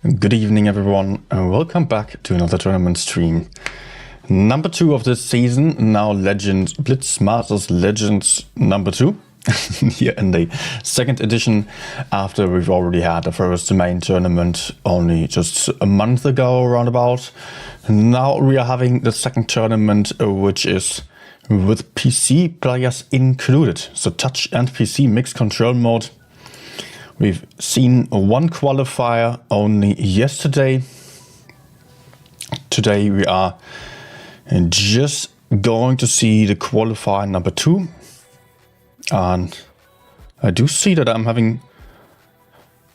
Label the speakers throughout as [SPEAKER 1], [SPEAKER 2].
[SPEAKER 1] Good evening everyone and welcome back to another tournament stream. Number 2 of this season, now Legends Blitz Masters Legends number 2 here in the second edition, after we've already had the first main tournament only just a month ago roundabout. Now we are having the second tournament, which is with PC players included, so touch and PC mixed control mode. We've seen one qualifier only yesterday. Today we are just going to see the qualifier number 2. And I do see that I'm having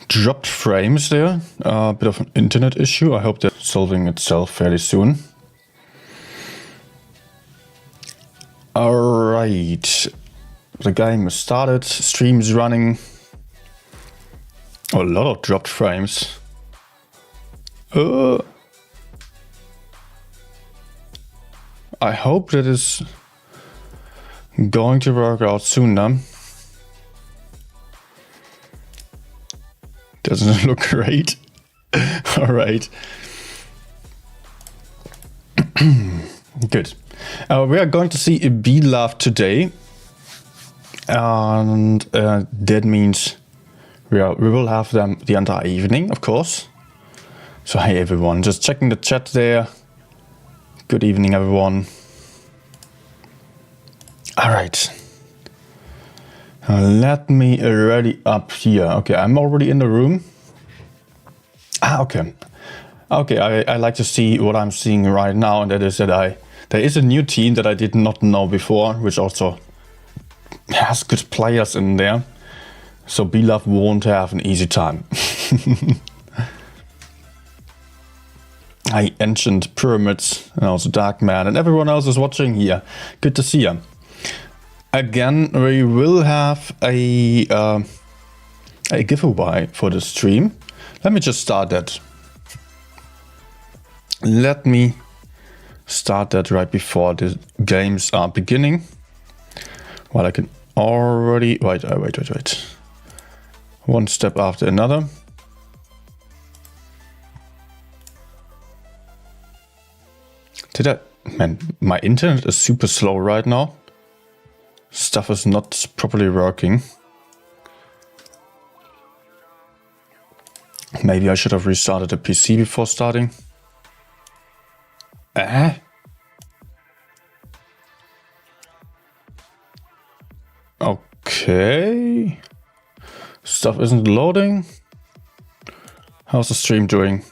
[SPEAKER 1] dropped frames there. A bit of an internet issue. I hope that's solving itself fairly soon. Alright. The game is started. Stream is running. A lot of dropped frames. I hope that is going to work out soon now. Doesn't look great. Alright. Good. We are going to see a B-Love today. And that means we will have them the entire evening, of course. So hey everyone, just checking the chat there. Good evening everyone. Alright. Let me ready up here. Okay, I'm already in the room. Okay. Okay, I like to see what I'm seeing right now, and that is that there is a new team that I did not know before, which also has good players in there. So B-Love won't have an easy time. Ancient Pyramids and also Dark Man and everyone else is watching here. Good to see you. Again, we will have a giveaway for the stream. Let me just start that. Let me start that right before the games are beginning. While I can already... Wait. One step after another. Man, my internet is super slow right now. Stuff is not properly working. Maybe I should have restarted the PC before starting. Okay. Stuff isn't loading. How's the stream doing?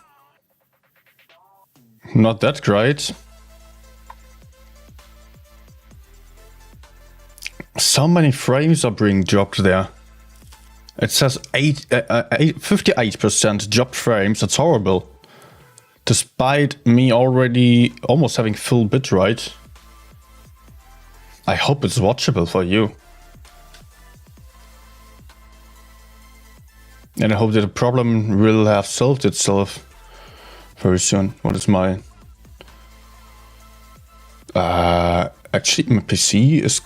[SPEAKER 1] Not that great. So many frames are being dropped there. It says 58% dropped frames. That's horrible. Despite me already almost having full bitrate. I hope it's watchable for you. And I hope that the problem will have solved itself very soon. What is my... actually, my PC is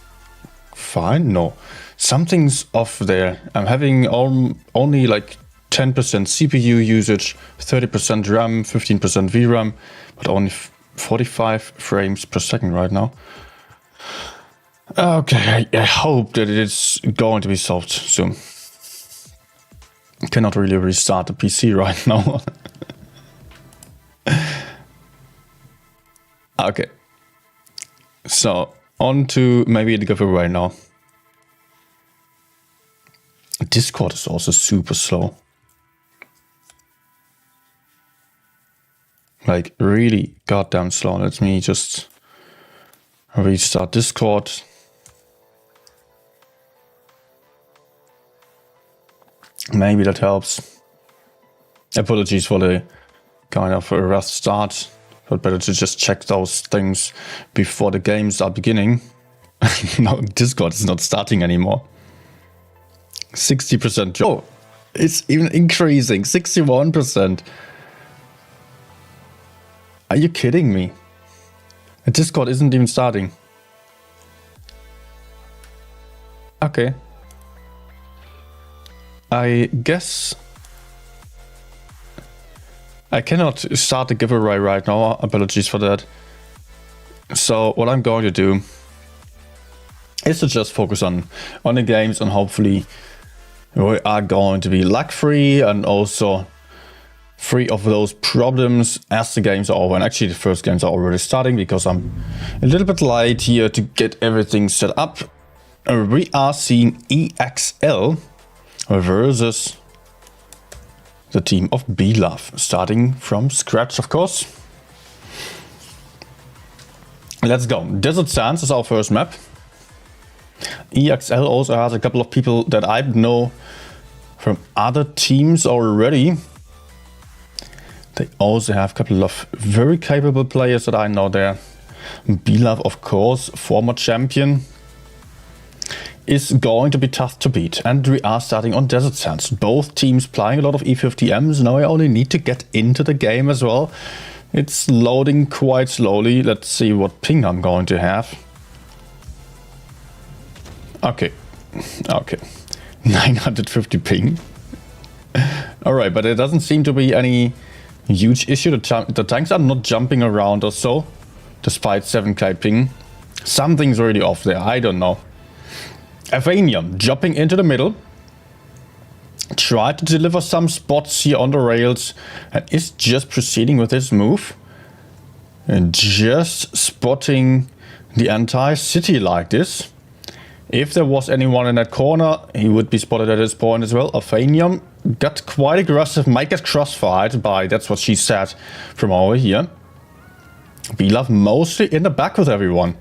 [SPEAKER 1] fine. No, something's off there. I'm having only like 10% CPU usage, 30% RAM, 15% VRAM, but only 45 frames per second right now. Okay, I hope that it is going to be solved soon. I cannot really restart the PC right now. Okay. So, on to maybe the giveaway now. Discord is also super slow. Like, really goddamn slow. Let me just restart Discord. Maybe that helps. Apologies for the kind of a rough start, but better to just check those things before the games are beginning. No, Discord is not starting anymore. 60%. Oh, it's even increasing. 61%. Are you kidding me? Discord isn't even starting. Okay. I guess I cannot start the giveaway right now, apologies for that. So what I'm going to do is to just focus on the games, and hopefully we are going to be lag free and also free of those problems as the games are over. And actually the first games are already starting because I'm a little bit late here to get everything set up. We are seeing EXL versus the team of B-Love, starting from scratch, of course. Let's go. Desert Sands is our first map. EXL also has a couple of people that I know from other teams already. They also have a couple of very capable players that I know there. B-Love, of course, former champion, is going to be tough to beat. And we are starting on Desert Sands. Both teams playing a lot of E50Ms. Now I only need to get into the game as well. It's loading quite slowly. Let's see what ping I'm going to have. Okay. 950 ping. Alright, but it doesn't seem to be any huge issue. The tanks are not jumping around or so, despite 7k ping. Something's really off there, I don't know. Avanium jumping into the middle. Tried to deliver some spots here on the rails and is just proceeding with his move. And just spotting the entire city like this. If there was anyone in that corner, he would be spotted at this point as well. Avanium got quite aggressive, might get crossfired by, that's what she said from over here. B-Love mostly in the back with everyone.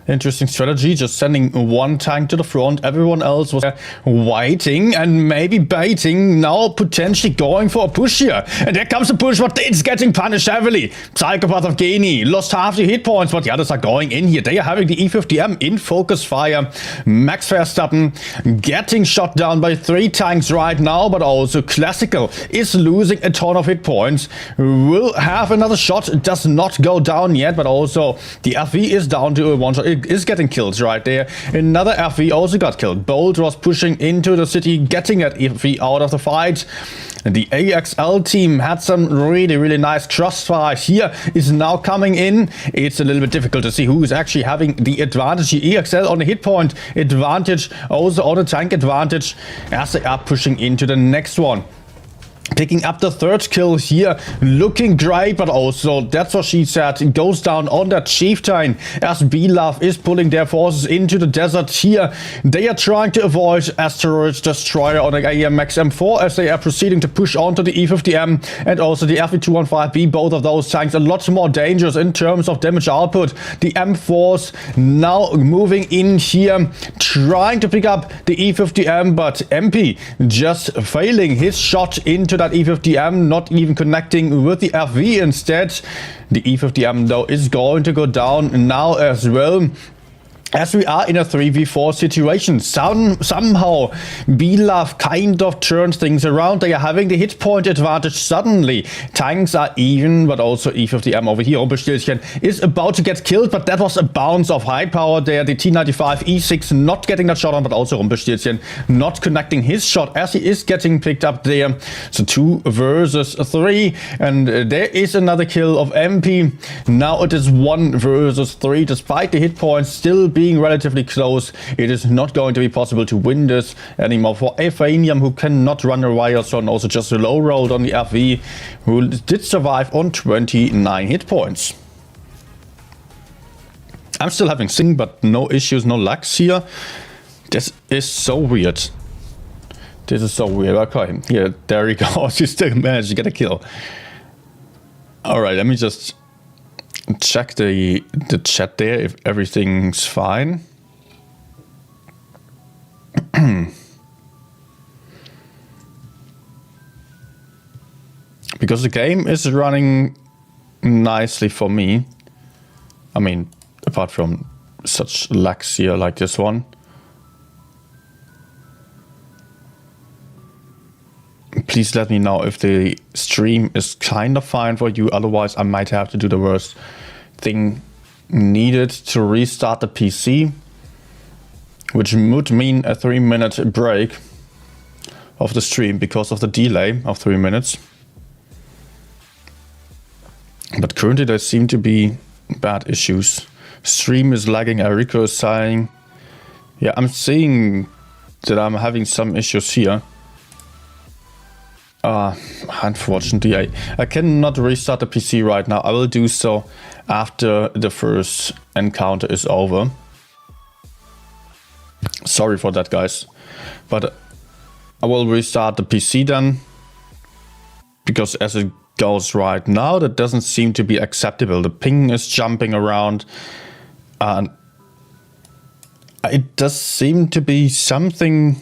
[SPEAKER 1] Interesting strategy, just sending one tank to the front. Everyone else was waiting and maybe baiting. Now potentially going for a push here. And there comes a push, but it's getting punished heavily. Psychopath of Genie lost half the hit points, but the others are going in here. They are having the E50M in focus fire. Max Verstappen getting shot down by 3 tanks right now, but also Classical is losing a ton of hit points. Will have another shot. It does not go down yet, but also the FV is down to a one shot. Is getting killed right there. Another FV also got killed. Bolt was pushing into the city, getting that FV out of the fight. The AXL team had some really nice crossfire. Here is now coming in. It's a little bit difficult to see who is actually having the advantage. The EXL on the hit point advantage, also on the tank advantage, as they are pushing into the next one. Picking up the 3rd kill here, looking great, but also, that's what she said, it goes down on that chieftain as B-Love is pulling their forces into the desert here. They are trying to avoid Asteroid Destroyer on the AMX M4 as they are proceeding to push onto the E50M and also the FV215B. Both of those tanks a lot more dangerous in terms of damage output. The M4s now moving in here, trying to pick up the E50M, but MP just failing his shot into that E50M, not even connecting with the FV instead. The E50M though is going to go down now as well. As we are in a 3v4 situation, somehow B-Love kind of turns things around. They are having the hit point advantage suddenly. Tanks are even, but also E50M over here. Rumpelstilzchen is about to get killed, but that was a bounce of high power there. The T95 E6 not getting that shot on, but also Rumpelstilzchen not connecting his shot as he is getting picked up there. So 2 versus 3, and there is another kill of MP. Now it is 1 versus 3, despite the hit points still being relatively close. It is not going to be possible to win this anymore for Avanium, who cannot run a wire shot, and also just low rolled on the FV, who did survive on 29 hit points. I'm still having Sing, but no issues, no lags here. This is so weird. This is so weird. Okay, yeah, there we go. She still managed to get a kill. Alright, let me just check the chat there if everything's fine. Because the game is running nicely for me. I mean, apart from such lags here like this one. Please let me know if the stream is kind of fine for you. Otherwise, I might have to do the worst thing needed to restart the PC, which would mean a 3-minute break of the stream because of the delay of 3 minutes. But currently there seem to be bad issues. Stream is lagging, Eriko is sighing. Yeah, I'm seeing that I'm having some issues here. Unfortunately, I cannot restart the PC right now. I will do so after the first encounter is over. Sorry for that, guys. But I will restart the PC then. Because as it goes right now, that doesn't seem to be acceptable. The ping is jumping around. And it does seem to be something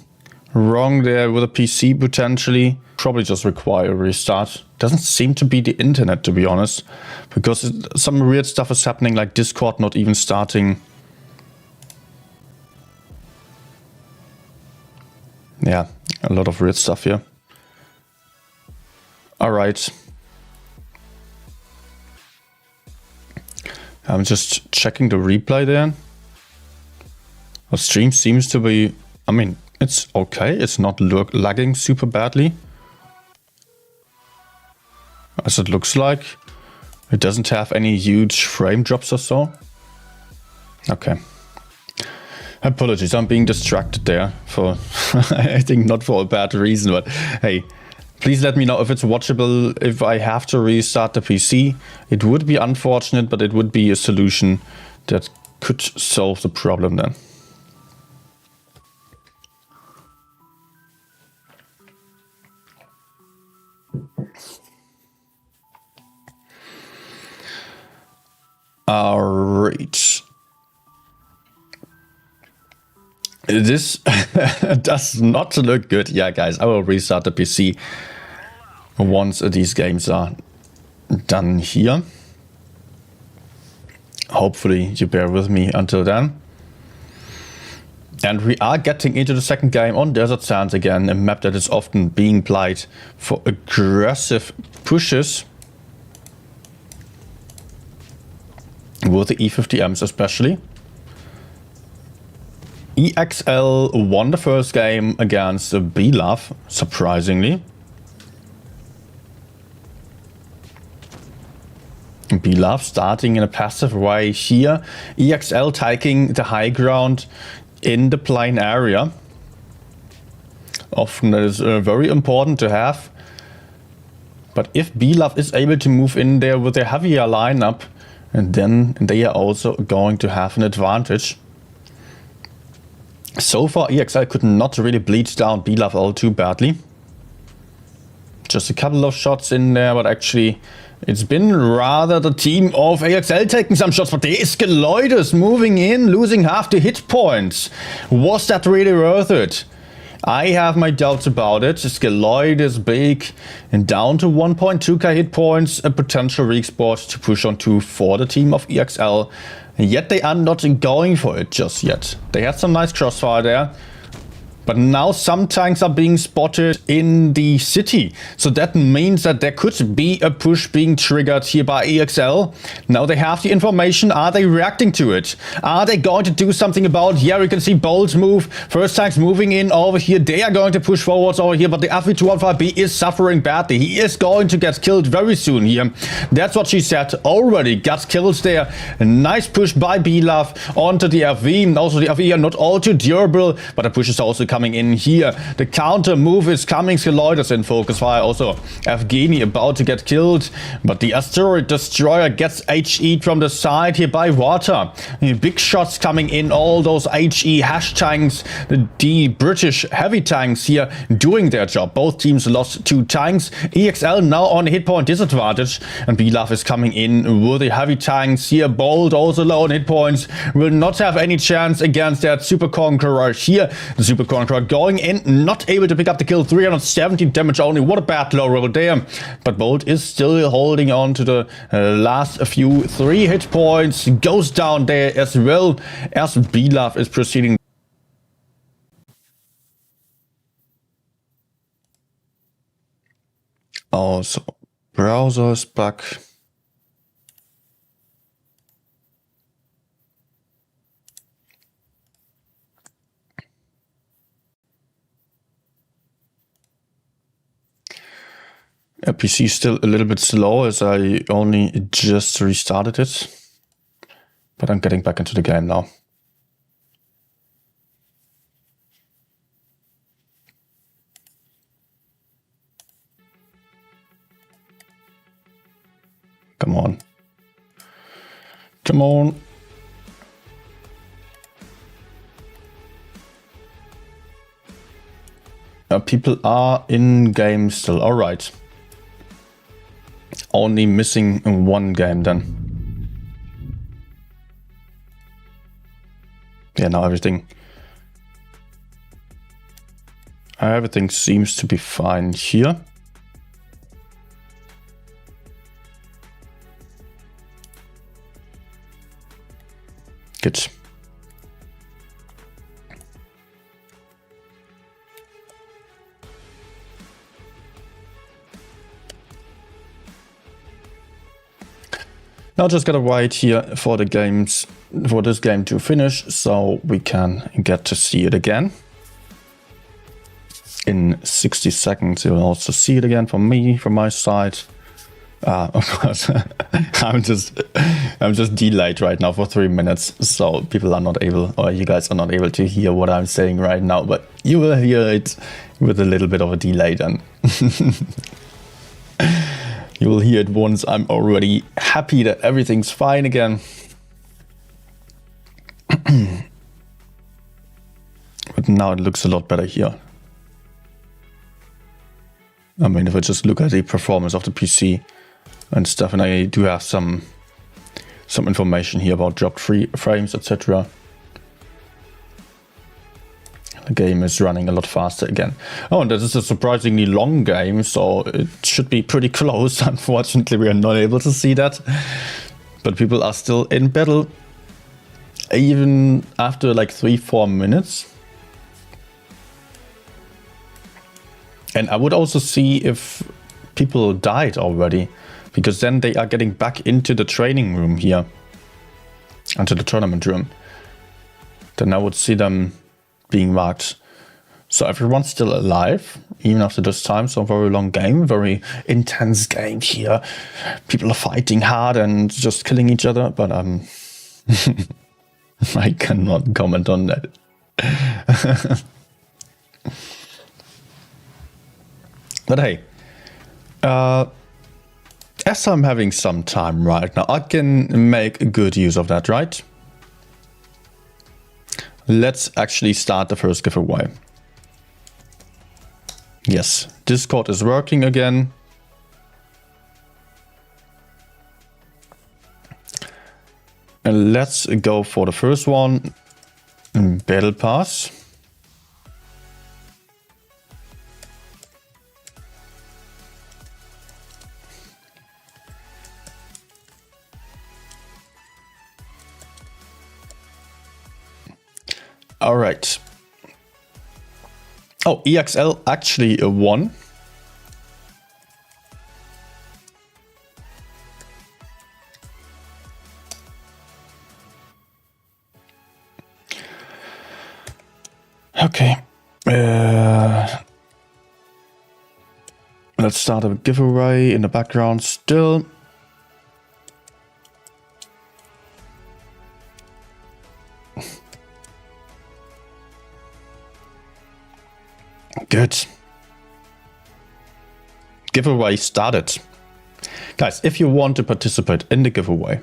[SPEAKER 1] wrong there with the PC potentially. Probably just require a restart. Doesn't seem to be the internet, to be honest, because some weird stuff is happening, like Discord not even starting. Yeah, a lot of weird stuff here. All right. I'm just checking the replay there. The stream seems to be, I mean, it's okay. It's not lagging super badly. As it looks like. It doesn't have any huge frame drops or so. Okay. Apologies, I'm being distracted there for, I think not for a bad reason, but hey, please let me know if it's watchable, if I have to restart the PC. It would be unfortunate, but it would be a solution that could solve the problem then. Alright. This does not look good. Yeah, guys, I will restart the PC once these games are done here. Hopefully you bear with me until then. And we are getting into the second game on Desert Sands again, a map that is often being played for aggressive pushes. With the E50Ms especially. EXL won the first game against BLove, surprisingly. BLove starting in a passive way here. EXL taking the high ground in the plane area. Often it is very important to have. But if BLove is able to move in there with a heavier lineup, and then they are also going to have an advantage. So far, EXL could not really bleed down BLove all too badly. Just a couple of shots in there, but actually it's been rather the team of EXL taking some shots. But there is Geloides moving in, losing half the hit points. Was that really worth it? I have my doubts about it. Geloides is big and down to 1.2k hit points, a potential re-export to push on to for the team of EXL. Yet they are not going for it just yet. They had some nice crossfire there. But now some tanks are being spotted in the city. So that means that there could be a push being triggered here by EXL. Now they have the information. Are they reacting to it? Are they going to do something about it? Yeah, we can see Bolt move. First tanks moving in over here. They are going to push forwards over here. But the FV215B is suffering badly. He is going to get killed very soon here. That's what she said. Already got kills there. A nice push by BLove onto the FV. And also the FV are not all too durable. But the push is also coming in here. The counter move is coming. Geloides in focus fire. Also Evgeny about to get killed, but the asteroid destroyer gets HE'd from the side here by water. Big shots coming in. All those HE hash tanks, the British heavy tanks here doing their job. Both teams lost 2 tanks. EXL now on a hit point disadvantage, and BLove is coming in with the heavy tanks here. Bolt also low on hit points, will not have any chance against that Super Conqueror here. The Super Conqueror going in, not able to pick up the kill. 370 damage only. What a bad low roll there. But Bolt is still holding on to the last few 3 hit points. Goes down there as well as BLove is proceeding. Also, browser is back. PC is still a little bit slow as I only just restarted it. But I'm getting back into the game now. Come on. Come on. People are in game still. All right. Only missing one game then. Yeah, now everything seems to be fine here. Good. Now just gotta wait here for this game to finish so we can get to see it again. In 60 seconds you'll also see it again from me, from my side. Of course, I'm just delayed right now for 3 minutes, so people are not able, or you guys are not able to hear what I'm saying right now, but you will hear it with a little bit of a delay then. You will hear it once I'm already happy that everything's fine again. But now it looks a lot better here. I mean, if I just look at the performance of the PC and stuff, and I do have some information here about dropped frames, etc. The game is running a lot faster again. Oh, and this is a surprisingly long game, so it should be pretty close. Unfortunately, we are not able to see that. But people are still in battle, even after like 3-4 minutes. And I would also see if people died already, because then they are getting back into the training room here, into the tournament room. Then I would see them being marked. So everyone's still alive, even after this time. So very long game, very intense game here. People are fighting hard and just killing each other, but I cannot comment on that. But hey, as I'm having some time right now, I can make good use of that, right? Let's actually start the first giveaway. Yes, Discord is working again. And let's go for the first one. Battle Pass. All right. Oh, EXL actually won. Okay. Let's start a giveaway in the background still. Good. Giveaway started. Guys, if you want to participate in the giveaway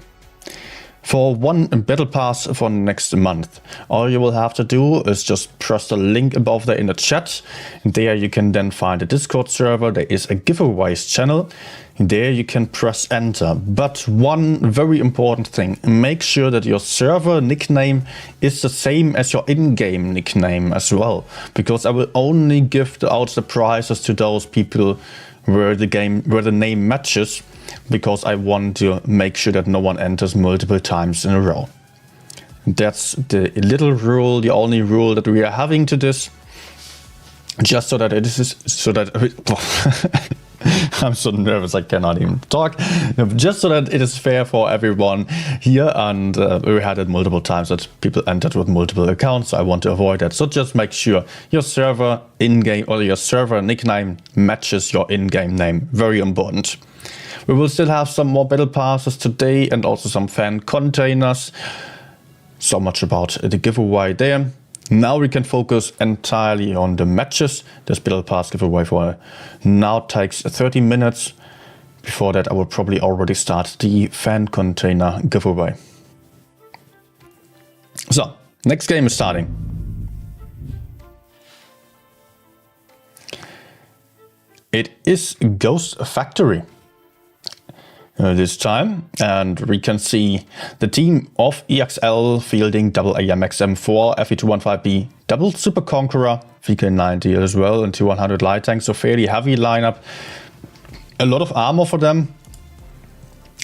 [SPEAKER 1] for one battle pass for next month, all you will have to do is just press the link above there in the chat. There you can then find a Discord server. There is a giveaways channel. There you can press enter. But one very important thing, make sure that your server nickname is the same as your in-game nickname as well, because I will only give out the prizes to those people where the name matches, because I want to make sure that no one enters multiple times in a row. That's the little rule, the only rule that we are having to this, just so that it is so that I'm so nervous I cannot even talk. Just so that it is fair for everyone here, and we had it multiple times that people entered with multiple accounts, so I want to avoid that. So just make sure your server in-game or your server nickname matches your in-game name. Very important. We will still have some more battle passes today and also some fan containers. So much about the giveaway there. Now we can focus entirely on the matches. This battle pass giveaway for now takes 30 minutes. Before that I will probably already start the fan container giveaway. So, next game is starting. It is Ghost Factory. This time, and we can see the team of EXL fielding double AMX-M4, FE215B, double Super Conqueror, VK90 as well, and 200 light tanks, so fairly heavy lineup. A lot of armor for them,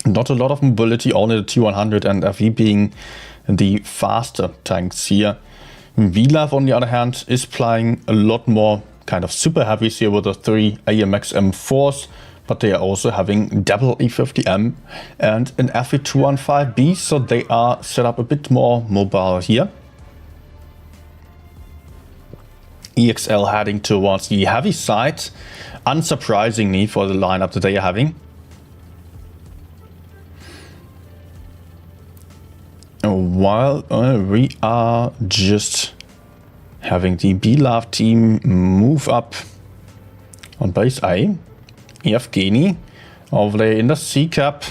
[SPEAKER 1] not a lot of mobility, only the T100 and FE being the faster tanks here. VLAV on the other hand is playing a lot more kind of super heavies here with the 3 AMX-M4s. But they are also having double E50M and an FE215B, so they are set up a bit more mobile here. EXL heading towards the heavy side, unsurprisingly for the lineup that they are having. While we are just having the BLAV team move up on base A. Evgeny over there in the C-cap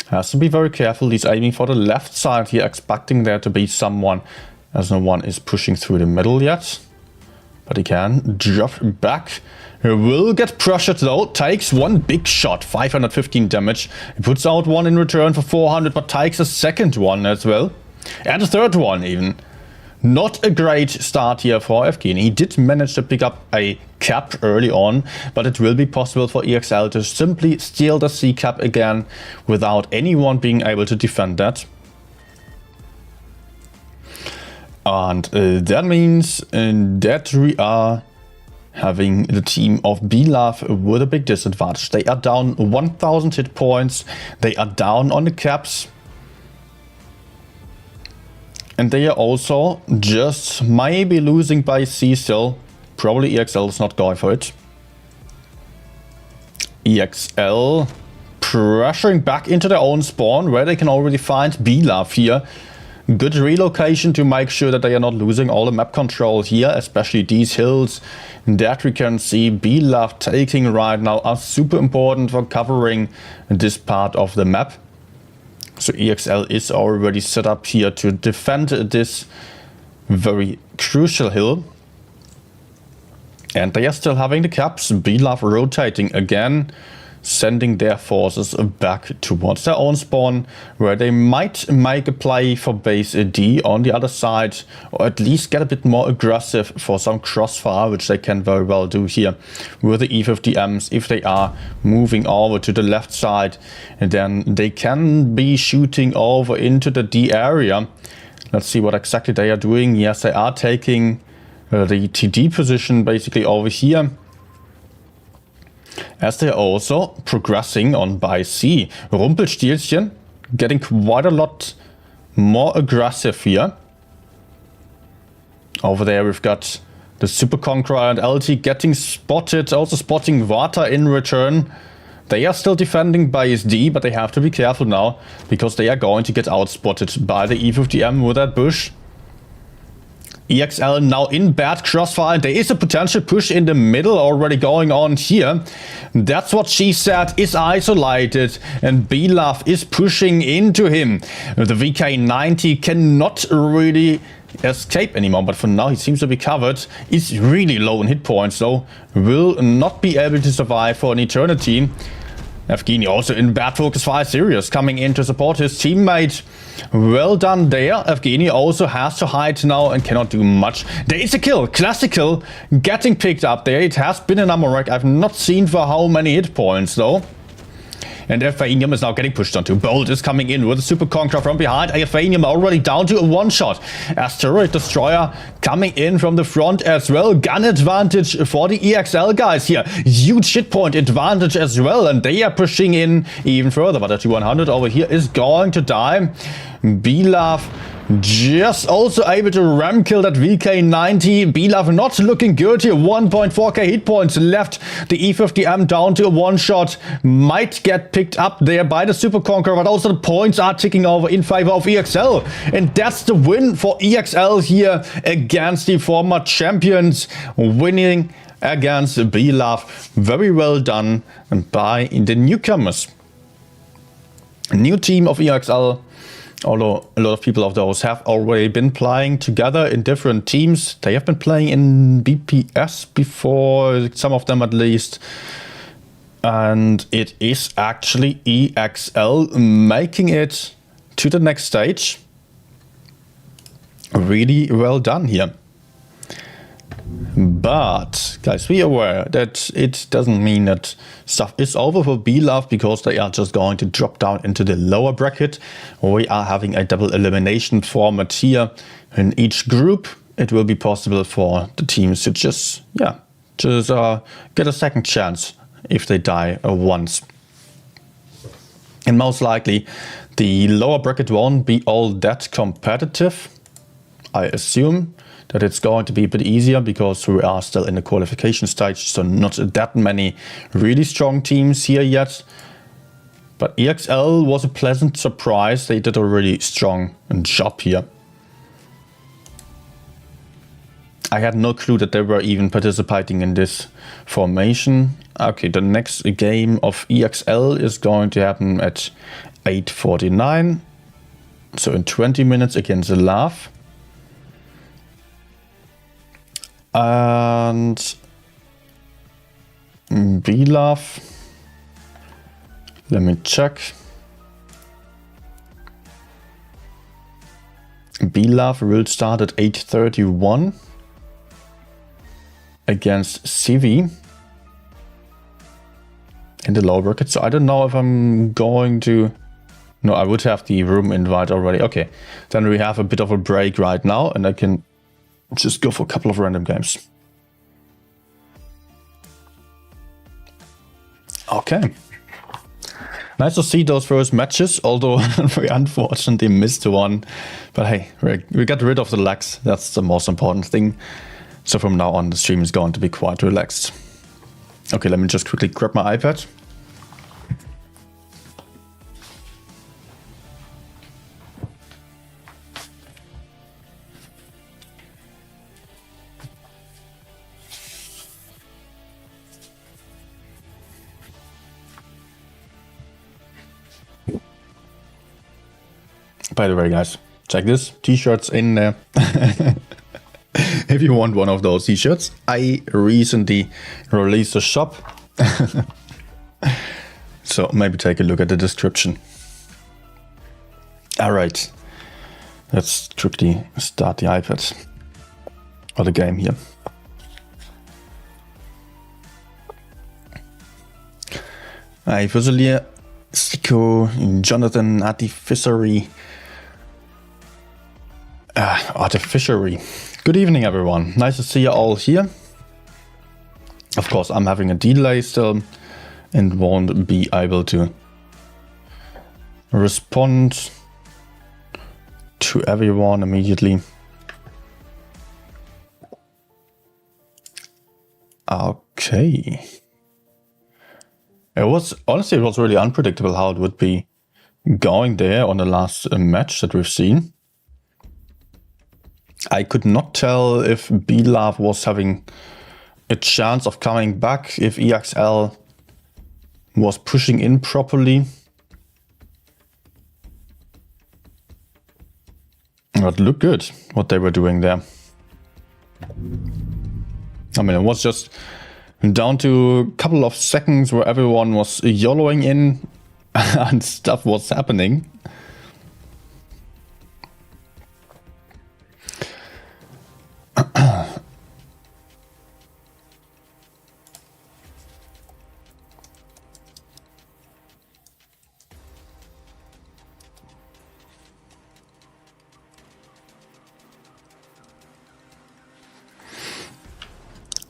[SPEAKER 1] has to be very careful. He's aiming for the left side here, expecting there to be someone, as no one is pushing through the middle yet. But he can drop back. He will get pressured though, takes one big shot, 515 damage. He puts out one in return for 400, but takes a second one as well. And a third one even. Not a great start here for Evgeny. He did manage to pick up a cap early on, but it will be possible for EXL to simply steal the C cap again without anyone being able to defend that. And that means that we are having the team of BLAV with a big disadvantage. They are down 1000 hit points. They are down on the caps. And they are also just maybe losing by C still. Probably EXL is not going for it. EXL pressuring back into their own spawn where they can already find BLAV here. Good relocation to make sure that they are not losing all the map control here, especially these hills that we can see BLAV taking right now are super important for covering this part of the map. So EXL is already set up here to defend this very crucial hill. And they are still having the caps. BLAV rotating again, sending their forces back towards their own spawn, where they might make a play for base D on the other side, or at least get a bit more aggressive for some crossfire, which they can very well do here with the E50Ms. If they are moving over to the left side, and then they can be shooting over into the D area. Let's see what exactly they are doing. Yes, they are taking the TD position basically over here, as they are also progressing on by C. Rumpelstilzchen getting quite a lot more aggressive here. Over there we've got the Super Conqueror and LT getting spotted, also spotting Vata in return. They are still defending base D, but they have to be careful now, because they are going to get outspotted by the E50M with that bush. EXL now in bad crossfire. There is a potential push in the middle already going on here. That's what she said, is isolated, and BLAV is pushing into him. The VK90 cannot really escape anymore, but for now he seems to be covered. He's really low in hit points though. Will not be able to survive for an eternity. Evgeny also in bad focus fire. Sirius coming in to support his teammate. Well done there. Evgeny also has to hide now and cannot do much. There is a kill. Classical getting picked up there. It has been an Amorek. I've not seen for how many hit points though. And Athenium is now getting pushed onto. Bolt is coming in with a Super Conqueror from behind. Athenium already down to a one-shot. Asteroid Destroyer coming in from the front as well. Gun advantage for the EXL guys here. Huge hit point advantage as well. And they are pushing in even further. But the T100 over here is going to die. Belaf just also able to ram kill that VK90. Belaf not looking good here. 1.4k hit points left. The E50M down to a one-shot. Might get picked up there by the Super Conqueror, but also the points are ticking over in favor of EXL. And that's the win for EXL here against the former champions. Winning against Belaf. Very well done by the newcomers. New team of EXL. Although a lot of people of those have already been playing together in different teams. They have been playing in BPS before, some of them at least. And it is actually EXL making it to the next stage. Really well done here. But guys, be aware that it doesn't mean that stuff is over for Belaf because they are just going to drop down into the lower bracket. We are having a double elimination format here. In each group, it will be possible for the teams to just get a second chance if they die once. And most likely, the lower bracket won't be all that competitive, I assume. That it's going to be a bit easier because we are still in the qualification stage, so not that many really strong teams here yet. But EXL was a pleasant surprise. They did a really strong job here. I had no clue that they were even participating in this formation. Okay, the next game of EXL is going to happen at 8:49. So in 20 minutes against the LAV. And Belaf, let me check. Belaf will start at 8:31 against Civi in the lower bracket. So I don't know if I'm going to... No, I would have the room invite already. Okay, then we have a bit of a break right now and I can just go for a couple of random games. Okay. Nice to see those first matches, although we unfortunately missed one. But hey, we got rid of the lags. That's the most important thing. So from now on, the stream is going to be quite relaxed. Okay, let me just quickly grab my iPad. By the way, guys, check this. T-shirts in there. If you want one of those t-shirts, I recently released a shop. So maybe take a look at the description. All right. Let's quickly start the iPad. Or the game here. Hi, Fusilier, Siko, Jonathan, Artificiery. Artificiery. Good evening, everyone. Nice to see you all here. Of course, I'm having a delay still and won't be able to respond to everyone immediately. Okay. It was really unpredictable how it would be going there on the last match that we've seen. I could not tell if Belaf was having a chance of coming back, if EXL was pushing in properly. It looked good, what they were doing there. I mean, it was just down to a couple of seconds where everyone was YOLOing in and stuff was happening.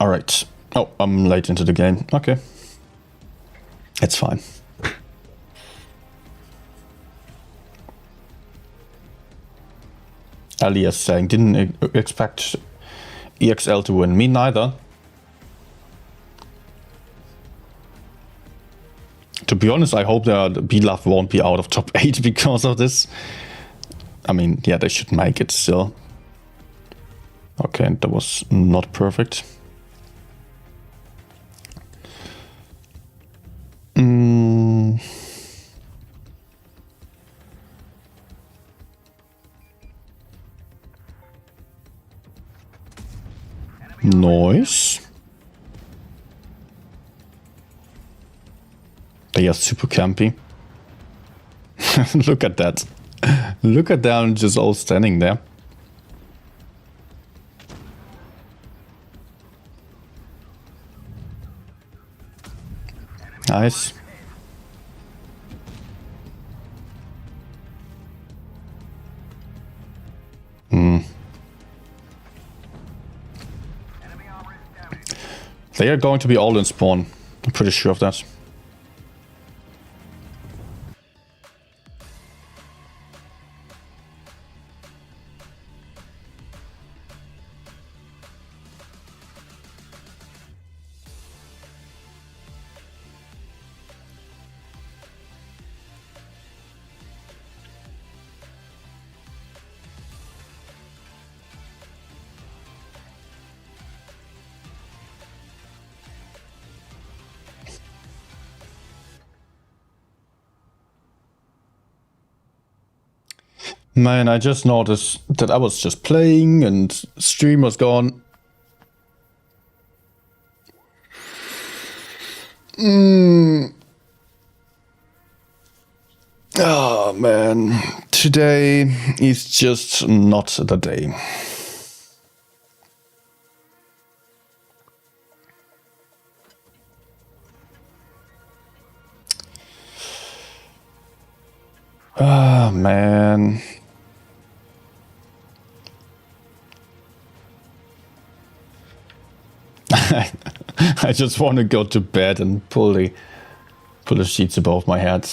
[SPEAKER 1] Alright. Oh, I'm late into the game. Okay. It's fine. Elias saying, didn't expect EXL to win. Me neither. To be honest, I hope that BLAF won't be out of top 8 because of this. I mean, yeah, they should make it still. Okay, that was not perfect. Nice. They are super campy. Look at that. Look at them just all standing there. Nice. They are going to be all in spawn. I'm pretty sure of that. Man, I just noticed that I was just playing and stream was gone. Oh man, today is just not the day. Ah man. I just want to go to bed and pull the sheets above my head.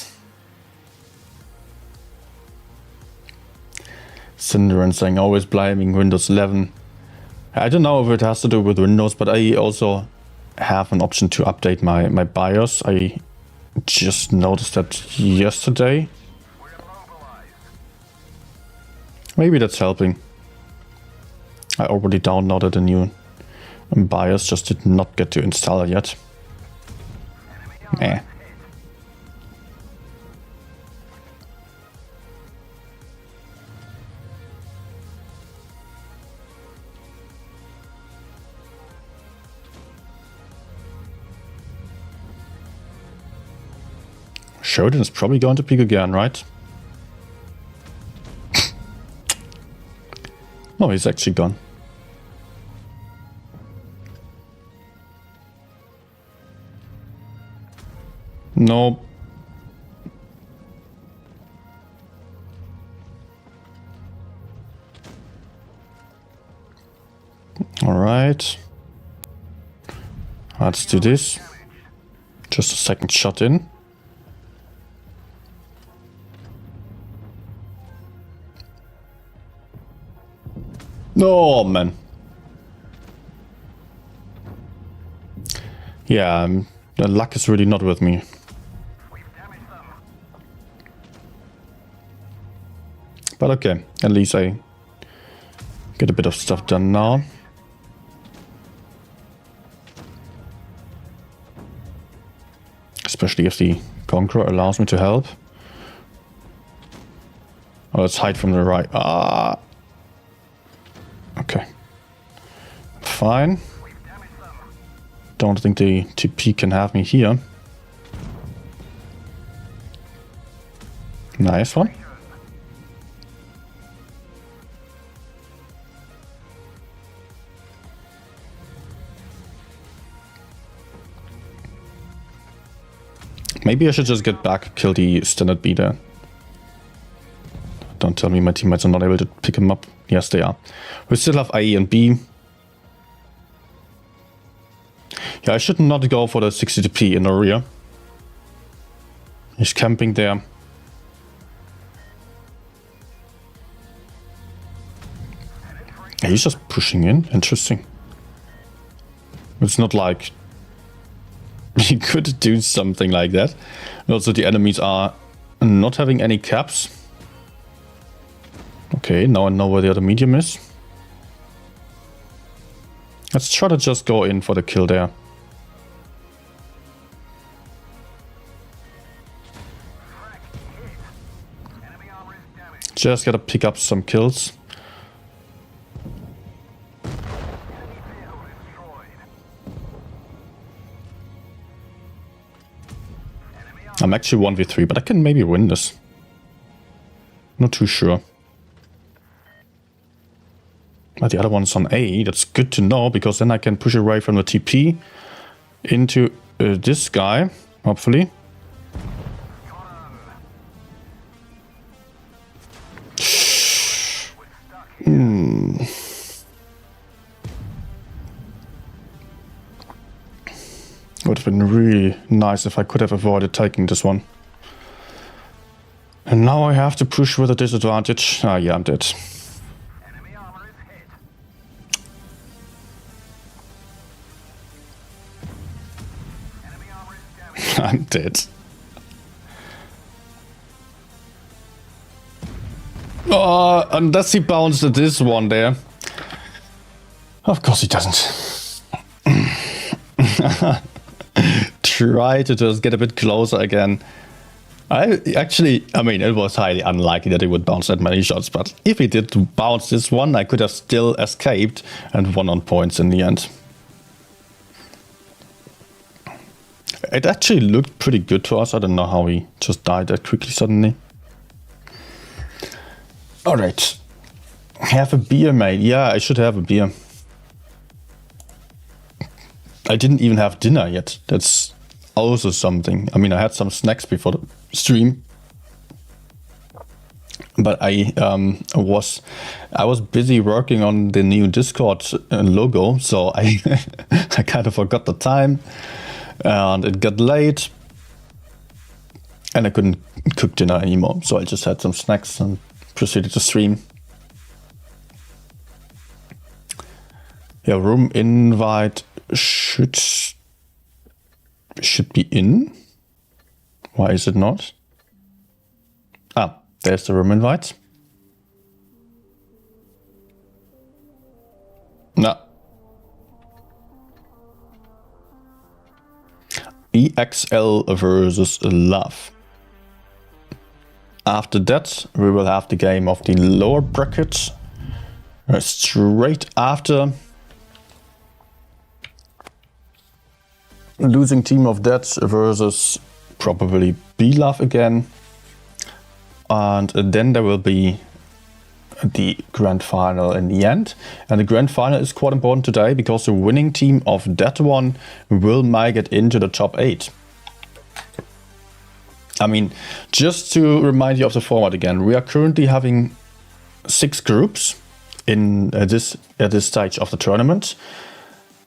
[SPEAKER 1] Cinderin saying always blaming Windows 11. I don't know if it has to do with Windows, but I also have an option to update my BIOS. I just noticed that yesterday. Maybe that's helping. I already downloaded a new BIOS, just did not get to install it yet. Eh. Shodan is probably going to peek again, right? Oh, he's actually gone. No. All right. Let's do this. Just a second shot in. Oh, man. Yeah, the luck is really not with me. But okay, at least I get a bit of stuff done now. Especially if the Conqueror allows me to help. Oh, let's hide from the right. Ah. Okay. Fine. Don't think the TP can have me here. Nice one. Maybe I should just get back, kill the standard B there. Don't tell me my teammates are not able to pick him up. Yes, they are. We still have IE and B. Yeah, I should not go for the 60 TP in the rear. He's camping there. Yeah, he's just pushing in. Interesting. It's not like he could do something like that. Also, the enemies are not having any caps. Okay, now I know where the other medium is. Let's try to just go in for the kill there. Just gotta pick up some kills. I'm actually 1v3, but I can maybe win this. Not too sure. But the other one's on A. That's good to know, because then I can push away from the TP into this guy, hopefully. Would have been really nice if I could have avoided taking this one. And now I have to push with a disadvantage. Ah, yeah, I'm dead.
[SPEAKER 2] Enemy armor is hit. Enemy armor is damaged.
[SPEAKER 1] I'm dead. Oh, unless he bounced this one there. Of course he doesn't. Try to just get a bit closer again. I mean, it was highly unlikely that he would bounce that many shots, but if he did bounce this one, I could have still escaped and won on points in the end. It actually looked pretty good to us. I don't know how he just died that quickly suddenly. Alright. Have a beer, mate. Yeah, I should have a beer. I didn't even have dinner yet. That's also something. I mean, I had some snacks before the stream, but I was busy working on the new Discord logo, so I I kind of forgot the time, and it got late, and I couldn't cook dinner anymore. So I just had some snacks and proceeded to stream. Yeah, room invite should be in. Why is it not? Ah, there's the room invite. No. EXL versus Love. After that, we will have the game of the lower bracket. Straight after. Losing team of that versus probably B-Love again. And then there will be the grand final in the end. And the grand final is quite important today, because the winning team of that one will make it into the top 8. I mean, just to remind you of the format again, we are currently having 6 groups in at this stage of the tournament.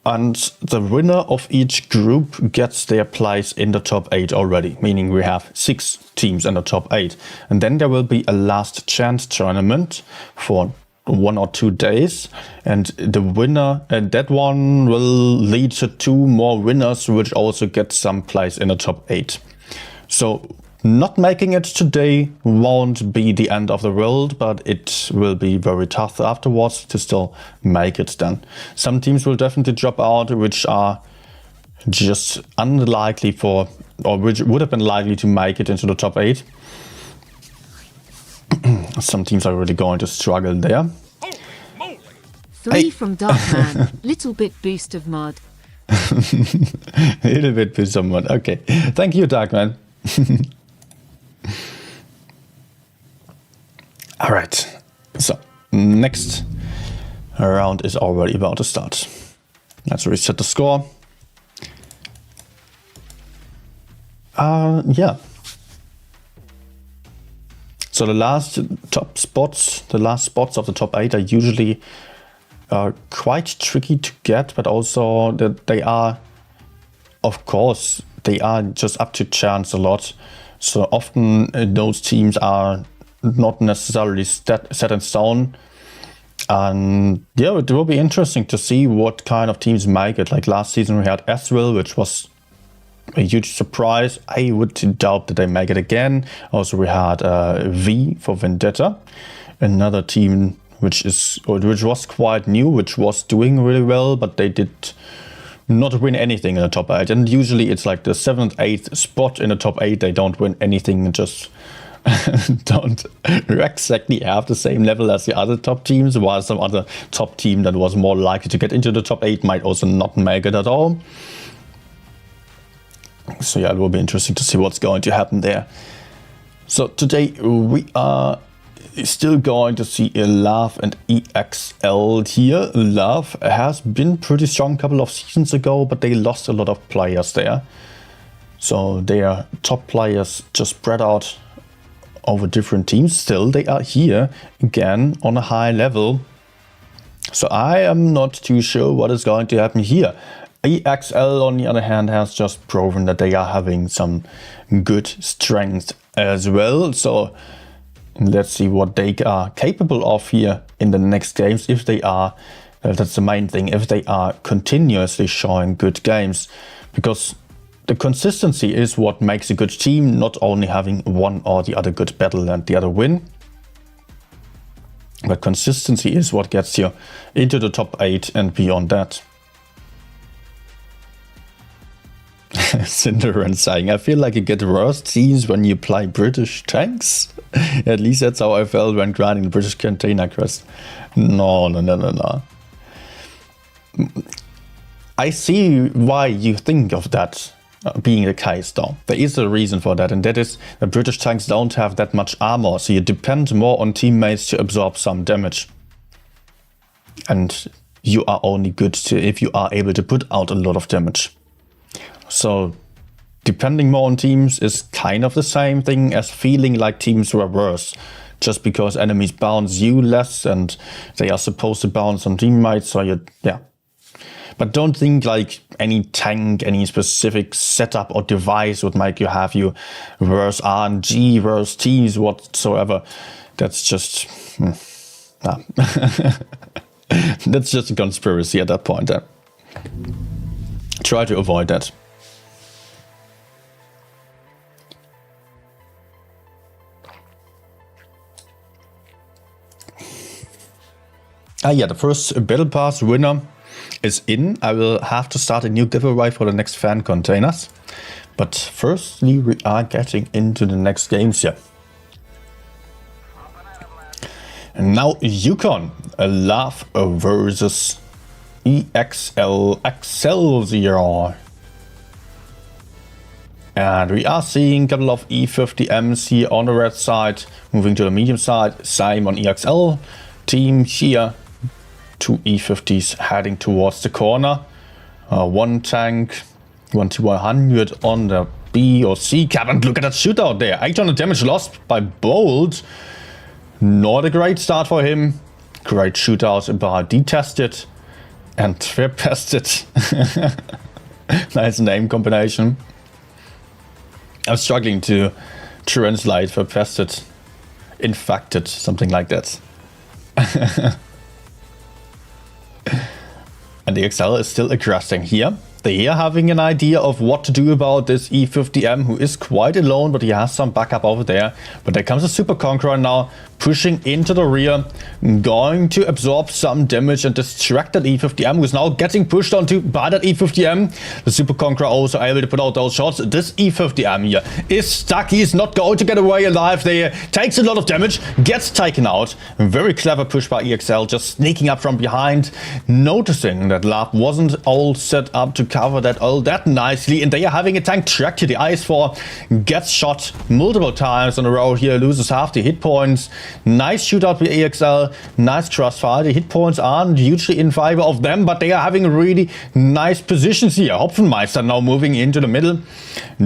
[SPEAKER 1] And the winner of each group gets their place in the top 8 already, meaning we have 6 teams in the top 8. And then there will be a last chance tournament for 1 or 2 days. And the winner, and that one will lead to 2 more winners, which also get some place in the top 8. So not making it today won't be the end of the world, but it will be very tough afterwards to still make it then. Some teams will definitely drop out, which are just unlikely for, or which would have been likely to make it into the top 8. Some teams are really going to struggle there.
[SPEAKER 3] 3 from Darkman, little bit boost of mod.
[SPEAKER 1] A little bit boost of mod, okay. Thank you, Darkman. All right, so next round is already about to start. Let's reset the score. Yeah. So the last spots of the top 8 are usually quite tricky to get, but also that they are of course, they are just up to chance a lot. So often those teams are not necessarily set in stone. And yeah, it will be interesting to see what kind of teams make it. Like last season we had Ezreal, which was a huge surprise. I would doubt that they make it again. Also we had V for Vendetta, another team which was quite new, which was doing really well, but they did not win anything in the top 8. And usually it's like the 7th, 8th spot in the top 8. They don't win anything and just don't exactly have the same level as the other top teams, while some other top team that was more likely to get into the top 8 might also not make it at all. So yeah, it will be interesting to see what's going to happen there. So today we are still going to see Love and EXL here. Love has been pretty strong a couple of seasons ago, but they lost a lot of players there. So their top players just spread out over different teams. Still, they are here again on a high level. So I am not too sure what is going to happen here. EXL, on the other hand, has just proven that they are having some good strength as well. So let's see what they are capable of here in the next games. If they are, that's the main thing, if they are continuously showing good games. Because the consistency is what makes a good team, not only having one or the other good battle and the other win. But consistency is what gets you into the top 8 and beyond that. Cinderan saying, I feel like you get worse teams when you play British tanks. At least that's how I felt when grinding the British container quest. No. I see why you think of that being the case though. There is a reason for that, and that is the British tanks don't have that much armor, so you depend more on teammates to absorb some damage. And you are only good if you are able to put out a lot of damage. So depending more on teams is kind of the same thing as feeling like teams were worse. Just because enemies bounce you less and they are supposed to bounce on teammates, so yeah. But don't think like any tank, any specific setup or device would make you have you worse RNG, worse teams, whatsoever. That's just... That's just a conspiracy at that point. Try to avoid that. Yeah, the first Battle Pass winner is in. I will have to start a new giveaway for the next fan containers. But firstly, we are getting into the next games here. And now Yukon, Love versus EXL Excelsior. And we are seeing a couple of E50Ms here on the red side, moving to the medium side. Same on EXL team here. 2 E50s heading towards the corner. One tank, 1-100 on the B or C cap. And look at that shootout there. 800 damage lost by Bolt. Not a great start for him. Great shootout by Detested and Verpested. Nice name combination. I'm struggling to translate Verpested. Infected, something like that. And the XL is still aggressing here. They are having an idea of what to do about this E50M, who is quite alone, but he has some backup over there. But there comes a Super Conqueror now, pushing into the rear, going to absorb some damage and distract that E50M, who is now getting pushed onto by that E50M. The Super Conqueror also able to put out those shots. This E50M here is stuck. He's not going to get away alive there. Takes a lot of damage, gets taken out. Very clever push by EXL, just sneaking up from behind, noticing that Love wasn't all set up to cover that all that nicely, and they are having a tank track to the ice for, gets shot multiple times in a row here, loses half the hit points. Nice shootout with EXL, nice crossfire. The hit points aren't hugely in favor of them, but they are having really nice positions here. Hopfenmeister now moving into the middle,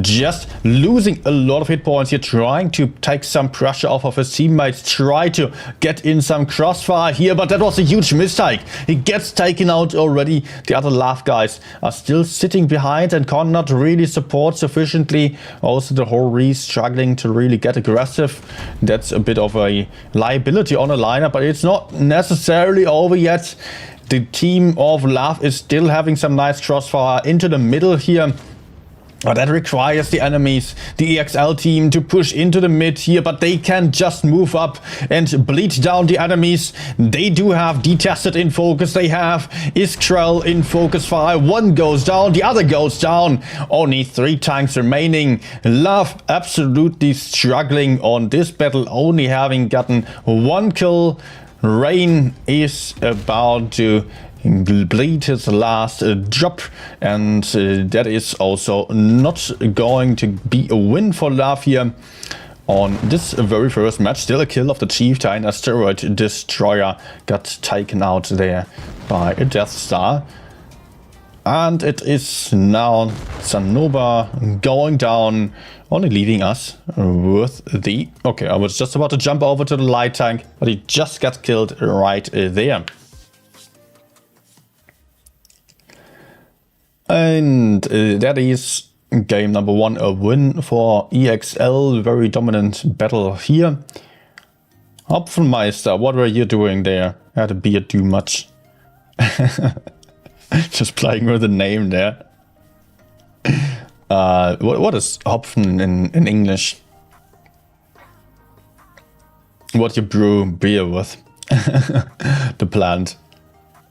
[SPEAKER 1] just losing a lot of hit points here, trying to take some pressure off of his teammates, try to get in some crossfire here, but that was a huge mistake. He gets taken out already. The other Love guys are still still sitting behind and cannot really support sufficiently. Also the whole Re struggling to really get aggressive. That's a bit of a liability on a lineup, but it's not necessarily over yet. The team of Love is still having some nice crossfire into the middle here. But that requires the enemies, the EXL team, to push into the mid here, but they can just move up and bleed down the enemies. They do have Detested in focus, they have Iskrel in focus fire. One goes down, the other goes down. Only 3 tanks remaining. Love absolutely struggling on this battle, only having gotten 1 kill. Rain is about to bleed his last drop, and that is also not going to be a win for Love here on this very first match. Still a kill of the Chieftain. Asteroid Destroyer got taken out there by a Death Star. And it is now Sanoba going down, only leaving us with the... Okay, I was just about to jump over to the light tank, but he just got killed right there. And that is game number 1, a win for EXL. Very dominant battle here. Hopfenmeister, what were you doing there? I had a beard too much. Just playing with the name there. What is Hopfen in English? What you brew beer with. The plant.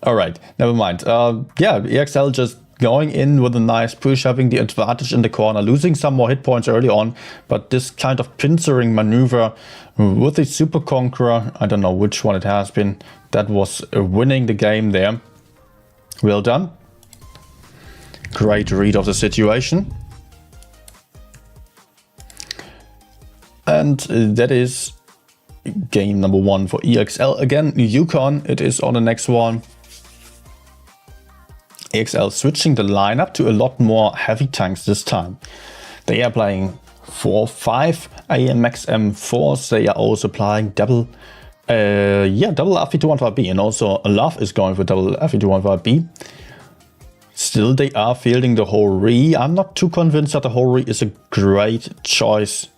[SPEAKER 1] Alright, never mind. Yeah, EXL just going in with a nice push, having the advantage in the corner, losing some more hit points early on, but this kind of pincering maneuver with the Super Conqueror, I don't know which one it has been, that was winning the game there. Well done. Great read of the situation. And that is game number 1 for EXL. Again, Yukon, it is on the next one. EXL switching the lineup to a lot more heavy tanks this time. They are playing 4-5 AMX M4s. They are also playing double FE215B, and also Love is going for double FE215B. Still, they are fielding the whole Re. I'm not too convinced that the whole Re is a great choice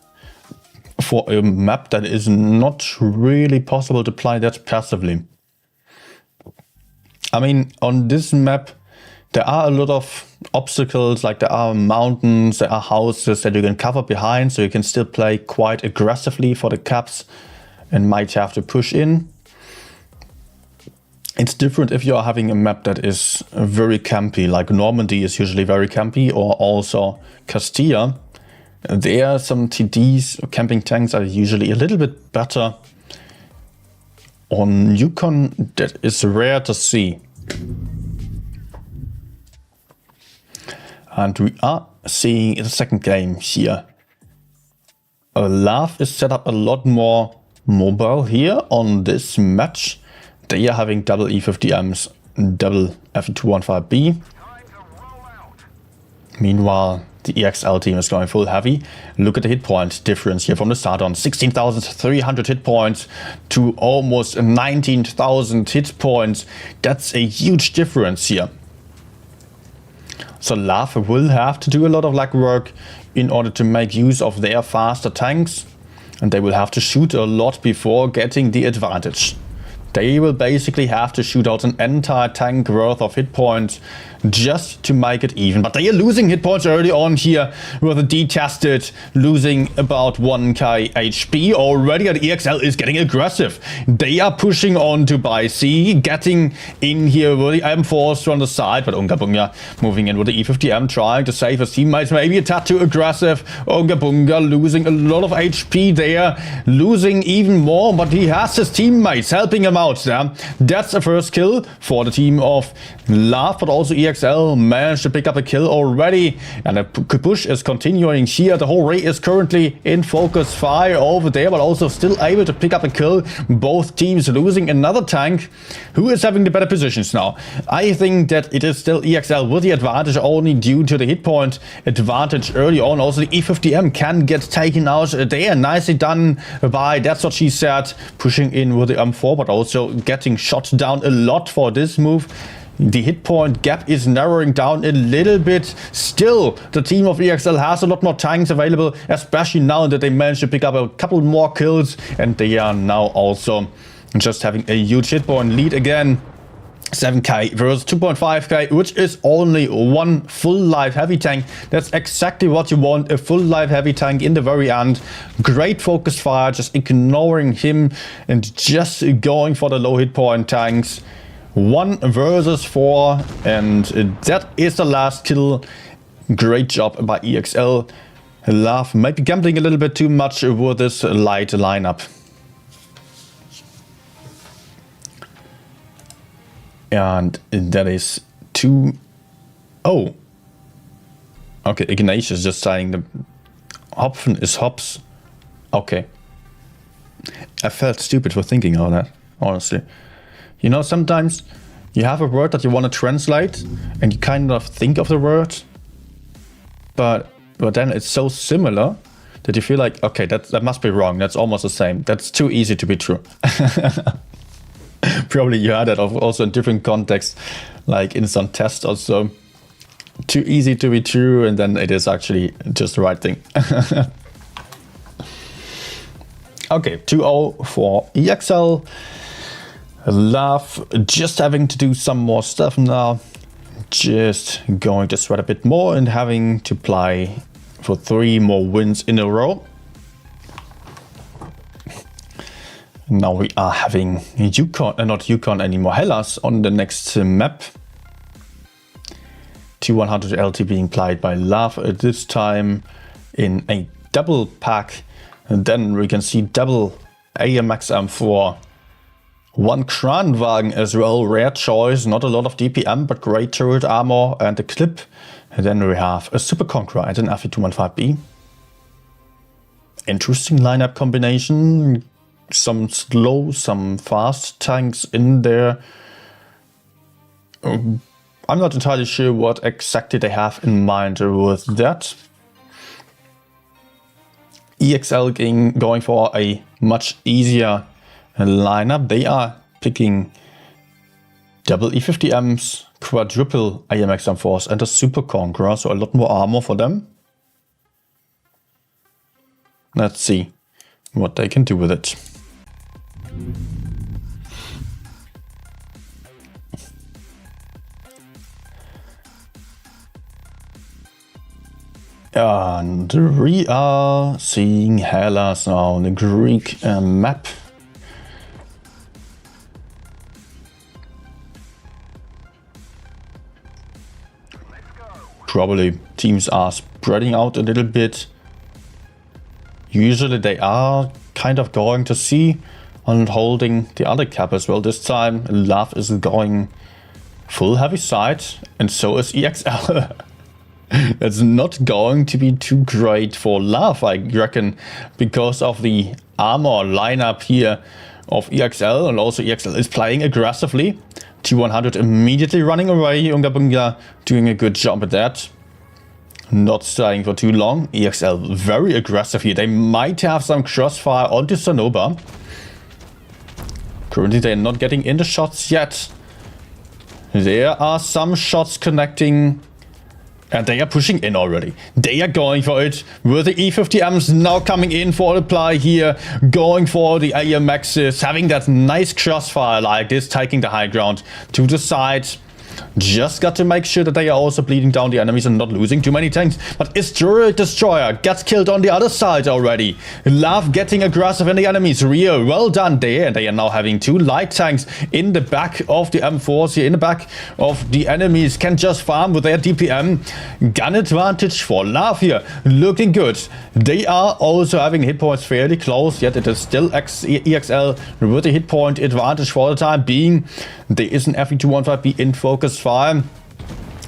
[SPEAKER 1] for a map that is not really possible to play that passively. I mean, on this map, there are a lot of obstacles, like there are mountains, there are houses that you can cover behind, so you can still play quite aggressively for the caps and might have to push in. It's different if you are having a map that is very campy, like Normandy is usually very campy, or also Castilla. There, some TDs or camping tanks are usually a little bit better. On Yukon, that is rare to see. And we are seeing the second game here. Love is set up a lot more mobile here on this match. They are having double E50Ms, double FE215B. Meanwhile, the EXL team is going full heavy. Look at the hit point difference here from the start on. 16,300 hit points to almost 19,000 hit points. That's a huge difference here. So Love will have to do a lot of legwork in order to make use of their faster tanks. And they will have to shoot a lot before getting the advantage. They will basically have to shoot out an entire tank worth of hit points just to make it even. But they are losing hit points early on here with a Detested losing about 1k HP already, and EXL is getting aggressive. They are pushing on to buy C, getting in here with the M4s from the side, but Unga Bunga moving in with the E50M, trying to save his teammates, maybe a tad too aggressive. Unga Bunga losing a lot of HP there, losing even more, but he has his teammates helping him out there. That's a first kill for the team of Love, but also EXL managed to pick up a kill already, and the push is continuing here. The whole Ray is currently in focus fire over there, but also still able to pick up a kill. Both teams losing another tank. Who is having the better positions now? I think that it is still EXL with the advantage, only due to the hit point advantage early on. Also the E50M can get taken out there. Nicely done by That's What She Said, pushing in with the M4, but also getting shot down a lot for this move. The hit point gap is narrowing down a little bit. Still, the team of EXL has a lot more tanks available, especially now that they managed to pick up a couple more kills, and they are now also just having a huge hit point lead again. 7k versus 2.5k, which is only one full life heavy tank. That's exactly what you want, a full life heavy tank in the very end. Great focus fire, just ignoring him and just going for the low hit point tanks. 1 versus 4, and that is the last kill. Great job by EXL. Love maybe gambling a little bit too much with this light lineup. And that is 2. Oh. Okay, Ignatius just saying the Hopfen is hops. Okay. I felt stupid for thinking of that, honestly. You know, sometimes you have a word that you want to translate and you kind of think of the word, but then it's so similar that you feel like, okay, that must be wrong. That's almost the same. That's too easy to be true. Probably you heard that also in different contexts, like in some tests also. Too easy to be true, and then it is actually just the right thing. Okay, 2-0 for EXL. Love just having to do some more stuff now. Just going to sweat a bit more and having to play for 3 more wins in a row. Now we are having Yukon, not Yukon anymore, Hellas on the next map. 2100 LT being played by Love at this time in a double pack. And then we can see double AMX M4. 1 Kranwagen as well, rare choice, not a lot of DPM, but great turret armor and a clip. And then we have a Super Conqueror and an FE215B. Interesting lineup combination. Some slow, some fast tanks in there. I'm not entirely sure what exactly they have in mind with that. EXL going for a much easier lineup. They are picking double E50Ms, quadruple AMX M4s and a Super Conqueror, so a lot more armor for them. Let's see what they can do with it. And we are seeing Hellas now on the Greek map. Probably teams are spreading out a little bit. Usually they are kind of going to C and holding the other cap as well. This time Love is going full heavy side, and so is EXL. That's not going to be too great for Love, I reckon, because of the armor lineup here of EXL, and also EXL is playing aggressively. T100 immediately running away. Unga Bunga doing a good job at that. Not staying for too long. EXL very aggressive here. They might have some crossfire onto Sanoba. Currently they're not getting in the shots yet. There are some shots connecting. And they are pushing in already. They are going for it with the E50Ms now coming in for the play here. Going for the AMXs, having that nice crossfire like this, taking the high ground to the side. Just got to make sure that they are also bleeding down the enemies and not losing too many tanks. But Isturek Destroyer gets killed on the other side already. Love getting aggressive in the enemies. Real, well done there. And they are now having 2 light tanks in the back of the M4s here, in the back of the enemies. Can just farm with their DPM. Gun advantage for Love here. Looking good. They are also having hit points fairly close, yet it is still EXL with the hit point advantage for the time being. There is an FE215B in focus fire.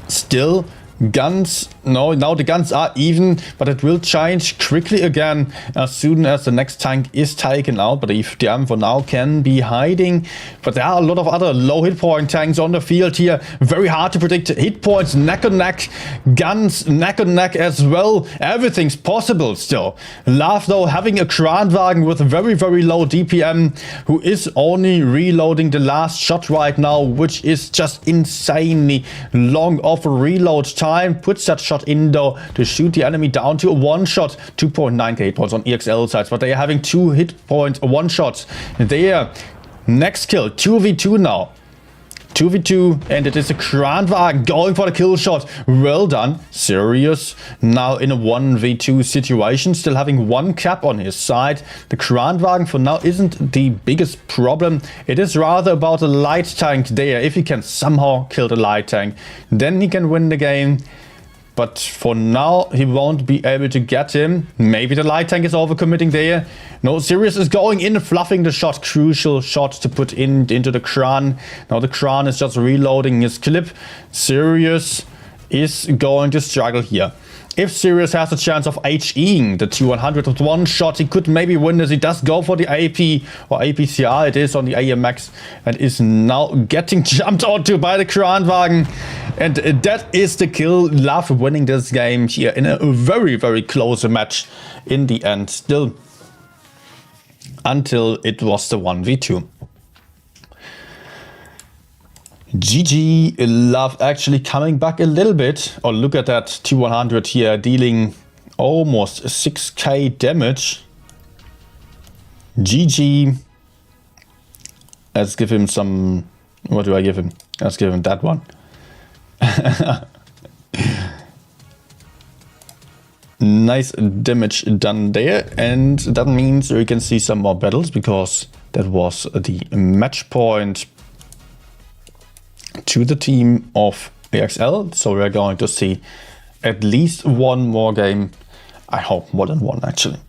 [SPEAKER 1] Still, guns No, now the guns are even, but it will change quickly again as soon as the next tank is taken out. But if the for now can be hiding, but there are a lot of other low hit point tanks on the field here. Very hard to predict hit points, neck and neck, guns neck and neck as well. Everything's possible still. Love though having a Kranwagen with very, very low DPM, who is only reloading the last shot right now, which is just insanely long of a reload time. Puts that shot in though to shoot the enemy down to a one shot. 2.9k hit points on EXL sides, but they are having 2 hit point one shots there. Next kill, 2v2 now. 2v2, and it is a Kranwagen going for the kill shot. Well done, Sirius. Now in a 1v2 situation, still having 1 cap on his side. The Kranwagen for now isn't the biggest problem. It is rather about a light tank there. If he can somehow kill the light tank, then he can win the game. But for now, he won't be able to get him. Maybe the light tank is overcommitting there. No, Sirius is going in, fluffing the shot. Crucial shot to put into the Kran. Now the Kran is just reloading his clip. Sirius is going to struggle here. If Sirius has a chance of HEing the 200 with 1 shot, he could maybe win this. He does go for the AP or APCR. It is on the AMX and is now getting jumped onto by the Kranwagen. And that is the kill. Love winning this game here in a very, very close match in the end still. Until it was the 1v2. GG, Love actually coming back a little bit. Oh, look at that T100 here, dealing almost 6k damage. GG. Let's give him some... What do I give him? Let's give him that one. Nice damage done there. And that means we can see some more battles, because that was the match point to the team of AXL. So we're going to see at least one more game. I hope more than one actually.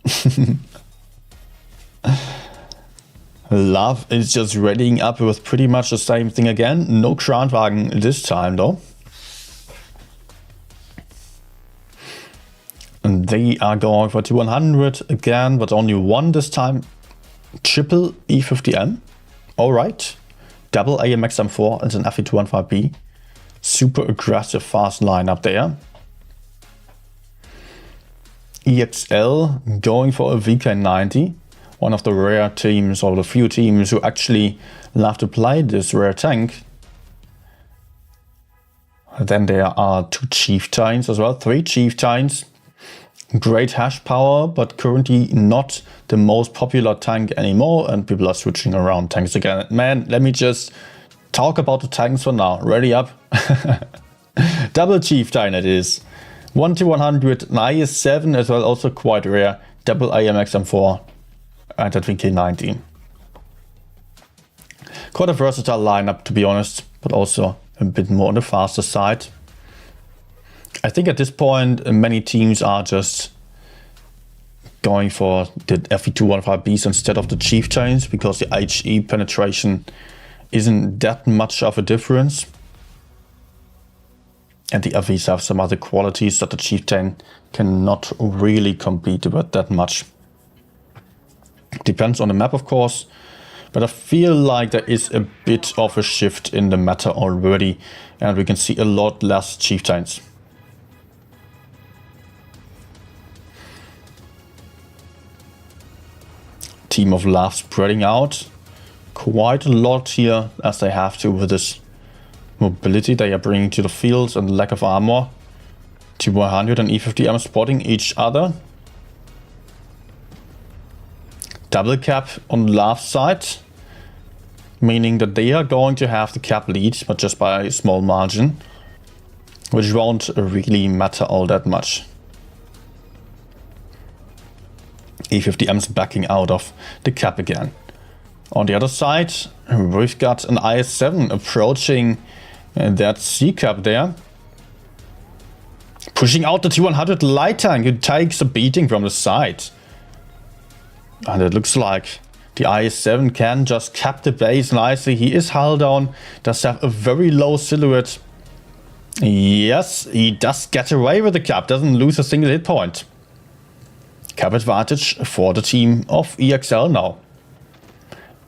[SPEAKER 1] Love is just readying up with pretty much the same thing again. No Kranwagen this time though. And they are going for 200 again, but only one this time. Triple E50M. Alright. Double AMX M4 and an FE215B. Super aggressive fast lineup there. EXL going for a VK90. One of the rare teams, or the few teams who actually love to play this rare tank. Then there are 2 Chieftains as well, 3 Chieftains. Great hash power, but currently not the most popular tank anymore, and people are switching around tanks again. Man, let me just talk about the tanks for now. Ready up. Double Chieftain it is. 1T100, an IS-7 as well, also quite rare. Double AMX M4 and that VK90. Quite a versatile lineup to be honest, but also a bit more on the faster side. I think at this point many teams are just going for the FE215Bs instead of the Chieftains, because the HE penetration isn't that much of a difference. And the FEs have some other qualities that the Chieftain cannot really compete with that much. Depends on the map of course, but I feel like there is a bit of a shift in the meta already, and we can see a lot less Chieftains. Team of Love spreading out quite a lot here, as they have to with this mobility they are bringing to the field and lack of armor. T100 and E50M spotting each other. Double cap on Love's side, meaning that they are going to have the cap lead, but just by a small margin, which won't really matter all that much. E50M's backing out of the cap again. On the other side, we've got an IS-7 approaching that C-cap there. Pushing out the T100 light tank, who takes a beating from the side. And it looks like the IS-7 can just cap the base nicely. He is hull down, does have a very low silhouette. Yes, he does get away with the cap, doesn't lose a single hit point. Cap advantage for the team of EXL now.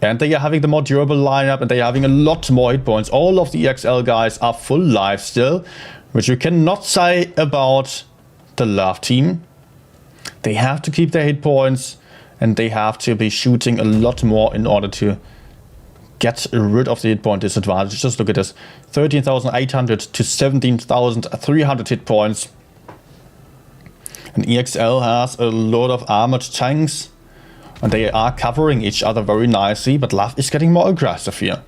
[SPEAKER 1] And they are having the more durable lineup, and they are having a lot more hit points. All of the EXL guys are full life still, which you cannot say about the Love team. They have to keep their hit points, and they have to be shooting a lot more in order to get rid of the hit point disadvantage. Just look at this, 13,800 to 17,300 hit points. And EXL has a lot of armored tanks, and they are covering each other very nicely, but Love is getting more aggressive here.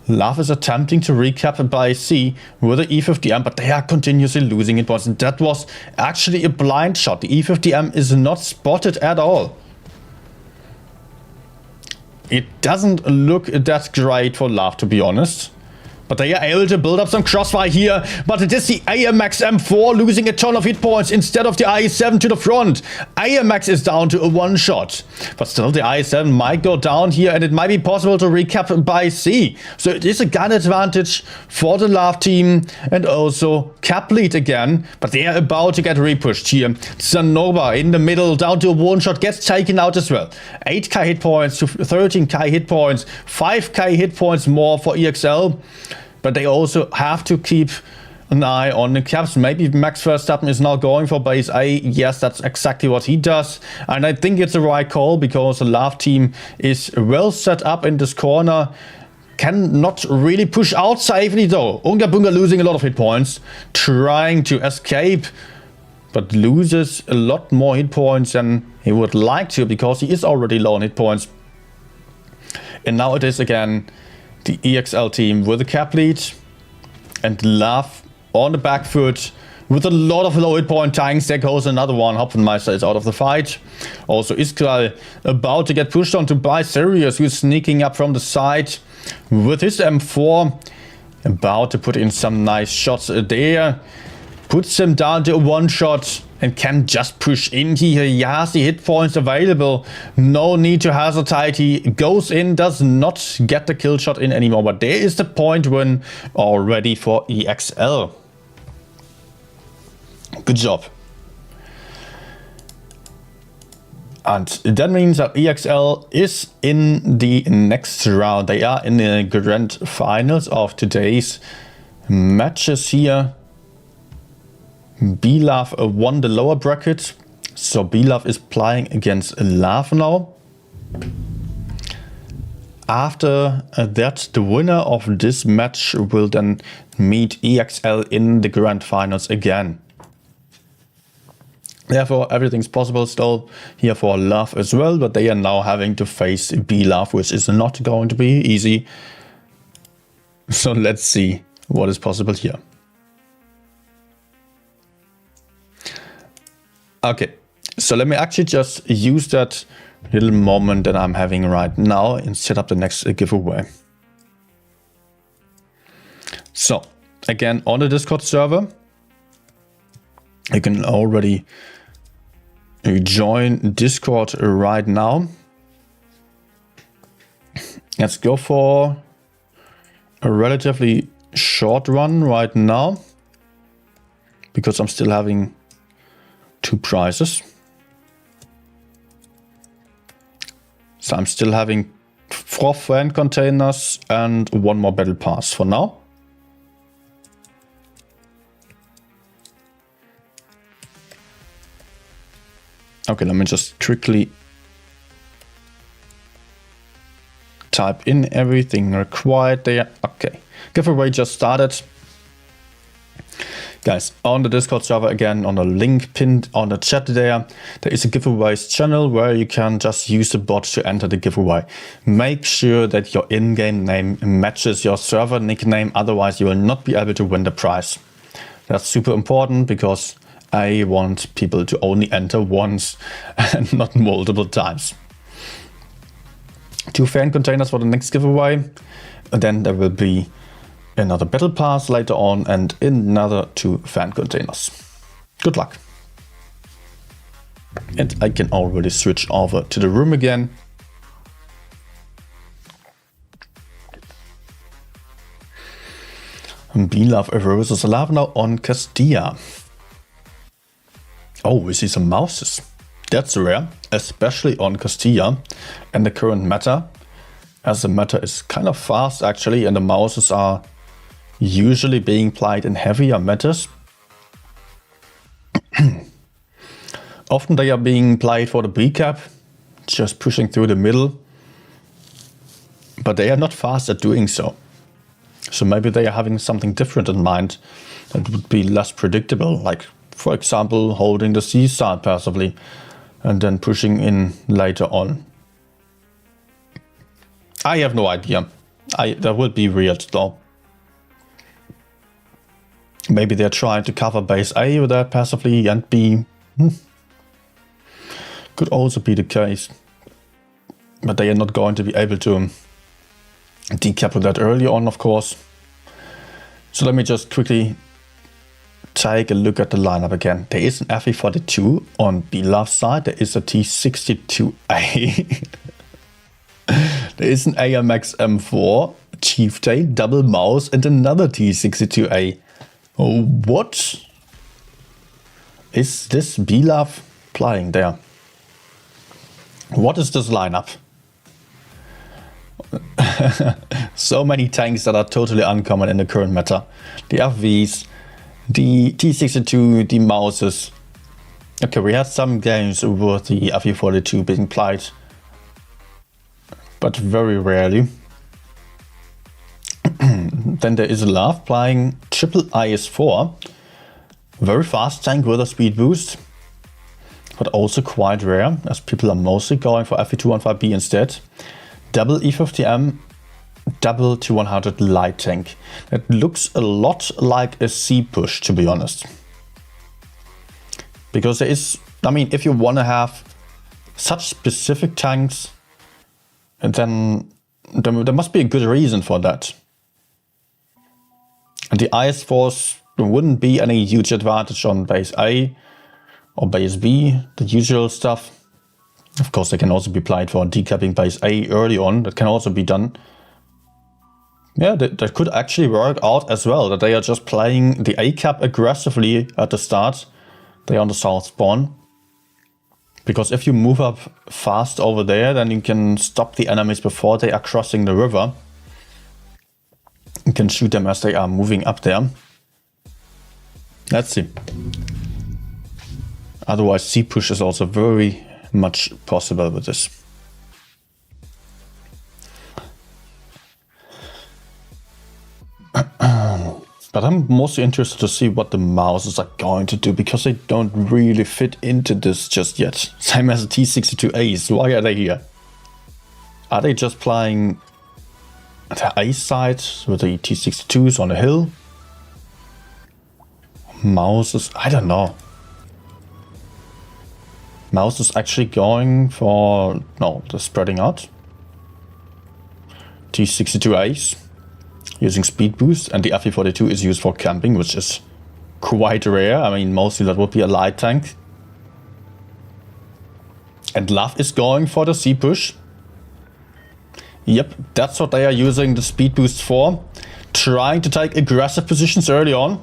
[SPEAKER 1] Love is attempting to recap by C with the E50M, but they are continuously losing hit points, and that was actually a blind shot. The E50M is not spotted at all. It doesn't look that great for Love, to be honest. But they are able to build up some crossfire here. But it is the AMX M4 losing a ton of hit points instead of the IE7 to the front. AMX is down to a one shot. But still the IE7 might go down here, and it might be possible to recap by C. So it is a gun advantage for the Love team, and also cap lead again. But they are about to get repushed here. Zanova in the middle down to a one shot, gets taken out as well. 8k hit points to 13k hit points. 5k hit points more for EXL. But they also have to keep an eye on the caps. Maybe Max Verstappen is now going for base A. Yes, that's exactly what he does. And I think it's the right call, because the Love team is well set up in this corner. Cannot really push out safely though. Unga Bunga losing a lot of hit points. Trying to escape, but loses a lot more hit points than he would like to, because he is already low on hit points. And now it is again the EXL team with a cap lead, and Love on the back foot with a lot of low hit point tanks. There goes another one. Hopfenmeister is out of the fight. Also Iskral about to get pushed on to by Sirius, who's sneaking up from the side with his M4. About to put in some nice shots there. Puts him down to a one shot and can just push in here. He has the hit points available. No need to hesitate. He goes in, does not get the kill shot in anymore. But there is the point win already for EXL. Good job. And that means that EXL is in the next round. They are in the grand finals of today's matches here. B-Love won the lower bracket, so B-Love is playing against Love now. After that, the winner of this match will then meet EXL in the grand finals again. Therefore, everything's possible still here for Love as well, but they are now having to face B-Love, which is not going to be easy. So let's see what is possible here. Okay, so let me actually just use that little moment that I'm having right now and set up the next giveaway. So, again, on the Discord server, you can already join Discord right now. Let's go for a relatively short run right now, because I'm still having 2 prizes. So I'm still having 4 fan containers and 1 more battle pass for now. Okay, let me just quickly type in everything required there. Okay, giveaway just started. Guys, on the Discord server again, on the link pinned on the chat there is a giveaways channel where you can just use the bot to enter the giveaway. Make sure that your in-game name matches your server nickname, otherwise you will not be able to win the prize. That's super important, because I want people to only enter once and not multiple times. 2 fan containers for the next giveaway, and then there will be another battle pass later on and another 2 fan containers. Good luck. And I can already switch over to the room again. B-Love versus Love now on Castilla. Oh, we see some mouses. That's rare, especially on Castilla and the current meta, as the meta is kind of fast actually, and the mouses are usually being played in heavier metas. Often they are being played for the B-cap, just pushing through the middle, but they are not fast at doing so. So maybe they are having something different in mind that would be less predictable, like for example holding the C side passively and then pushing in later on. I have no idea. That would be weird though. Maybe they're trying to cover base A with that passively and B. Could also be the case. But they are not going to be able to decap with that early on, of course. So let me just quickly take a look at the lineup again. There is an FE42 on the left side. There is a T62A. There is an AMX M4, Chieftain, double mouse, and another T62A. Oh, what is this B-Love playing there? What is this lineup? So many tanks that are totally uncommon in the current meta. The FVs, the T62, the mouses. Okay, we had some games with the FE42 being played, but very rarely. Then there is Love playing triple IS4. Very fast tank with a speed boost, but also quite rare, as people are mostly going for FE215B instead. Double E50M, double T100 light tank. It looks a lot like a C push, to be honest. Because there is, I mean, if you want to have such specific tanks, then there must be a good reason for that. And the IS4s, there wouldn't be any huge advantage on base A or base B, the usual stuff. Of course, they can also be played for decapping base A early on. That can also be done. Yeah, that could actually work out as well, that they are just playing the A cap aggressively at the start. They are on the south spawn. Because if you move up fast over there, then you can stop the enemies before they are crossing the river. You can shoot them as they are moving up there. Let's see. Otherwise, C push is also very much possible with this. But I'm mostly interested to see what the mouses are going to do, because they don't really fit into this just yet. Same as the T62As. Why are they here? Are they just playing the A side with the T62s on the hill? Mouses, I don't know. Mouse is actually going for, no, the spreading out. T62As using speed boost, and the FE42 is used for camping, which is quite rare. I mean, mostly that would be a light tank. And Love is going for the C push. Yep, that's what they are using the speed boost for. Trying to take aggressive positions early on.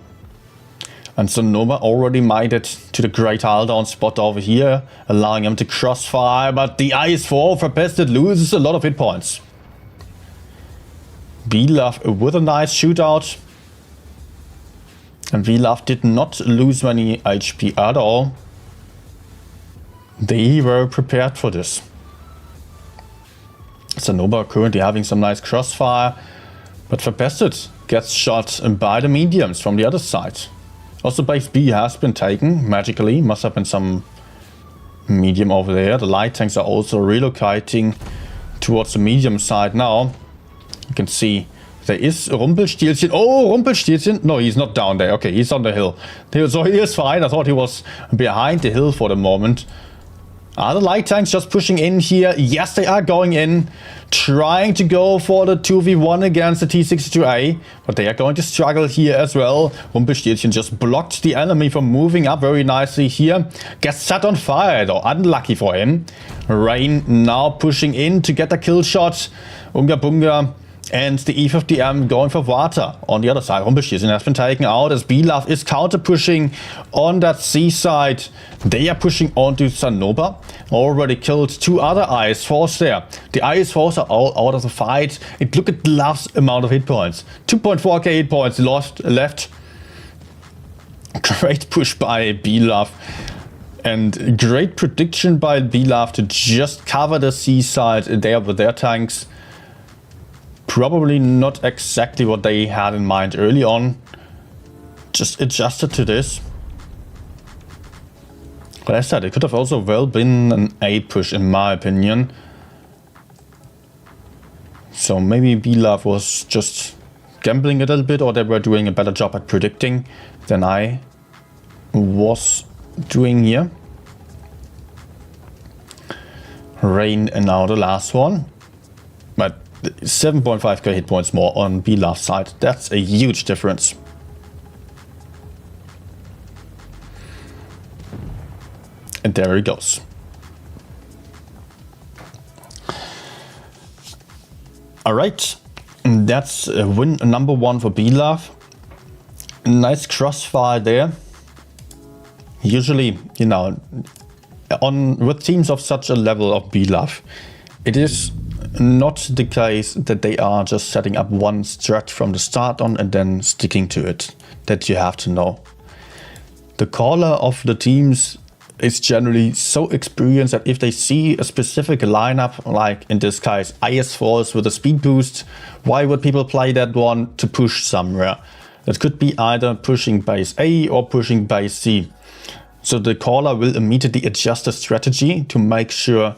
[SPEAKER 1] And Sonoma already made it to the great down spot over here, allowing him to crossfire, but the IS4 for Pested loses a lot of hit points. B-Love with a nice shootout. And B-Love did not lose many HP at all. They were prepared for this. Sonoma currently having some nice crossfire, but Verpested gets shot by the mediums from the other side. Also base B has been taken magically, must have been some medium over there. The light tanks are also relocating towards the medium side now. You can see there is Rumpelstilzchen. Oh, Rumpelstilzchen! No, he's not down there. Okay, he's on the hill. So he is fine. I thought he was behind the hill for the moment. Are the light tanks just pushing in here? Yes, they are going in. Trying to go for the 2v1 against the T62A. But they are going to struggle here as well. Rumpelstilzchen just blocked the enemy from moving up very nicely here. Gets set on fire though. Unlucky for him. Rain now pushing in to get the kill shot. Unga Bunga And the E50M going for Vata on the other side. Rumpelstiltskin has been taken out as Bilaf is counter-pushing on that C side. They are pushing onto Sanoba. Already killed 2 other IS-4s there. The IS-4s are all out of the fight. And look at Bilaf's amount of hit points. 2.4k hit points left. Great push by Bilaf. And great prediction by Bilaf to just cover the C side there with their tanks. Probably not exactly what they had in mind early on. Just adjusted to this. But as I said, it could have also well been an A push in my opinion. So maybe Bilaf was just gambling a little bit, or they were doing a better job at predicting than I was doing here. Rain and now the last one. But 7.5k hit points more on Bilaf's side. That's a huge difference. And there he goes. Alright, that's win number 1 for Bilaf. Nice crossfire there. Usually, you know, with teams of such a level of Bilaf, it is not the case that they are just setting up one strat from the start on and then sticking to it. That you have to know. The caller of the teams is generally so experienced that if they see a specific lineup, like in this case IS-4s with a speed boost, why would people play that one to push somewhere? It could be either pushing base A or pushing base C. So the caller will immediately adjust the strategy to make sure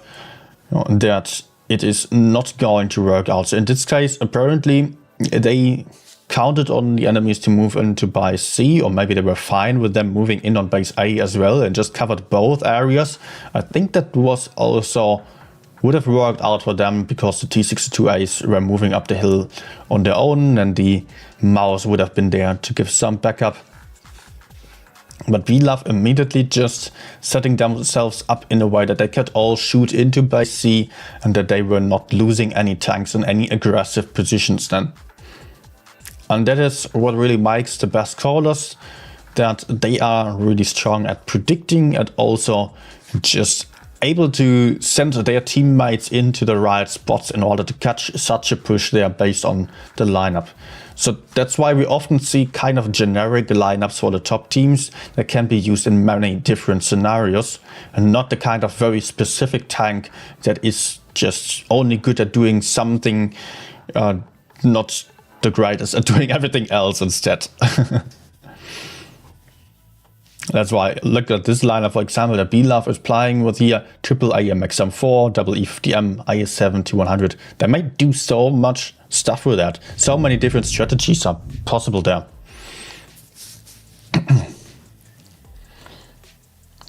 [SPEAKER 1] that it is not going to work out. So in this case, apparently they counted on the enemies to move into base C, or maybe they were fine with them moving in on base A as well and just covered both areas. I think that would have worked out for them because the T-62As were moving up the hill on their own and the Maus would have been there to give some backup. But Bilaf immediately just setting themselves up in a way that they could all shoot into base C and that they were not losing any tanks in any aggressive positions then. And that is what really makes the best callers, that they are really strong at predicting and also just able to send their teammates into the right spots in order to catch such a push there based on the lineup. So that's why we often see kind of generic lineups for the top teams that can be used in many different scenarios, and not the kind of very specific tank that is just only good at doing something, not the greatest at doing everything else instead. That's why look at this lineup, for example, that Bilaf is playing with here: triple AMXM4, double E50M, IS-7, T100. They might do so much stuff with that. So many different strategies are possible there.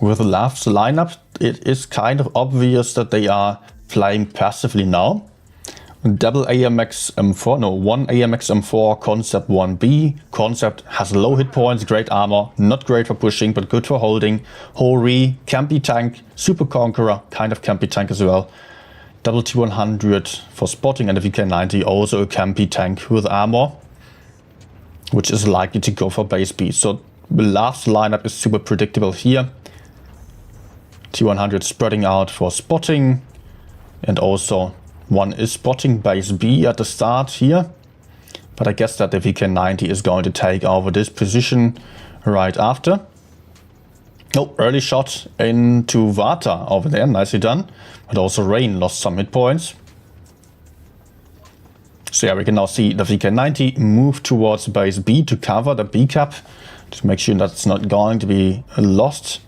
[SPEAKER 1] With the last lineup, it is kind of obvious that they are playing passively now. Double AMX M4, no, one AMX M4, Concept 1B. Concept has low hit points, great armor, not great for pushing, but good for holding. Hori, campy tank, Super Conqueror, kind of campy tank as well. Double T100 for spotting, and the VK90 also a campy tank with armor, which is likely to go for base B. So the last lineup is super predictable here. T100 spreading out for spotting, and also one is spotting base B at the start here, but I guess that the VK90 is going to take over this position right after. Oh, early shot into Vata over there, nicely done. But also Rain lost some hit points. So yeah, we can now see the VK90 move towards base B to cover the B cap, to make sure that's not going to be lost.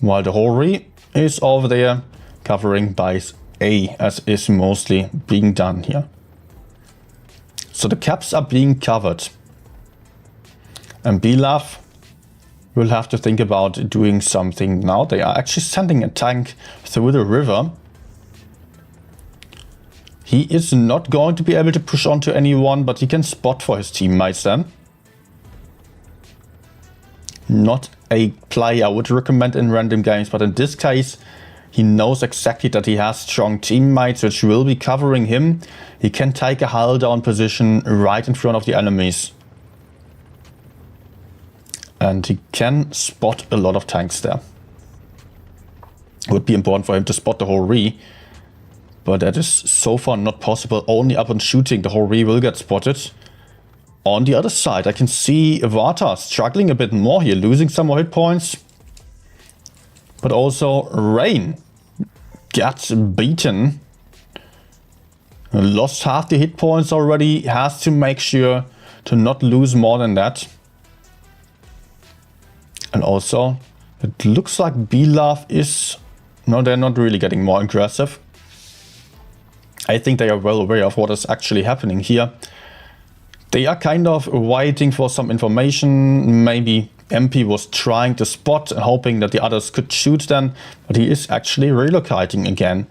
[SPEAKER 1] While the Hori is over there covering base A, as is mostly being done here. So the caps are being covered. And Bilaf will have to think about doing something now. They are actually sending a tank through the river. He is not going to be able to push onto anyone, but he can spot for his teammates then. Not a play I would recommend in random games, but in this case, He knows exactly that he has strong teammates which will be covering him. He can take a hull down position right in front of the enemies. And he can spot a lot of tanks there. It would be important for him to spot the whole re. But that is so far not possible. Only upon shooting the whole re will get spotted. On the other side, I can see Vata struggling a bit more here, losing some more hit points. But also Rain gets beaten. Lost half the hit points already. Has to make sure to not lose more than that. And also, it looks like Belaf is... No, they're not really getting more aggressive. I think they are well aware of what is actually happening here. They are kind of waiting for some information. Maybe MP was trying to spot and hoping that the others could shoot them, but he is actually relocating again.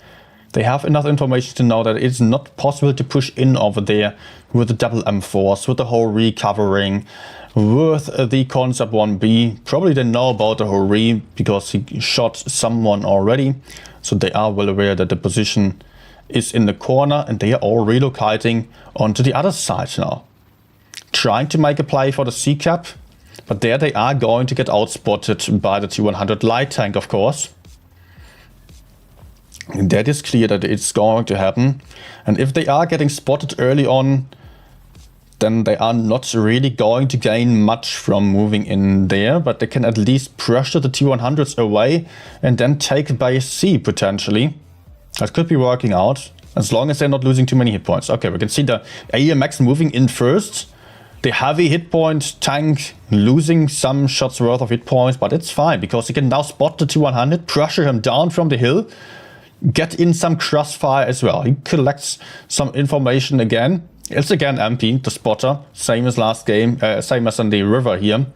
[SPEAKER 1] They have enough information to know that it's not possible to push in over there with the double M4s, with the whole recovering, with the Concept 1B. Probably they know about the whole re because he shot someone already. So they are well aware that the position is in the corner and they are all relocating onto the other side now. Trying to make a play for the C-cap, but there they are going to get outspotted by the T100 light tank, of course. And that is clear that it's going to happen. And if they are getting spotted early on, then they are not really going to gain much from moving in there, but they can at least pressure the T100s away and then take base C potentially. That could be working out, as long as they're not losing too many hit points. Okay, we can see the AMX moving in first. The heavy hit point tank losing some shots worth of hit points, but it's fine because he can now spot the T100, pressure him down from the hill, get in some crossfire as well. He collects some information again. It's again MP, the spotter, same as last game, same as on the river here.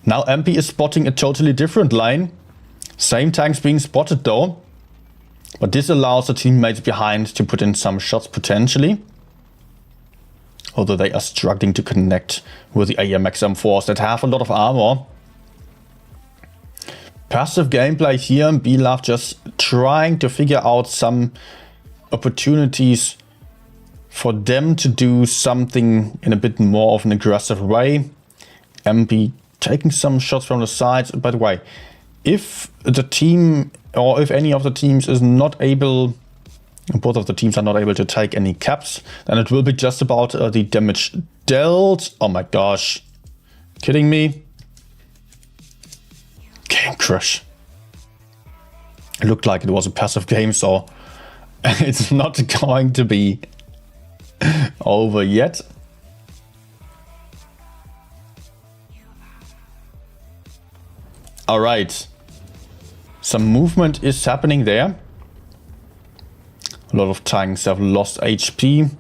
[SPEAKER 1] Now MP is spotting a totally different lane. Same tanks being spotted though. But this allows the teammates behind to put in some shots potentially. Although they are struggling to connect with the AMX M4s that have a lot of armor. Passive gameplay here, Belaf just trying to figure out some opportunities for them to do something in a bit more of an aggressive way. MP taking some shots from the sides. By the way, if the team or if any of the teams is not able, both of the teams are not able to take any caps, then it will be just about the damage dealt. Oh my gosh. Kidding me? Game crash. It looked like it was a passive game, so it's not going to be over yet. All right. Some movement is happening there. A lot of tanks have lost HP.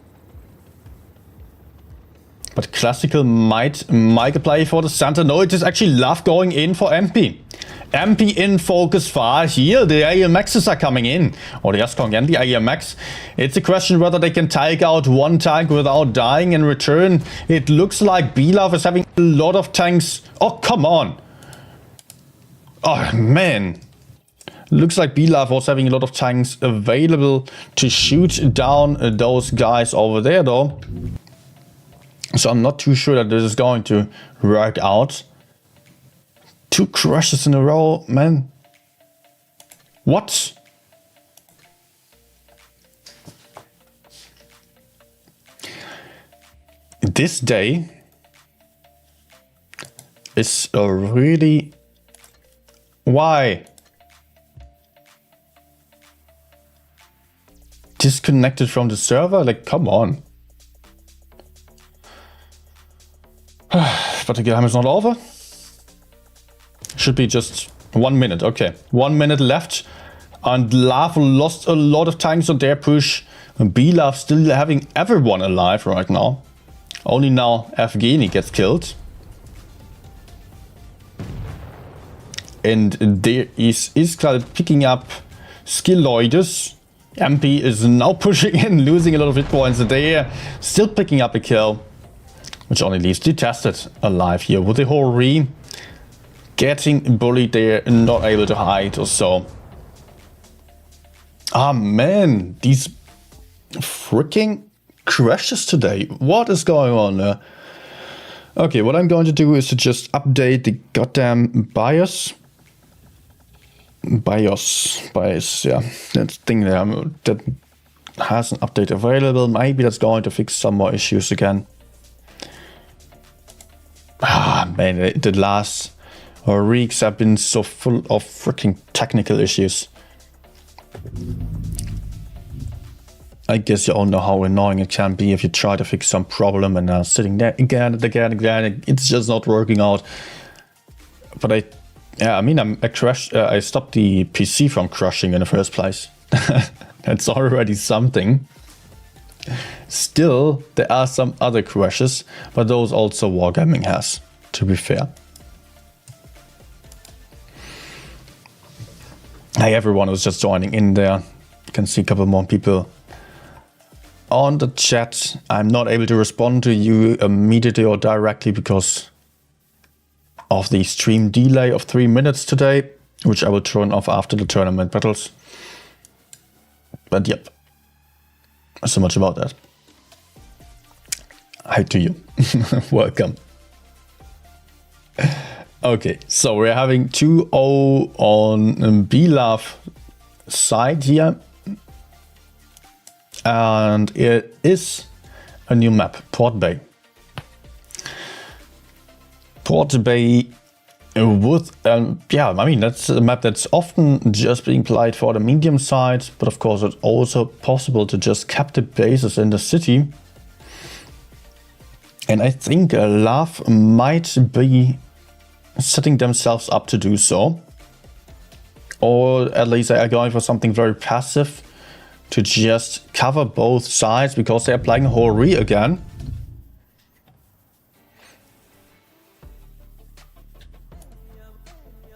[SPEAKER 1] But Classical might make a play for the center. No, it is actually Love going in for MP. MP in focus fire here. The AMXs are coming in. Or the Yaskong and the AMX. It's a question whether they can take out one tank without dying in return. It looks like Belaf is having a lot of tanks. Oh, come on. Oh, man. Looks like Belaf was having a lot of tanks available to shoot down those guys over there though. So I'm not too sure that this is going to work out. 2 crashes in a row, man. What? This day is a really... Why? Disconnected from the server? Like, come on. But the game is not over. Should be just 1 minute. Okay, 1 minute left. And Lav lost a lot of tanks on their push. And Belaf still having everyone alive right now. Only now Evgeny gets killed. And there is Iskal picking up Skilloides. MP is now pushing in, losing a lot of hit points. And they are still picking up a kill. Which only leaves Detested alive here with the whole re. Getting bullied there, not able to hide or so. Ah man, these freaking crashes today. What is going on there? Okay, what I'm going to do is to just update the goddamn BIOS. BIOS, yeah, that thing there that has an update available. Maybe that's going to fix some more issues again. Ah man, the last weeks have been so full of freaking technical issues. I guess you all know how annoying it can be if you try to fix some problem and sitting there again and again and again. It's just not working out. But I stopped the PC from crashing in the first place. That's already something. Still, there are some other crashes, but those also Wargaming has, to be fair. Hey, everyone who's just joining in there. You can see a couple more people on the chat. I'm not able to respond to you immediately or directly because of the stream delay of 3 minutes today, which I will turn off after the tournament battles. But yep, so much about that. Hi to you. Welcome. Okay, so we're having 2-0 on BLAV side here. And it is a new map, Port Bay. Port Bay with, that's a map that's often just being played for the medium side, but of course it's also possible to just cap the bases in the city. And I think LAV might be setting themselves up to do so. Or at least they are going for something very passive to just cover both sides because they are playing Hori again.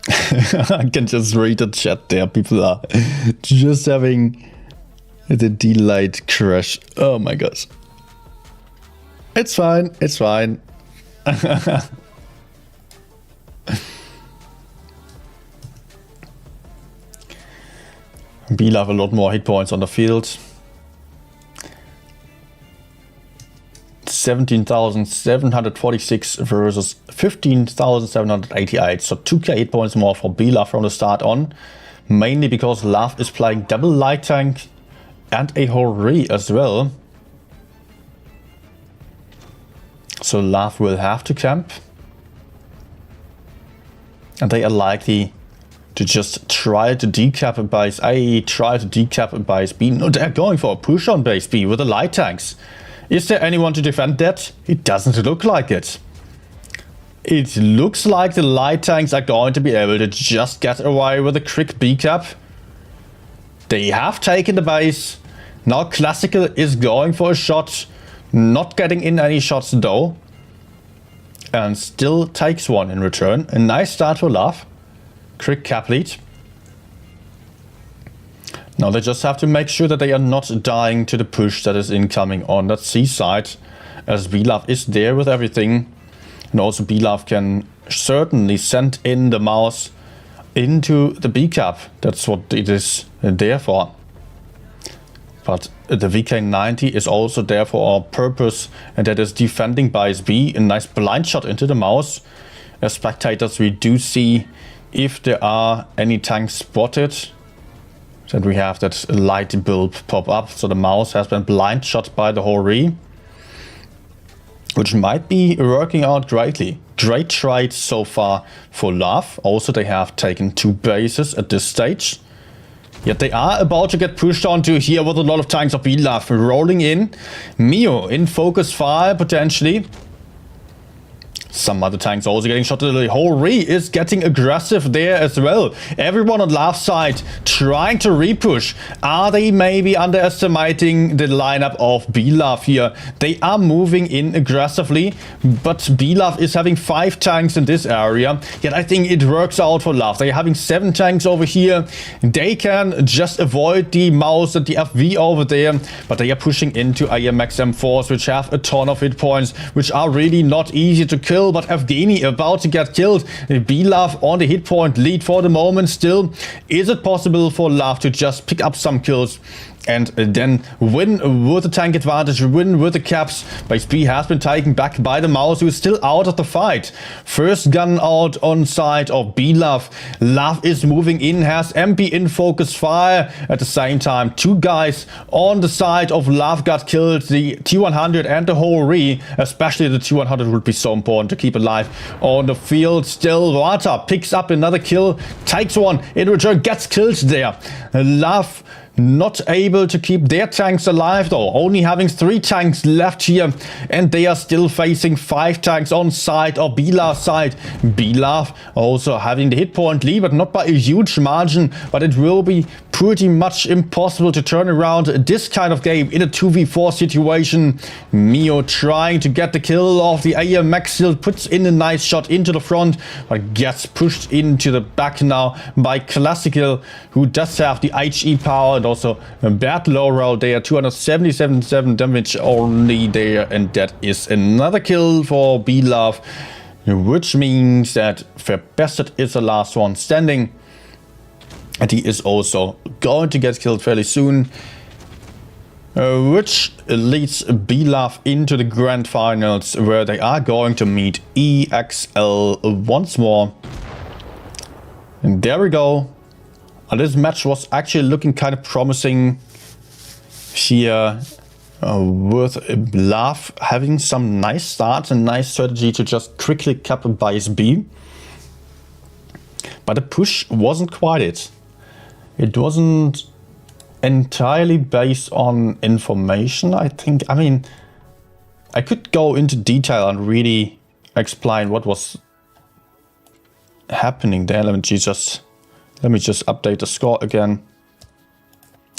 [SPEAKER 1] I can just read the chat there. People are just having the delayed crash. Oh my gosh. It's fine. It's fine. BLAV have a lot more hit points on the field. 17,746 versus 15,788. So 2k hit points more for BLAV from the start on. Mainly because LAV is playing double light tank and a Hori as well. So LAV will have to camp. And they are likely to just try to decap base A, try to decap base B. No, they're going for a push on base B with the light tanks. Is there anyone to defend that? It doesn't look like it. It looks like the light tanks are going to be able to just get away with a quick B cap. They have taken the base. Now Classical is going for a shot. Not getting in any shots though. And still takes one in return. A nice start for LAV. Quick cap lead. Now they just have to make sure that they are not dying to the push that is incoming on that C side, as BLAV is there with everything. And also BLAV can certainly send in the mouse into the B cap. That's what it is there for. But the VK90 is also there for a purpose, and that is defending base B. A nice blind shot into the mouse. As spectators, we do see if there are any tanks spotted, then we have that light bulb pop up. So the mouse has been blind shot by the Hori, which might be working out greatly. Great trade so far for LAV. Also, they have taken 2 bases at this stage. Yet they are about to get pushed onto here with a lot of tanks of BLAV rolling in. Mio in focus fire potentially. Some other tanks also getting shot. The Hori is getting aggressive there as well. Everyone on LAV's side trying to repush. Are they maybe underestimating the lineup of BLAV here? They are moving in aggressively, but BLAV is having 5 tanks in this area. Yet I think it works out for LAV. They're having 7 tanks over here. They can just avoid the mouse and the FV over there, but they are pushing into AMX M4s, which have a ton of hit points, which are really not easy to kill. kill, but Evgeny about to get killed. B-Love on the hit point lead for the moment still. Is it possible for Love to just pick up some kills and then win with the tank advantage, win with the caps? Base B has been taken back by the Mouse, who is still out of the fight. First gun out on side of B-Love. Love is moving in, has MP in focus fire. At the same time, two guys on the side of Love got killed. The T100 and the whole re, especially the T100 would be so important to keep alive on the field. Still, Wata picks up another kill, takes one, in return gets killed there. Love not able to keep their tanks alive though, only having 3 tanks left here, and they are still facing 5 tanks on side or B-Love side. B-Love also having the hit point lead, but not by a huge margin, but it will be pretty much impossible to turn around this kind of game in a 2v4 situation. Mio trying to get the kill off the AMX, still puts in a nice shot into the front, but gets pushed into the back now by Classical, who does have the HE power, and also a bad low roll there. 277 damage only there, and that is another kill for B-Love, which means that Verbested is the last one standing. And he is also going to get killed fairly soon, which leads B-Love into the grand finals, where they are going to meet EXL once more. And there we go. This match was actually looking kind of promising here, with Love having some nice starts and nice strategy to just quickly cap base B. But the push wasn't quite it. It wasn't entirely based on information, I think. I mean, I could go into detail and really explain what was happening there. Let me just update the score again.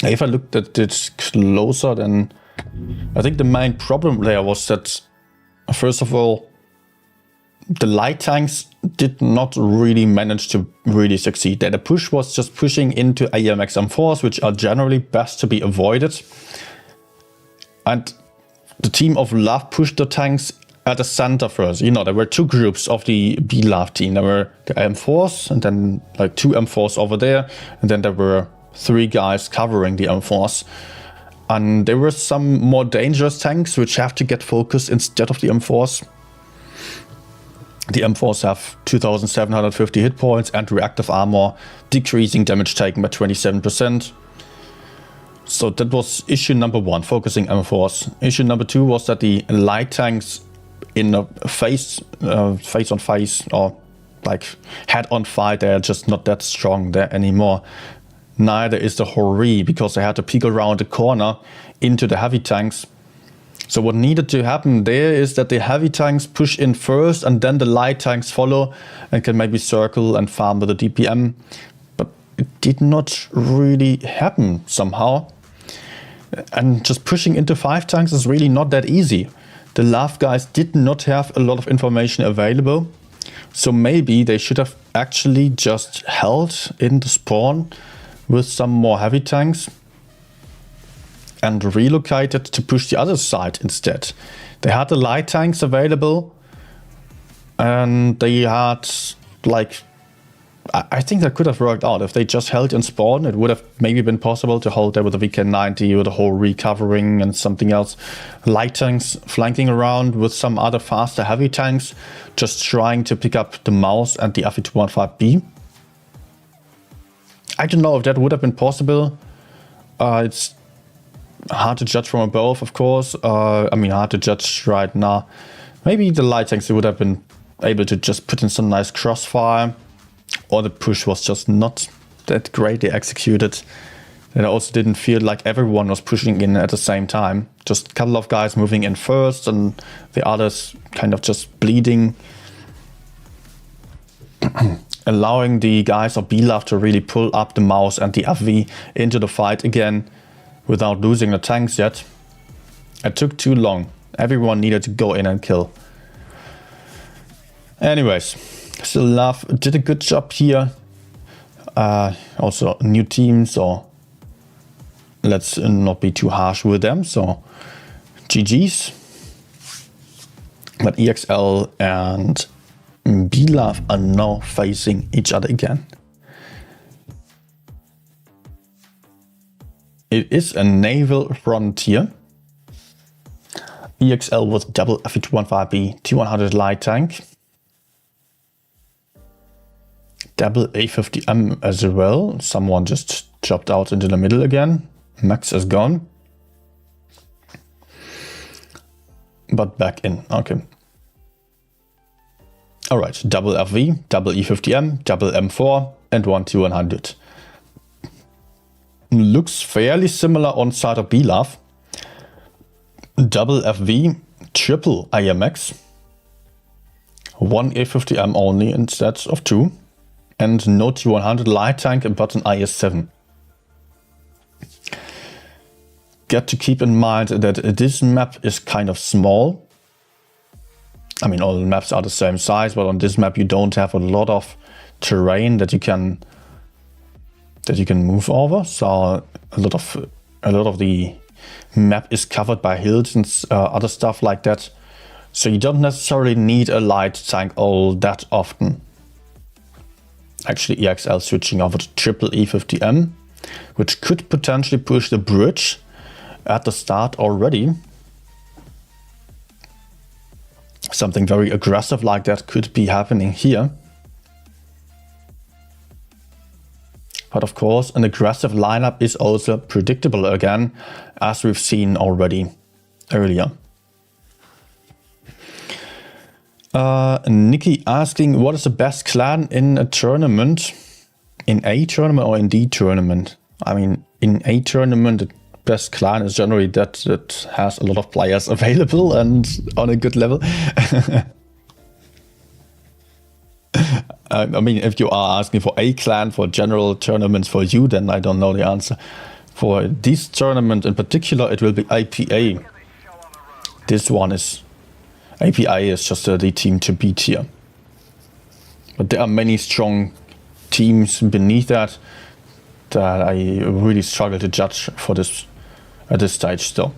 [SPEAKER 1] If I looked at it closer, then I think the main problem there was that, first of all, the light tanks did not really manage to really succeed. The push was just pushing into AMX M4s, which are generally best to be avoided. And the team of Love pushed the tanks at the center first. You know, there were 2 groups of the B-Love team. There were the M4s, and then like 2 M4s over there. And then there were 3 guys covering the M4s. And there were some more dangerous tanks which have to get focused instead of the M4s. The M4s have 2,750 hit points and reactive armor, decreasing damage taken by 27%. So that was issue number 1, focusing M4s. Issue number 2 was that the light tanks in a face on face or like head on fight, they're just not that strong there anymore. Neither is the Hori, because they had to peek around the corner into the heavy tanks. So what needed to happen there is that the heavy tanks push in first, and then the light tanks follow and can maybe circle and farm with the DPM. But it did not really happen somehow. And just pushing into 5 tanks is really not that easy. The Love guys did not have a lot of information available. So maybe they should have actually just held in the spawn with some more heavy tanks and relocated to push the other side instead. They had the light tanks available, and they had, like, I think that could have worked out. If they just held in spawn, it would have maybe been possible to hold there with a VK90 with a whole recovering and something else. Light tanks flanking around with some other faster heavy tanks, just trying to pick up the Mouse and the FE215B. I don't know if that would have been possible. It's hard to judge from above, of course. I mean, hard to judge right now. Maybe the light tanks would have been able to just put in some nice crossfire, or the push was just not that greatly executed. And I also didn't feel like everyone was pushing in at the same time. Just a couple of guys moving in first and the others kind of just bleeding. Allowing the guys of B-Love to really pull up the Mouse and the FV into the fight again without losing the tanks yet. It took too long. Everyone needed to go in and kill. Anyways, still Love did a good job here. Also new team, so let's not be too harsh with them. So GG's. But EXL and BLAV are now facing each other again. It is a naval frontier. EXL with double Fe215B T100 light tank. Double A50M as well. Someone just chopped out into the middle again. Max is gone. But back in, okay. Alright, double FV, double E50M, double M4 and one T100. Looks fairly similar on side of BLAV. Double FV, triple IMX. One A50M only instead of two. And no T100 light tank but an IS-7. Got to keep in mind that this map is kind of small. I mean, all the maps are the same size, but on this map you don't have a lot of terrain that you can move over. So a lot of the map is covered by hills and other stuff like that. So you don't necessarily need a light tank all that often. Actually, EXL switching over to triple E50M, which could potentially push the bridge at the start already. Something very aggressive like that could be happening here. But of course, an aggressive lineup is also predictable again, as we've seen already earlier. Nikki asking, what is the best clan in a tournament? In a tournament or in the tournament? I mean, in a tournament, the best clan is generally that has a lot of players available and on a good level. I mean, if you are asking for a clan for general tournaments for you, then I don't know the answer. For this tournament in particular, it will be APA. This one is... APA is just the team to beat here. But there are many strong teams beneath that I really struggle to judge for this at this stage still.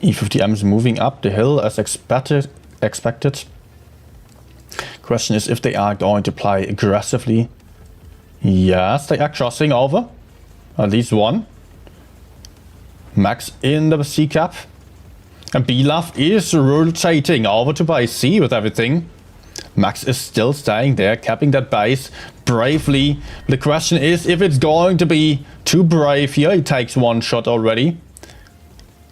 [SPEAKER 1] E50M is moving up the hill as expected. Question is if they are going to play aggressively. Yes, they are crossing over. At least one. Max in the C-cap. And BLAV is rotating over to base C with everything. Max is still staying there, capping that base bravely. The question is if it's going to be too brave here. He takes one shot already.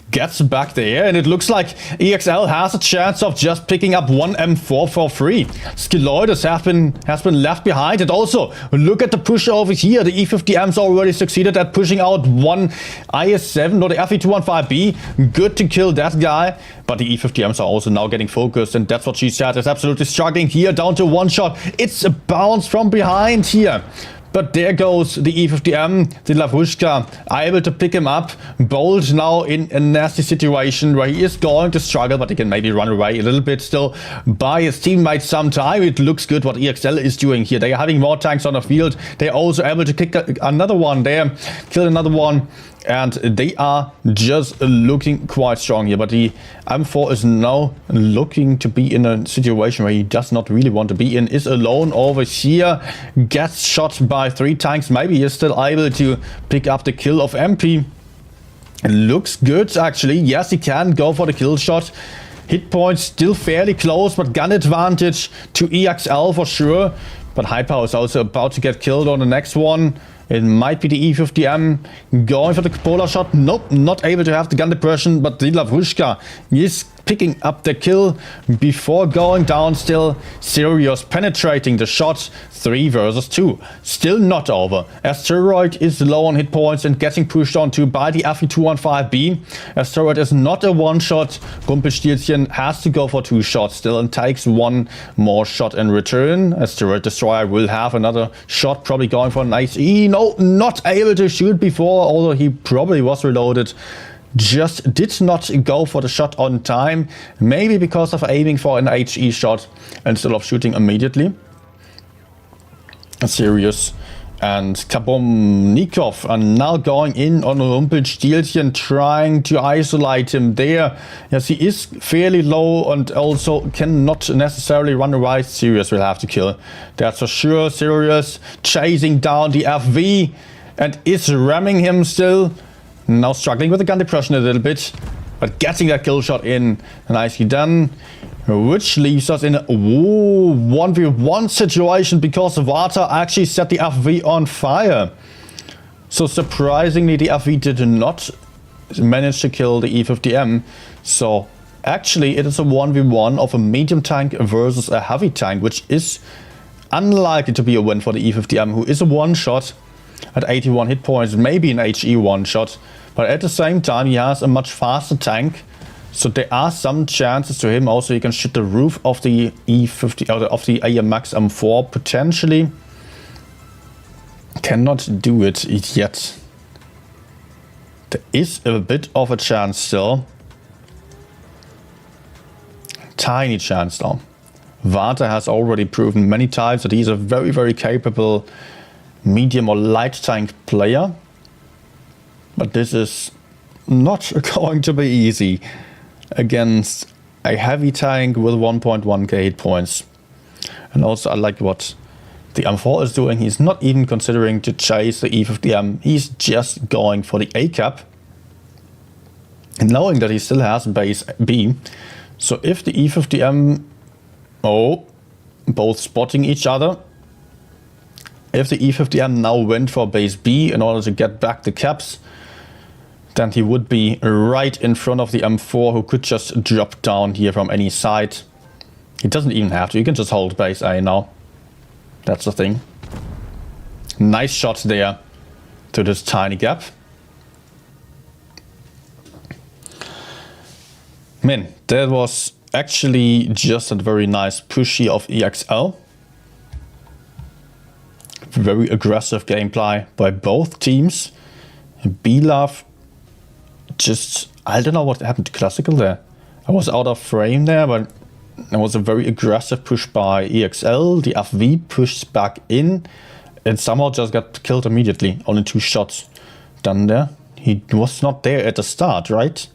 [SPEAKER 1] Gets back there, and it looks like EXL has a chance of just picking up one M4 for free. Skiloidus has been left behind, and also look at the push over here. The E50M's already succeeded at pushing out one IS-7 or the FE215B. Good to kill that guy, but the E50M's are also now getting focused, and that's what she said is absolutely struggling here, down to one shot. It's a bounce from behind here. But there goes the E50M, the Lavushka, able to pick him up. Bold now in a nasty situation where he is going to struggle, but he can maybe run away a little bit still by his teammates sometime. It looks good what EXL is doing here. They are having more tanks on the field. They are also able to kick another one there, kill another one. And they are just looking quite strong here. But the M4 is now looking to be in a situation where he does not really want to be in. Is alone over here. Gets shot by 3 tanks. Maybe he's still able to pick up the kill of MP. Looks good actually. Yes, he can go for the kill shot. Hit points still fairly close, but gun advantage to EXL for sure. But Hyper is also about to get killed on the next one. It might be the E50M going for the polar shot. Nope, not able to have the gun depression, but the Lavushka is picking up the kill before going down still. Sirius penetrating the shot. 3 versus 2. Still not over. Asteroid is low on hit points and getting pushed onto by the FE215B. Asteroid is not a one shot. Rumpelstilzchen has to go for 2 shots still and takes 1 more shot in return. Asteroid Destroyer will have another shot, probably going for an ICE. No, not able to shoot before, although he probably was reloaded. Just did not go for the shot on time. Maybe because of aiming for an HE shot instead of shooting immediately. Sirius And Kabomnikov are now going in on Rumpelstiltskin, trying to isolate him there. Yes, he is fairly low and also cannot necessarily run away. Sirius will have to kill. That's for sure. Sirius chasing down the FV and is ramming him still. Now struggling with the gun depression a little bit, but getting that kill shot in. Nicely done. Which leaves us in a 1v1 situation because Vata actually set the FV on fire. So surprisingly, the FV did not manage to kill the E50M. So actually, it is a 1v1 of a medium tank versus a heavy tank, which is unlikely to be a win for the E50M, who is a one-shot at 81 hit points, maybe an HE one-shot. But at the same time, he has a much faster tank. So there are some chances to him. Also, he can shoot the roof of the E50 of the AMX M4 potentially. Cannot do it yet. There is a bit of a chance still. Tiny chance though. Vata has already proven many times that he's a very, very capable medium or light tank player. But this is not going to be easy against a heavy tank with 1.1k hit points. And also I like what the M4 is doing. He's not even considering to chase the E50M. He's just going for the A cap. And knowing that he still has base B. So if the E50M... both spotting each other. If the E50M now went for base B in order to get back the caps, then he would be right in front of the M4, who could just drop down here from any side. He doesn't even have to. He can just hold base A now. That's the thing. Nice shot there to this tiny gap. Man, that was actually just a very nice push here of EXL. Very aggressive gameplay by both teams. B-Love just, I don't know what happened to Classical there. I was out of frame there, but it was a very aggressive push by EXL. The FV pushed back in and somehow just got killed immediately. Only 2 shots done there. He was not there at the start, right?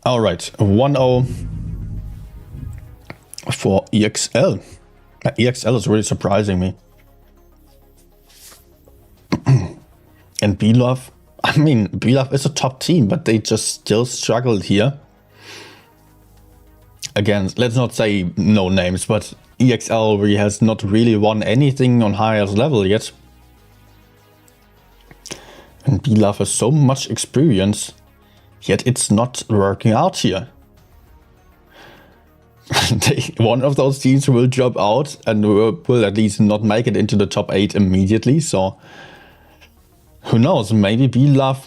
[SPEAKER 1] All right, 1-0 for EXL. EXL is really surprising me. And B-Love, I mean, B-Love is a top team, but they just still struggled here. Again, let's not say no names, but EXL really has not really won anything on highest level yet. And B-Love has so much experience, yet it's not working out here. One of those teams will drop out and will at least not make it into the top 8 immediately. So who knows, maybe B-Love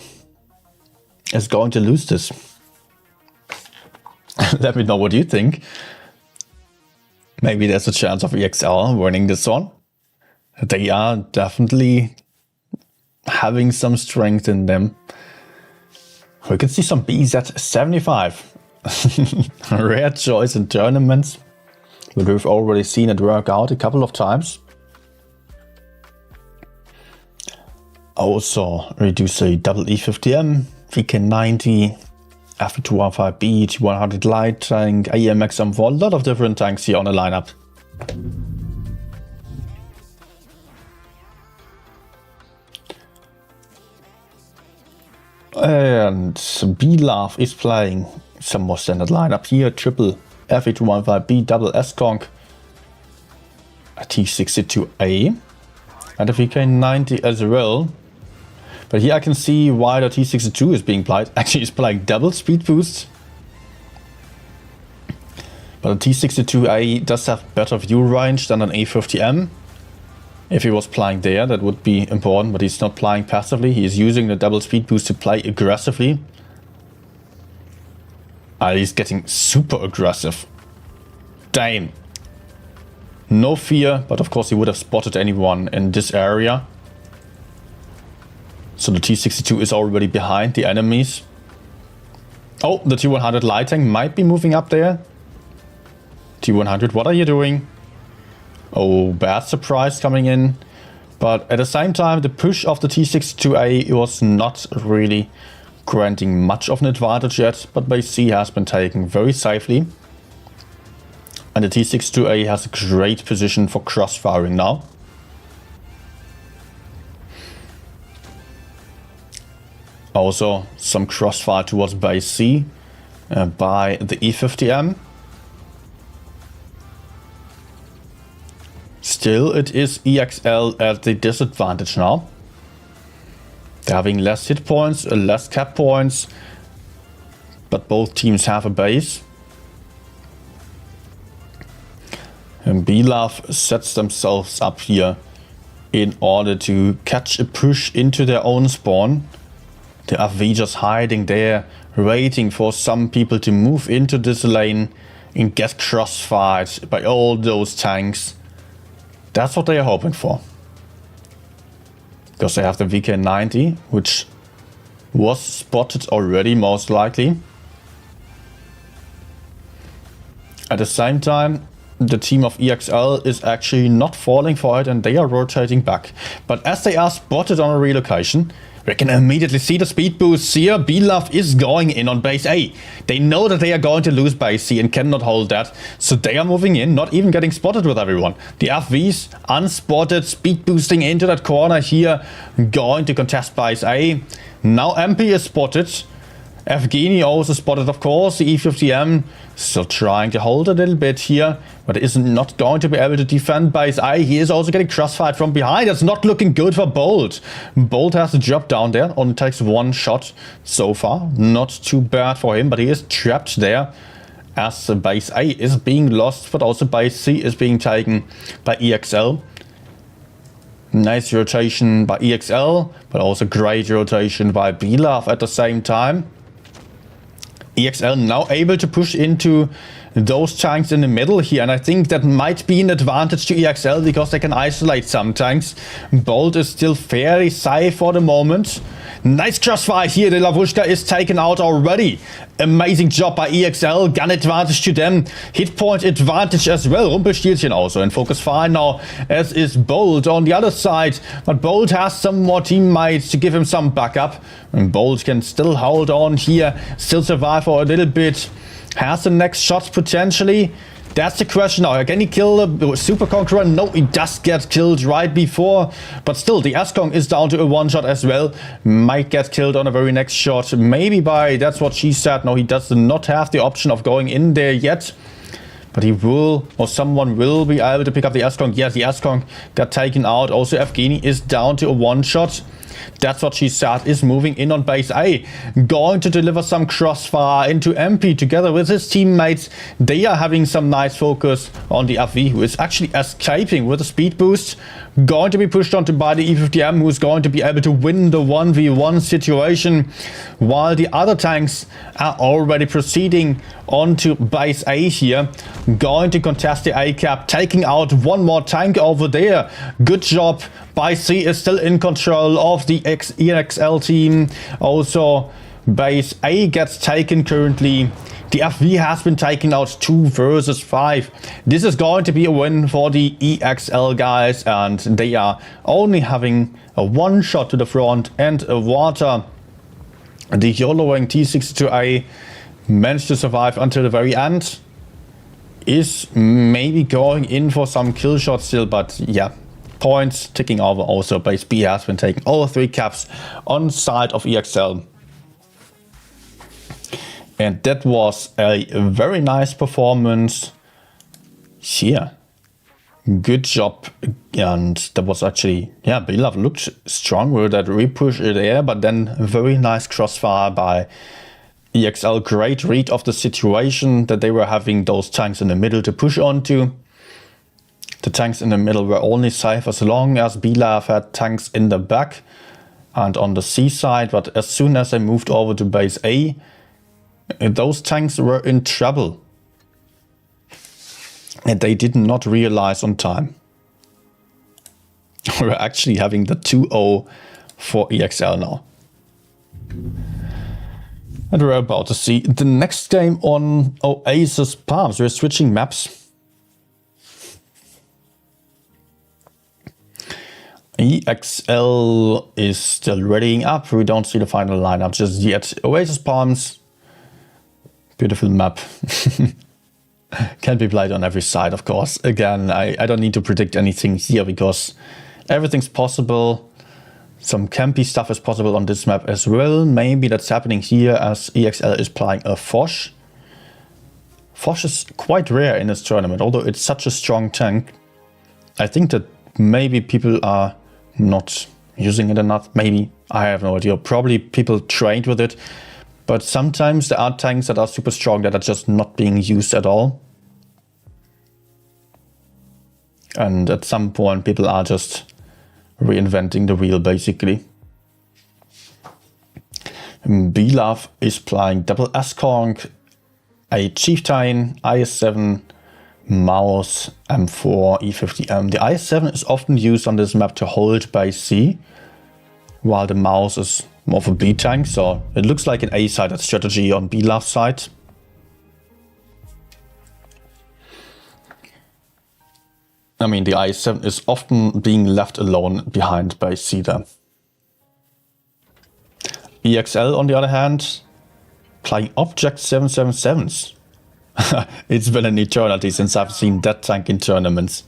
[SPEAKER 1] is going to lose this. Let me know what you think. Maybe there's a chance of EXL winning this one. They are definitely having some strength in them. We can see some BZ75. Rare choice in tournaments, but we've already seen it work out a couple of times. Also, we do see double E50M, VK90, F215B, T100 light tank, AMX M4, a lot of different tanks here on the lineup. And B-Love is playing some more standard lineup here. Triple F215B, double S-Conk, a T62A, and a VK90 as well. But here I can see why the T62 is being played. Actually, it's playing double speed boost. But the T62A does have better view range than an A50M. If he was playing there, that would be important, but he's not playing passively. He is using the double speed boost to play aggressively. He's getting super aggressive. Damn. No fear, but of course he would have spotted anyone in this area. So the T62 is already behind the enemies. Oh, the T100 light tank might be moving up there. T100, what are you doing? Oh, bad surprise coming in. But at the same time, the push of the T62A was not really granting much of an advantage yet, but base C has been taken very safely. And the T62A has a great position for cross-firing now. Also, some crossfire towards base C by the E50M. Still, it is EXL at the disadvantage now. They're having less hit points, less cap points, but both teams have a base. And BLAV sets themselves up here in order to catch a push into their own spawn. The FV just hiding there, waiting for some people to move into this lane and get crossfired by all those tanks. That's what they are hoping for. Because they have the VK90, which was spotted already, most likely. At the same time, the team of EXL is actually not falling for it and they are rotating back. But as they are spotted on a relocation, we can immediately see the speed boosts here. BLAV is going in on base A. They know that they are going to lose base C and cannot hold that. So they are moving in, not even getting spotted with everyone. The FVs unspotted, speed boosting into that corner here, going to contest base A. Now MP is spotted. Evgeny also spotted, of course. The E50M still trying to hold a little bit here, but is not going to be able to defend base A. He is also getting crossfired from behind. That's not looking good for Bolt. Bolt has to drop down there. Only takes one shot so far. Not too bad for him, but he is trapped there as base A is being lost, but also base C is being taken by EXL. Nice rotation by EXL, but also great rotation by BLAV at the same time. EXL now able to push into those tanks in the middle here, and I think that might be an advantage to EXL because they can isolate some tanks. Bolt is still fairly safe for the moment. Nice crossfire here. The Lavushka is taken out already. Amazing job by EXL. Gun advantage to them. Hit point advantage as well. Rumpelstilzchen also in focus fire now, as is Bolt on the other side. But Bolt has some more teammates to give him some backup. And Bolt can still hold on here. Still survive for a little bit. Has the next shot potentially? That's the question now. Can he kill the Super Conqueror? No, he does get killed right before. But still, the Eskong is down to a one-shot as well. Might get killed on the very next shot. Maybe by, that's what she said. No, he does not have the option of going in there yet. But he will, or someone will be able to pick up the Eskong. Yes, the Eskong got taken out. Also, Evgeny is down to a one-shot. That's what she said, is moving in on base A. Going to deliver some crossfire into MP together with his teammates. They are having some nice focus on the FV, who is actually escaping with a speed boost. Going to be pushed onto by the E50M, who is going to be able to win the 1v1 situation. While the other tanks are already proceeding onto base A here. Going to contest the A cap, taking out one more tank over there. Good job. Base C is still in control of the EXL team. Also, base A gets taken currently. The FV has been taken out 2 versus 5. This is going to be a win for the EXL guys, and they are only having a one shot to the front and a water. The YOLOing T62A managed to survive until the very end. Is maybe going in for some kill shots still, but yeah. Points ticking over. Also base B has been taking all 3 caps on side of EXL. And that was a very nice performance here. Good job. And that was actually, yeah, BLAV looked strong with that repush there, but then a very nice crossfire by EXL. Great read of the situation that they were having those tanks in the middle to push onto. The tanks in the middle were only safe as long as BLAV had tanks in the back and on the C side, but as soon as they moved over to base A, those tanks were in trouble. And they did not realize on time. We're actually having the 2-0 for EXL now. And we're about to see the next game on Oasis Palms. We're switching maps. EXL is still readying up. We don't see the final lineup just yet. Oasis Palms. Beautiful map. Can be played on every side, of course. Again, I don't need to predict anything here because everything's possible. Some campy stuff is possible on this map as well. Maybe that's happening here as EXL is playing a Foch. Foch is quite rare in this tournament, although it's such a strong tank. I think that maybe people are not using it enough. Maybe, I have no idea. Probably people trained with it. But sometimes there are tanks that are super strong that are just not being used at all. And at some point people are just reinventing the wheel, basically. Belove is playing double Askonk, a Chieftain, IS-7, Mouse, M4, E50M. The IS-7 is often used on this map to hold by C, while the Mouse is more of a B tank, so it looks like an A-sided strategy on Belove's side. I mean, the IS-7 is often being left alone behind by Cedar. EXL, on the other hand, playing Object 777s. It's been an eternity since I've seen that tank in tournaments.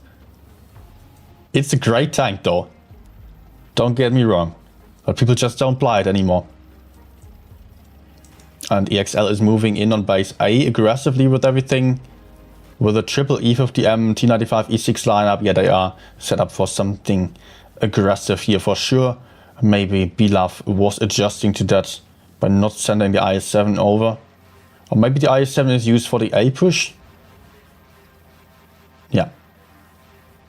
[SPEAKER 1] It's a great tank though. Don't get me wrong. But people just don't play it anymore. And EXL is moving in on base A aggressively with everything. With a triple E50M, T95, E6 lineup, yeah, they are set up for something aggressive here for sure. Maybe Belove was adjusting to that by not sending the IS-7 over. Or maybe the IS-7 is used for the A push. Yeah.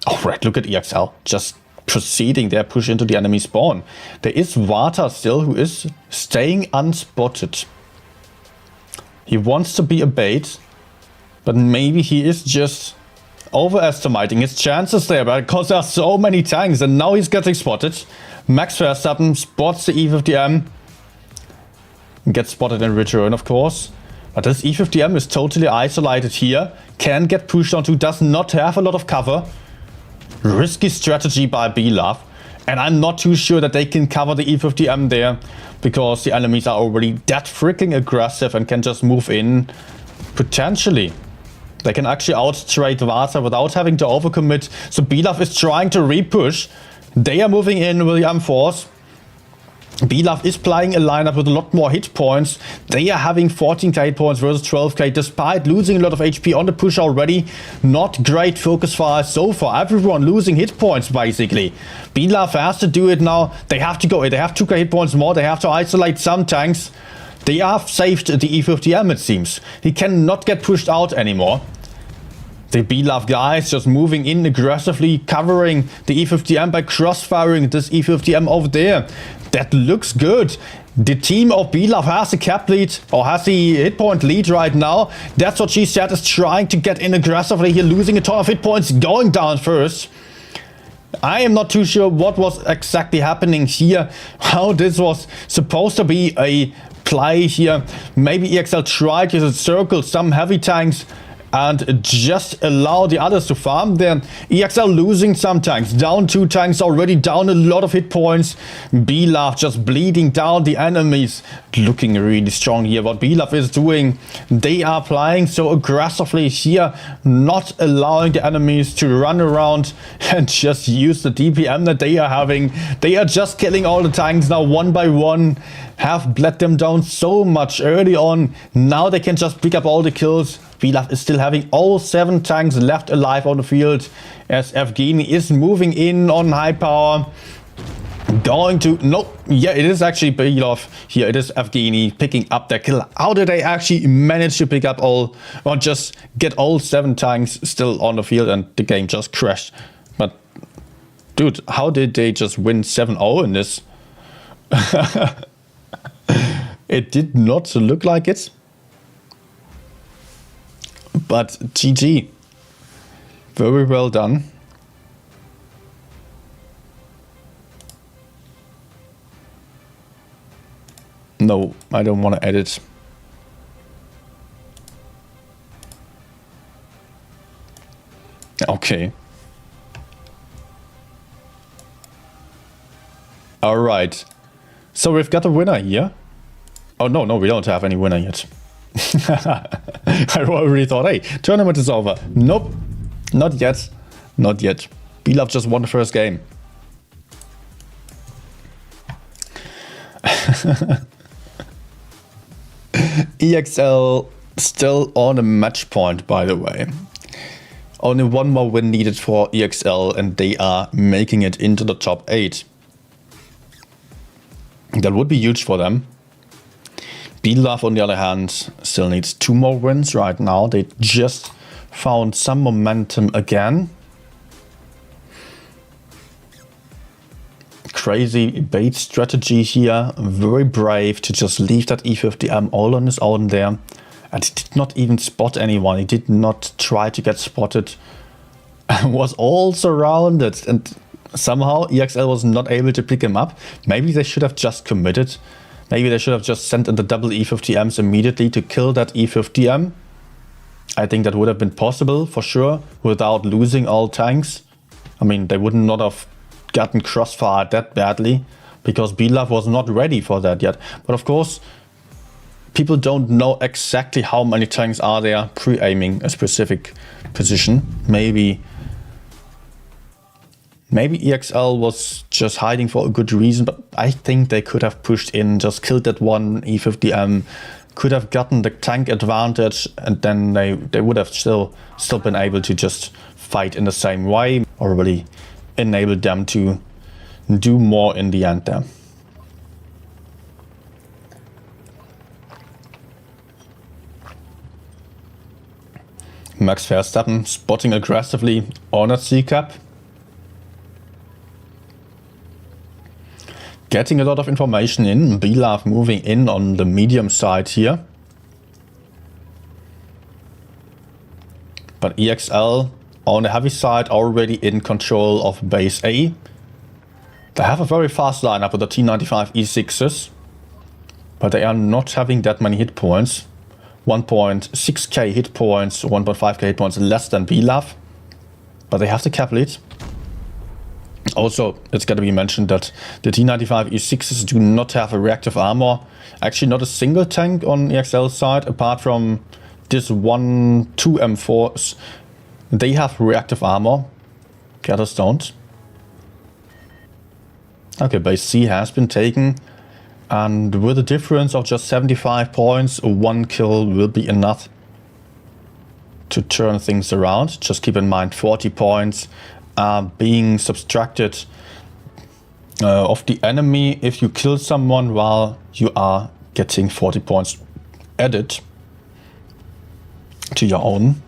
[SPEAKER 1] Alright, look at EXL. Just proceeding their push into the enemy spawn. There is Vata still, who is staying unspotted. He wants to be a bait. But maybe he is just overestimating his chances there, because there are so many tanks and now he's getting spotted. Max Verstappen spots the E50M. Gets spotted in return, of course. But this E50M is totally isolated here. Can get pushed onto, does not have a lot of cover. Risky strategy by Belove. And I'm not too sure that they can cover the E50M there, because the enemies are already that freaking aggressive and can just move in. Potentially. They can actually out-trade Vata without having to overcommit. So Belove is trying to repush. They are moving in with the M4s. Belove is playing a lineup with a lot more hit points. They are having 14k hit points versus 12k, despite losing a lot of HP on the push already. Not great focus fire so far. Everyone losing hit points, basically. Belove has to do it now. They have to go. They have 2k hit points more. They have to isolate some tanks. They have saved the E50M, it seems. He cannot get pushed out anymore. The Belove guys just moving in aggressively, covering the E50M by crossfiring this E50M over there. That looks good. The team of Belove has the cap lead, or has the hit point lead right now. That's what she said, is trying to get in aggressively here, losing a ton of hit points, going down first. I am not too sure what was exactly happening here, how this was supposed to be a play here. Maybe EXL tried to circle some heavy tanks and just allow the others to farm. Then EXL losing some tanks, down 2 tanks already, down a lot of hit points. Belove just bleeding down the enemies, looking really strong here. What Belove is doing, they are playing so aggressively here, not allowing the enemies to run around and just use the DPM that they are having. They are just killing all the tanks now one by one, have bled them down so much early on. Now they can just pick up all the kills. Belove is still having all 7 tanks left alive on the field, as Evgeny is moving in on high power. Going to... No, yeah, it is actually Belove here. It is Evgeny picking up their kill. How did they actually manage to pick up all, or just get all 7 tanks still on the field, and the game just crashed? But, dude, how did they just win 7-0 in this? It did not look like it. But GG. Very well done. No, I don't want to edit. Okay. Alright. So we've got a winner here. Oh, no, we don't have any winner yet. I already thought, hey, tournament is over. Nope. Not yet. Not yet. B-Love just won the first game. EXL still on a match point, by the way. Only one more win needed for EXL and they are making it into the top 8. That would be huge for them. B-Love, on the other hand, still needs 2 more wins right now. They just found some momentum again. Crazy bait strategy here. Very brave to just leave that E50M all on his own there. And he did not even spot anyone. He did not try to get spotted. Was all surrounded. And somehow EXL was not able to pick him up. Maybe they should have just committed. Maybe they should have just sent in the double E50Ms immediately to kill that E50M. I think that would have been possible for sure without losing all tanks. I mean, they would not have gotten crossfired that badly because B-Love was not ready for that yet. But of course, people don't know exactly how many tanks are there pre-aiming a specific position. Maybe EXL was just hiding for a good reason, but I think they could have pushed in, just killed that one E50M, could have gotten the tank advantage, and then they would have still been able to just fight in the same way, or really enabled them to do more in the end there. Max Verstappen spotting aggressively on a C-Cap. Getting a lot of information in. B-Love moving in on the medium side here. But EXL on the heavy side already in control of base A. They have a very fast lineup with the T95 E6s. But they are not having that many hit points. 1.6k hit points, 1.5k hit points less than B-Love. But they have the cap lead. Also, it's got to be mentioned that the T95 E6s do not have a reactive armor. Actually, not a single tank on EXL's side, apart from this 2 M4s. They have reactive armor. The others don't. Okay, base C has been taken. And with a difference of just 75 points, 1 kill will be enough to turn things around. Just keep in mind 40 points are being subtracted of the enemy if you kill someone, while you are getting 40 points added to your own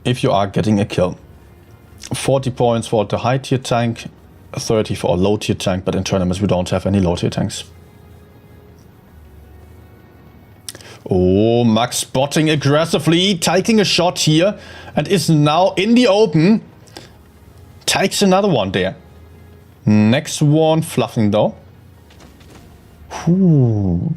[SPEAKER 1] if you are getting a kill. 40 points for the high tier tank, 30 for a low tier tank, but in tournaments we don't have any low tier tanks. Oh, Max spotting aggressively, taking a shot here and is now in the open. Takes another one there. Next one fluffing though. Ooh.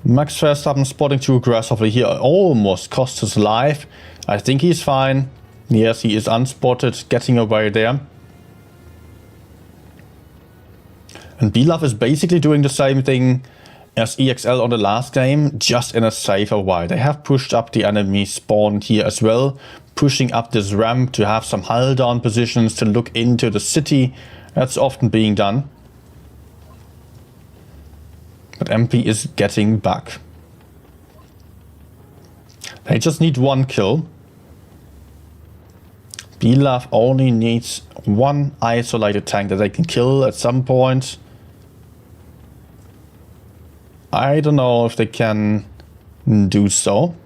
[SPEAKER 1] Max Verstappen spotting too aggressively here. Almost cost his life. I think he's fine. Yes, he is unspotted, getting away there. And B-Love is basically doing the same thing as EXL on the last game, just in a safer way. They have pushed up the enemy spawn here as well, pushing up this ramp to have some hull down positions to look into the city. That's often being done. But MP is getting back. They just need 1 kill. B-Love only needs 1 isolated tank that they can kill at some point. I don't know if they can do so.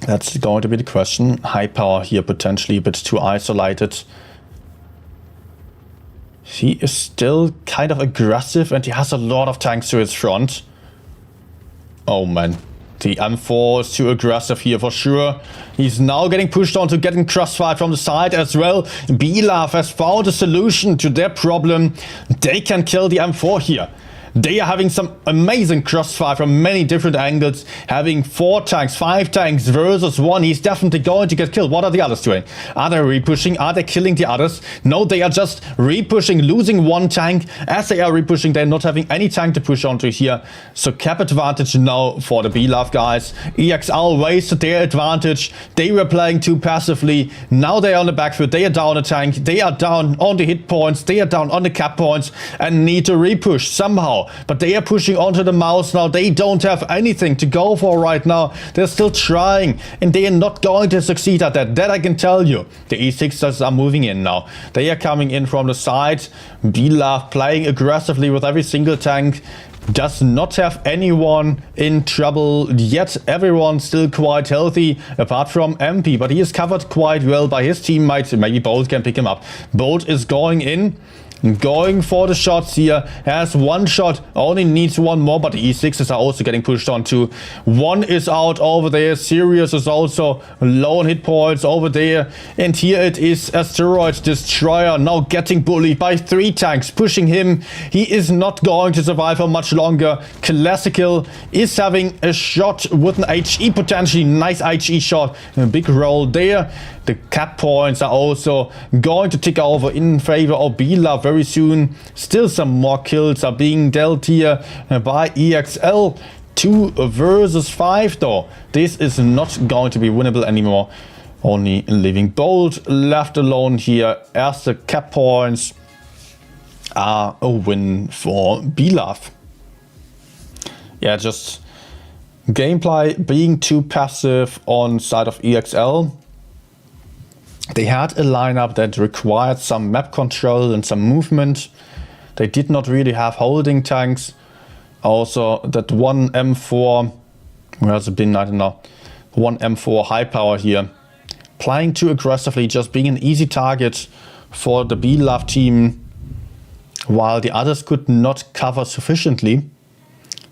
[SPEAKER 1] That's going to be the question. High power here, potentially a bit too isolated. He is still kind of aggressive and he has a lot of tanks to his front. Oh man, the M4 is too aggressive here for sure. He's now getting pushed on to getting crossfired from the side as well. B-Love has found a solution to their problem. They can kill the M4 here. They are having some amazing crossfire from many different angles, having 4 tanks, 5 tanks versus 1. He's definitely going to get killed. What are the others doing? Are they repushing? Are they killing the others? No, they are just repushing, losing 1 tank. As they are repushing, they're not having any tank to push onto here. So cap advantage now for the BLAF guys. EXL wasted their advantage. They were playing too passively. Now they are on the back foot. They are down a tank. They are down on the hit points. They are down on the cap points and need to repush somehow. But they are pushing onto the mouse now. They don't have anything to go for right now. They're still trying and they are not going to succeed at that. That I can tell you. The E6ers are moving in now. They are coming in from the side. BLAF playing aggressively with every single tank. Does not have anyone in trouble yet. Everyone's still quite healthy apart from MP, but he is covered quite well by his teammates. Maybe Bolt can pick him up. Bolt is going in. Going for the shots here, has 1 shot, only needs 1 more, but the E6s are also getting pushed on too. 1 is out over there, Sirius is also low on hit points over there, and here it is Asteroid Destroyer now getting bullied by 3 tanks, pushing him. He is not going to survive for much longer. Classical is having a shot with an HE, potentially nice HE shot, a big roll there. The cap points are also going to tick over in favor of BLAF very soon. Still some more kills are being dealt here by EXL. 2 versus 5 though. This is not going to be winnable anymore. Only leaving Bolt left alone here as the cap points are a win for BLAF. Yeah, just gameplay being too passive on side of EXL. They had a lineup that required some map control and some movement. They did not really have holding tanks. Also, that 1 M4, where has it been? I don't know. 1 M4 high power here. Playing too aggressively, just being an easy target for the BLAF team, while the others could not cover sufficiently.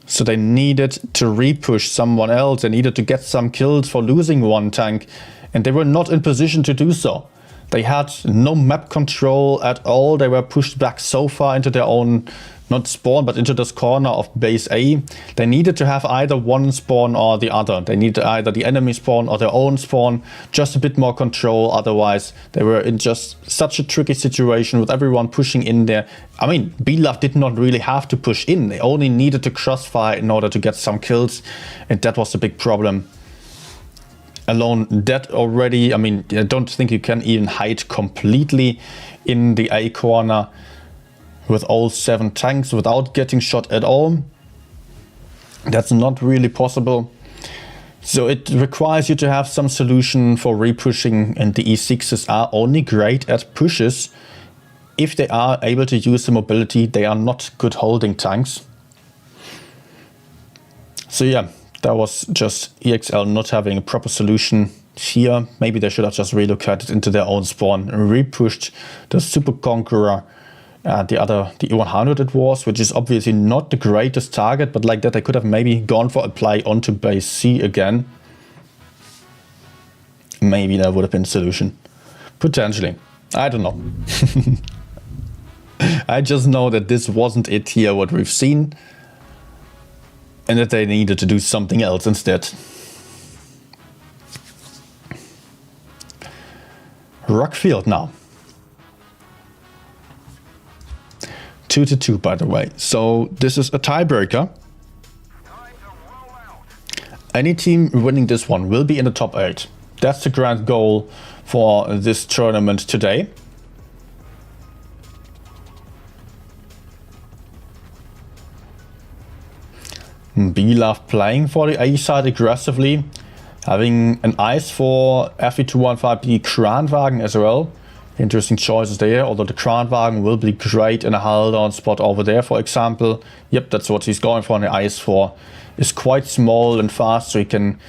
[SPEAKER 1] So they needed to repush someone else. They needed to get some kills for losing 1 tank. And they were not in position to do so. They had no map control at all. They were pushed back so far into their own, not spawn, but into this corner of base A. They needed to have either one spawn or the other. They needed either the enemy spawn or their own spawn. Just a bit more control. Otherwise, they were in just such a tricky situation with everyone pushing in there. I mean, BLAF did not really have to push in. They only needed to crossfire in order to get some kills. And that was the big problem. Alone dead already. I mean, I don't think you can even hide completely in the A corner with all 7 tanks without getting shot at all. That's not really possible. So it requires you to have some solution for repushing, and the E6s are only great at pushes if they are able to use the mobility. They are not good holding tanks. So yeah. That was just EXL not having a proper solution here. Maybe they should have just relocated into their own spawn and repushed the Super Conqueror, the E100 it was, which is obviously not the greatest target, but like that they could have maybe gone for a play onto base C again. Maybe that would have been a solution. Potentially. I don't know. I just know that this wasn't it here, what we've seen. And that they needed to do something else instead. Rockfield now. 2-2 by the way. So this is a tiebreaker. Any team winning this one will be in the top 8. That's the grand goal for this tournament today. BLAF playing for the A side aggressively, having an eyes for FE215B Kranwagen as well. Interesting choices there, although the Kranwagen will be great in a hold-on spot over there, for example. Yep, that's what he's going for, and the eyes for is quite small and fast, so he can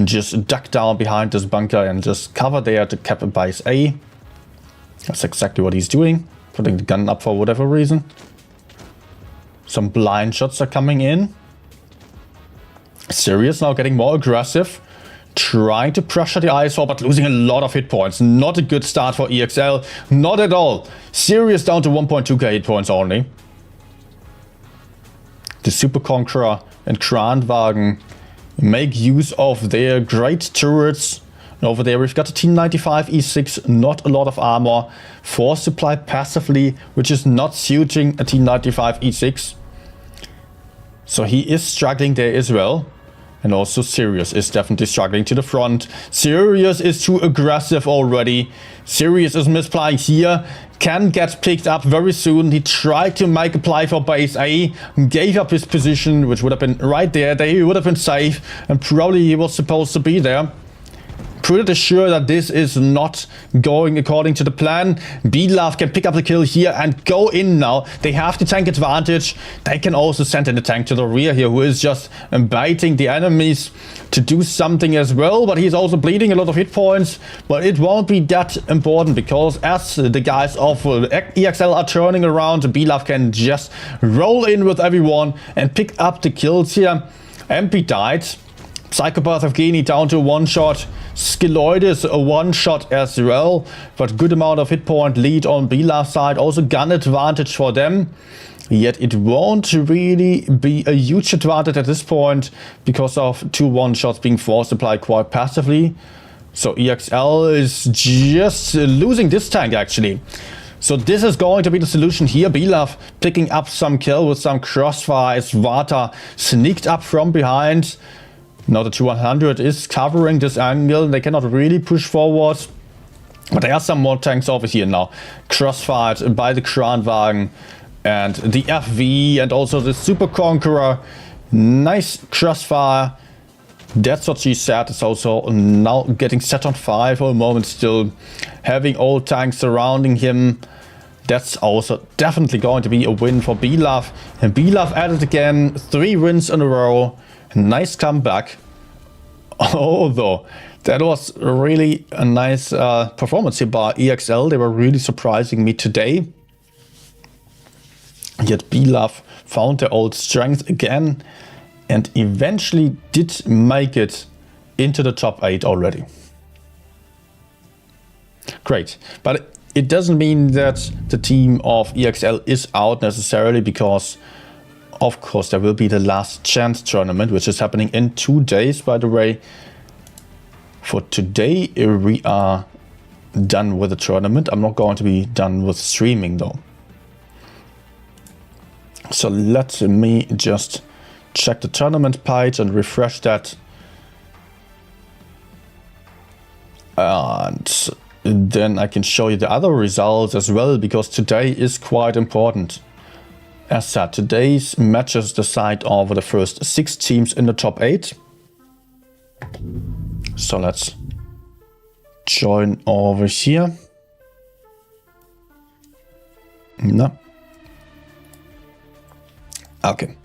[SPEAKER 1] just duck down behind this bunker and just cover there to cap base A. That's exactly what he's doing, putting the gun up for whatever reason. Some blind shots are coming in. Sirius now getting more aggressive, trying to pressure the ISO, but losing a lot of hit points. Not a good start for EXL, not at all. Sirius down to 1.2k hit points only. the Super Conqueror and Kranwagen make use of their great turrets. And over there we've got a T95 E6, not a lot of armor, force supply passively, which is not suiting a T95 E6. So he is struggling there as well. And also Sirius is definitely struggling to the front. Sirius is too aggressive already. Sirius is misplaying here. Can get picked up very soon. He tried to make a play for base A. Gave up his position, which would have been right there. He would have been safe. And probably he was supposed to be there. Pretty sure that this is not going according to the plan. B-Love can pick up the kill here and go in now. They have the tank advantage. They can also send in the tank to the rear here, who is just baiting the enemies to do something as well. But he's also bleeding a lot of hit points. But it won't be that important because as the guys of EXL are turning around, B-Love can just roll in with everyone and pick up the kills here. MP died. Psychopath of Genie down to one shot. Skiloidis a one shot as well, but good amount of hit point lead on B-Love side, also gun advantage for them. Yet it won't really be a huge advantage at this point because of 2 one-shots being force supplied quite passively. So EXL is just losing this tank actually. So this is going to be the solution here. B-Love picking up some kill with some crossfire as Vata sneaked up from behind. Now the 200 is covering this angle. They cannot really push forward. But there are some more tanks over here now. Crossfired by the Kranwagen and the FV and also the Super Conqueror. Nice crossfire. That's what she said. It's also now getting set on fire for a moment still. Having all tanks surrounding him. That's also definitely going to be a win for B-Love. And B-Love at it again. 3 wins in a row. Nice comeback. Although that was really a nice performance here by EXL. They were really surprising me today. Yet B-Love found their old strength again and eventually did make it into the top 8 already. Great. But it doesn't mean that the team of EXL is out necessarily because of course, there will be the last chance tournament, which is happening in 2 days, by the way. For today, we are done with the tournament. I'm not going to be done with streaming, though. So let me just check the tournament page and refresh that. And then I can show you the other results as well, because today is quite important. As said, today's matches decide over the first 6 teams in the top 8. So let's join over here. No. Okay.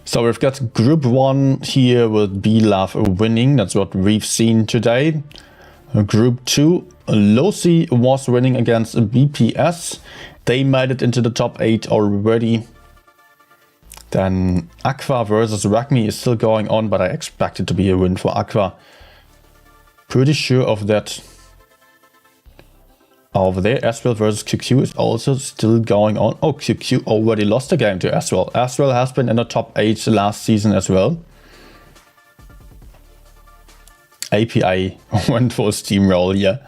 [SPEAKER 1] So we've got Group 1 here with B-Love winning. That's what we've seen today. Group 2, Losi was winning against BPS. They made it into the top 8 already. Then Aqua versus Ragmi is still going on, but I expect it to be a win for Aqua. Pretty sure of that. Over there, Aswell versus QQ is also still going on. Oh, QQ already lost the game to Aswell. Aswell has been in the top 8 last season as well. API went for a steamroll here.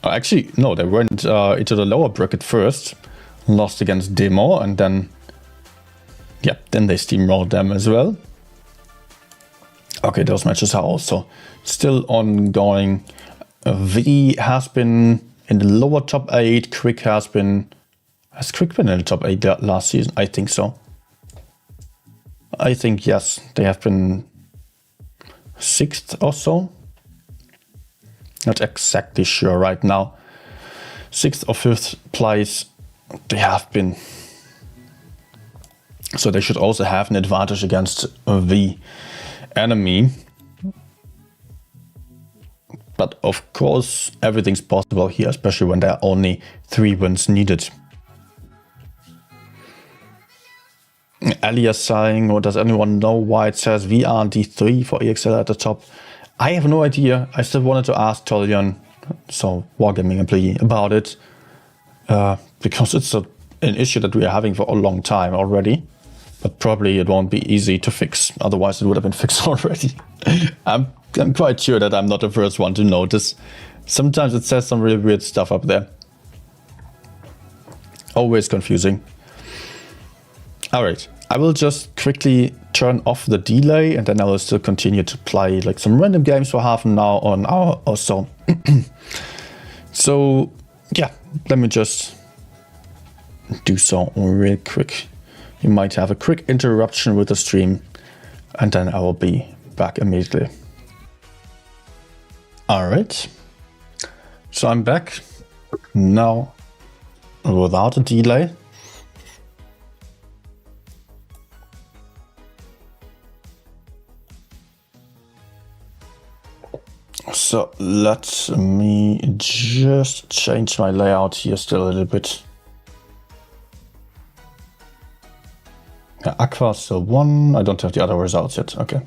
[SPEAKER 1] Actually, no, they went into the lower bracket first, lost against Demo, and then, yeah, then they steamrolled them as well. Okay, those matches are also still ongoing. V has been in the lower top 8. Quick has Quick been in the top 8 last season? I think so. I think, yes, they have been 6th or so. Not exactly sure right now. 6th or 5th place they have been. So they should also have an advantage against the enemy. But of course, everything's possible here, especially when there are only 3 wins needed. Elias saying, or does anyone know why it says VRD3 for EXL at the top? I have no idea. I still wanted to ask Tolion, so Wargaming employee, about it. Because it's an issue that we are having for a long time already. but probably it won't be easy to fix. Otherwise, it would have been fixed already. I'm quite sure that I'm not the first one to notice. Sometimes it says some really weird stuff up there. Always confusing. Alright, I will just quickly turn off the delay and then I will still continue to play like some random games for half an hour or an hour or so. So yeah, let me just do so real quick. You might have a quick interruption with the stream and then I will be back immediately. Alright, so I'm back now without a delay. So let me just change my layout here still a little bit. Yeah, Aqua is still 1. I don't have the other results yet. Okay.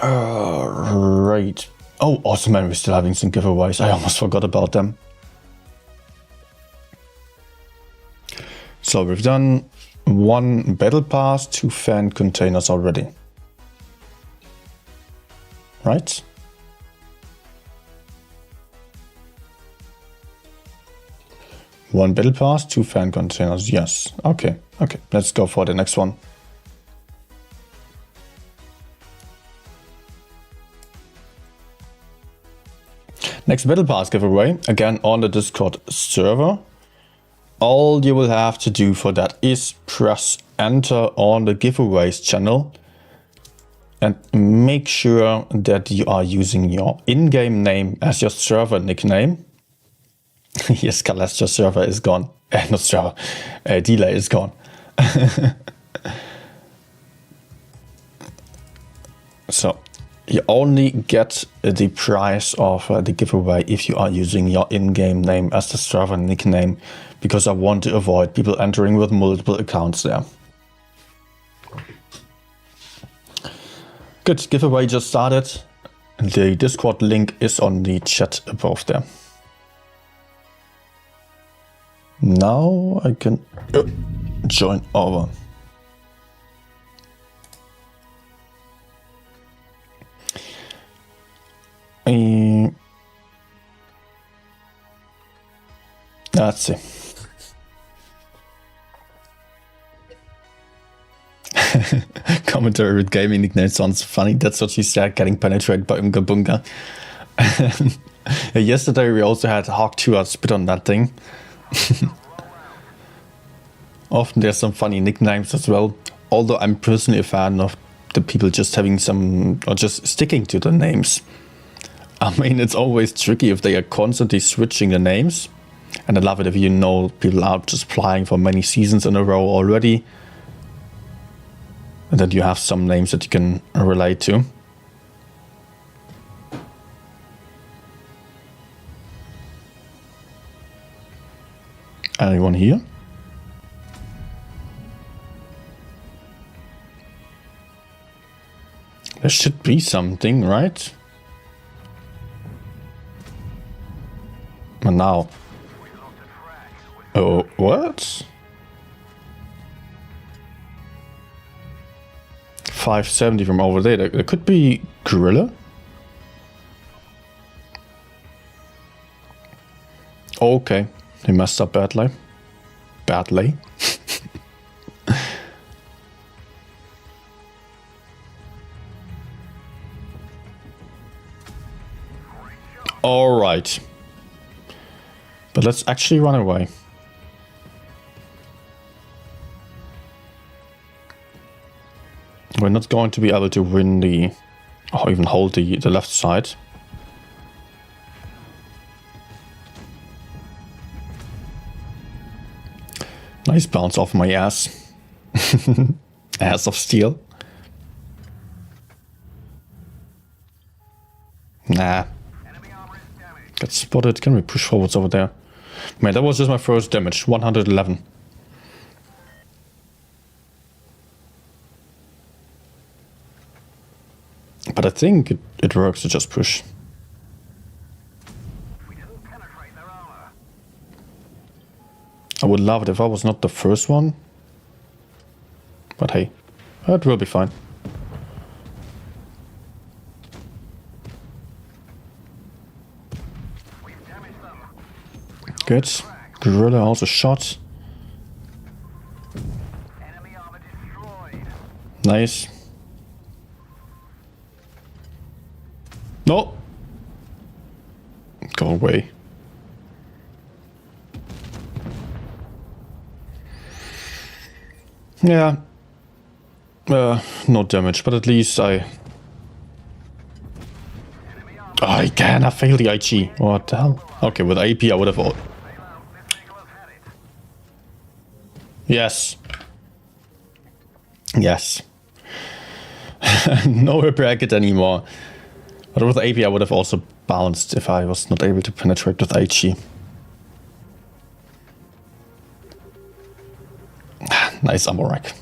[SPEAKER 1] Right. Oh, awesome, man. We're still having some giveaways. I almost forgot about them. So we've done 1 battle pass, 2 fan containers already. Right? One battle pass, 2 fan containers. Yes. Okay. Okay. Let's go for the next one. Next battle pass giveaway, again on the Discord server. All you will have to do for that is press enter on the giveaways channel and make sure that you are using your in-game name as your server nickname. Yes, Calestra server is gone. Not server, delay is gone. So you only get the prize of the giveaway if you are using your in-game name as the server nickname, because I want to avoid people entering with multiple accounts there. Good, giveaway just started. The Discord link is on the chat above there. Now I can join over. Let's see. Commentary with gaming nickname sounds funny. That's what she said, getting penetrated by Unga Bunga. Yesterday we also had Hawk 2 spit on that thing. Often there's some funny nicknames as well. Although I'm personally a fan of the people just having some, or just sticking to the names. I mean, it's always tricky if they are constantly switching the names. And I love it if you know people are just playing for many seasons in a row already. And then you have some names that you can relate to. Anyone here? There should be something, right? And now. Oh, what? 570 from over there. There could be Gorilla. Okay, he messed up badly. Badly. All right. But let's actually run away. We're not going to be able to win the, or even hold the left side. Nice bounce off my ass. Ass of steel. Nah. Got spotted. Can we push forwards over there? Man, that was just my first damage. 111. But I think it works to just push. I would love it if I was not the first one. But hey, it will be fine.
[SPEAKER 2] We've damaged them.
[SPEAKER 1] Good. Gorilla also shot.
[SPEAKER 2] Enemy armor destroyed.
[SPEAKER 1] Nice. No! Go away. Yeah. No damage, but at least I I failed the IG. What the hell? Okay, with AP I would have...
[SPEAKER 2] Sail out. This vehicle has had it.
[SPEAKER 1] Yes. Yes. No bracket anymore. But with AP I would have also bounced if I was not able to penetrate with IG. Nice ammo rack.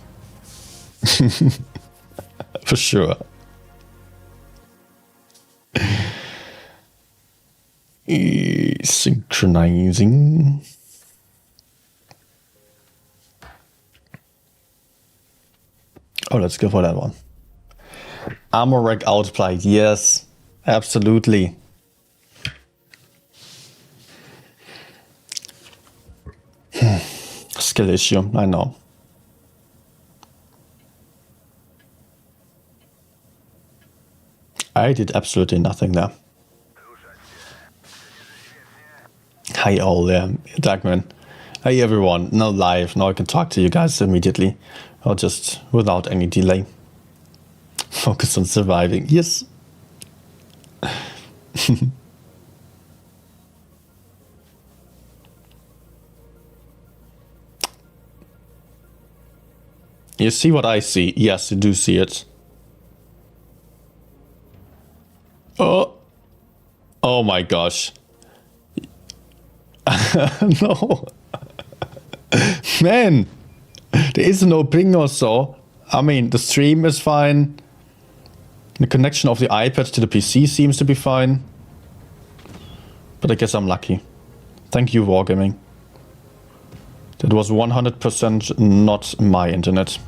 [SPEAKER 1] For sure. Synchronizing. Oh, let's go for that one. Armor rack outplayed, yes, absolutely. Skill issue, I know. I did absolutely nothing there. Hi all there, Dagman. Hey everyone, now live, now I can talk to you guys immediately. Or just without any delay. Focus on surviving, yes. You see what I see? Yes, you do see it. Oh. Oh my gosh. No. Man. There is no ping or so. I mean, the stream is fine. The connection of the iPad to the PC seems to be fine. But I guess I'm lucky. Thank you, Wargaming. That was 100% not my internet.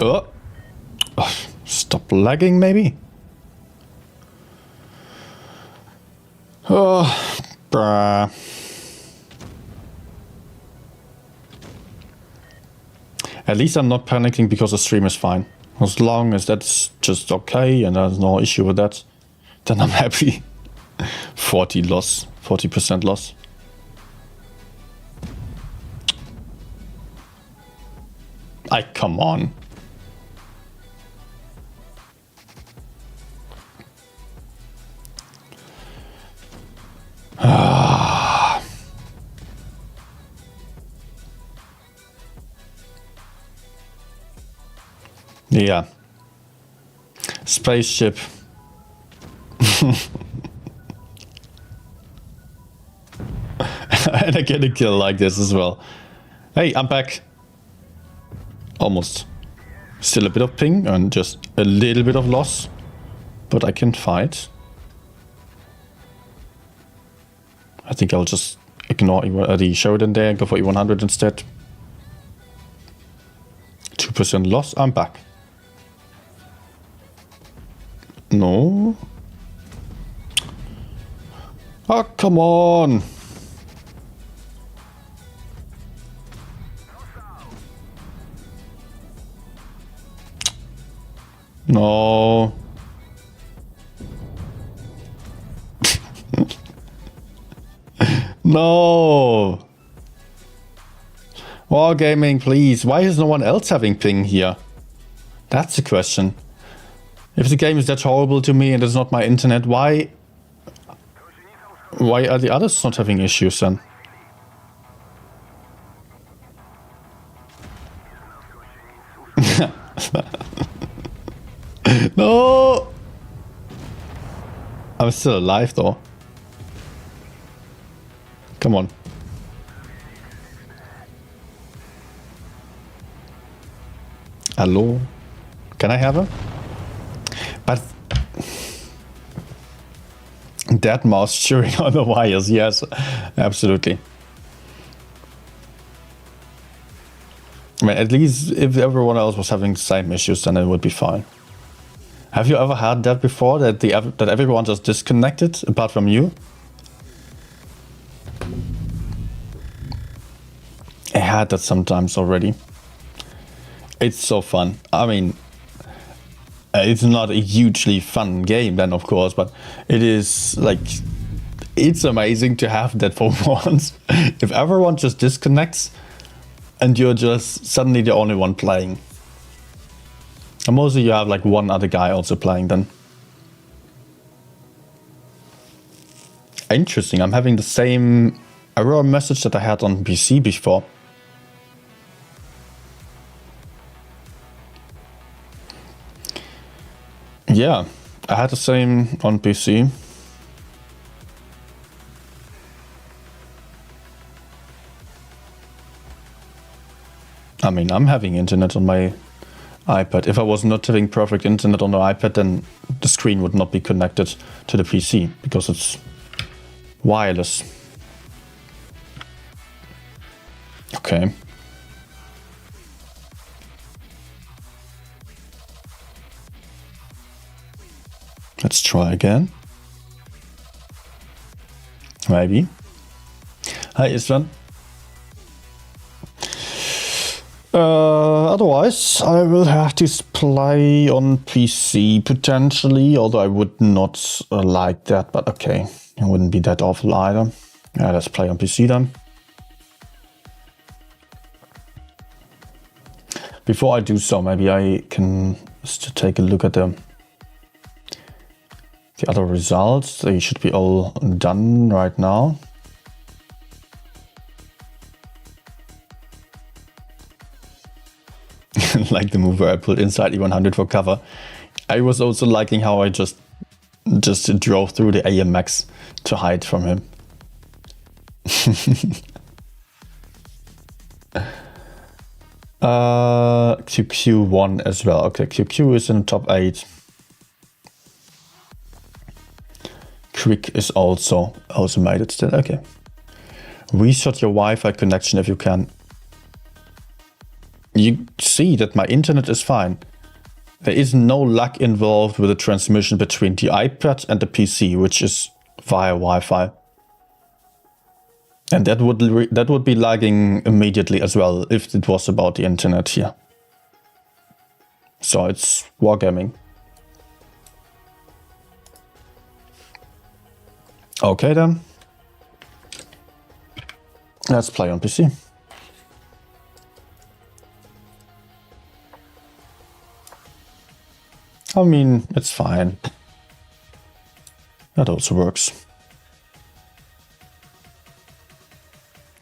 [SPEAKER 1] Oh. Stop lagging, maybe? Oh, bruh. At least I'm not panicking because the stream is fine. As long as that's just okay and there's no issue with that, then I'm happy. 40% loss. Come on. Yeah. Spaceship. And I get a kill like this as well. Hey, I'm back. Almost. Still a bit of ping and just a little bit of loss. But I can fight. I think I'll just ignore the Sheridan there and go for E100 instead. 2% loss. I'm back. No. Oh, come on. No. No. Wargaming, please. Why is no one else having ping here? That's the question. If the game is that horrible to me and it's not my internet, why are the others not having issues then? No! I'm still alive though. Come on. Hello? Can I have her? But that mouse chewing on the wires, yes, absolutely. I mean, at least if everyone else was having the same issues, then it would be fine. Have you ever had that before, that that everyone just disconnected apart from you? I had that sometimes already. It's so fun. I mean, it's not a hugely fun game then, of course, but it is like, it's amazing to have that for once. If everyone just disconnects and you're just suddenly the only one playing. And mostly you have like one other guy also playing then. Interesting, I'm having the same error message that I had on PC before. Yeah, I had the same on PC. I mean, I'm having internet on my iPad. If I was not having perfect internet on the iPad, then the screen would not be connected to the PC because it's wireless. Okay. Let's try again. Maybe. Hi, Isvan. Otherwise, I will have to play on PC potentially, although I would not like that, but okay. It wouldn't be that awful either. Yeah, let's play on PC then. Before I do so, maybe I can just take a look at the other results. They should be all done right now. Like the move where I pulled inside E100 for cover. I was also liking how I just drove through the AMX to hide from him. QQ won as well. Okay, QQ is in the top 8. Quick is also made it still. Okay. Reset your Wi-Fi connection if you can. You see that my internet is fine. There is no lag involved with the transmission between the iPad and the PC, which is via Wi-Fi. And that would be lagging immediately as well if it was about the internet here. So it's wargaming. Okay then. Let's play on PC. I mean, it's fine. That also works.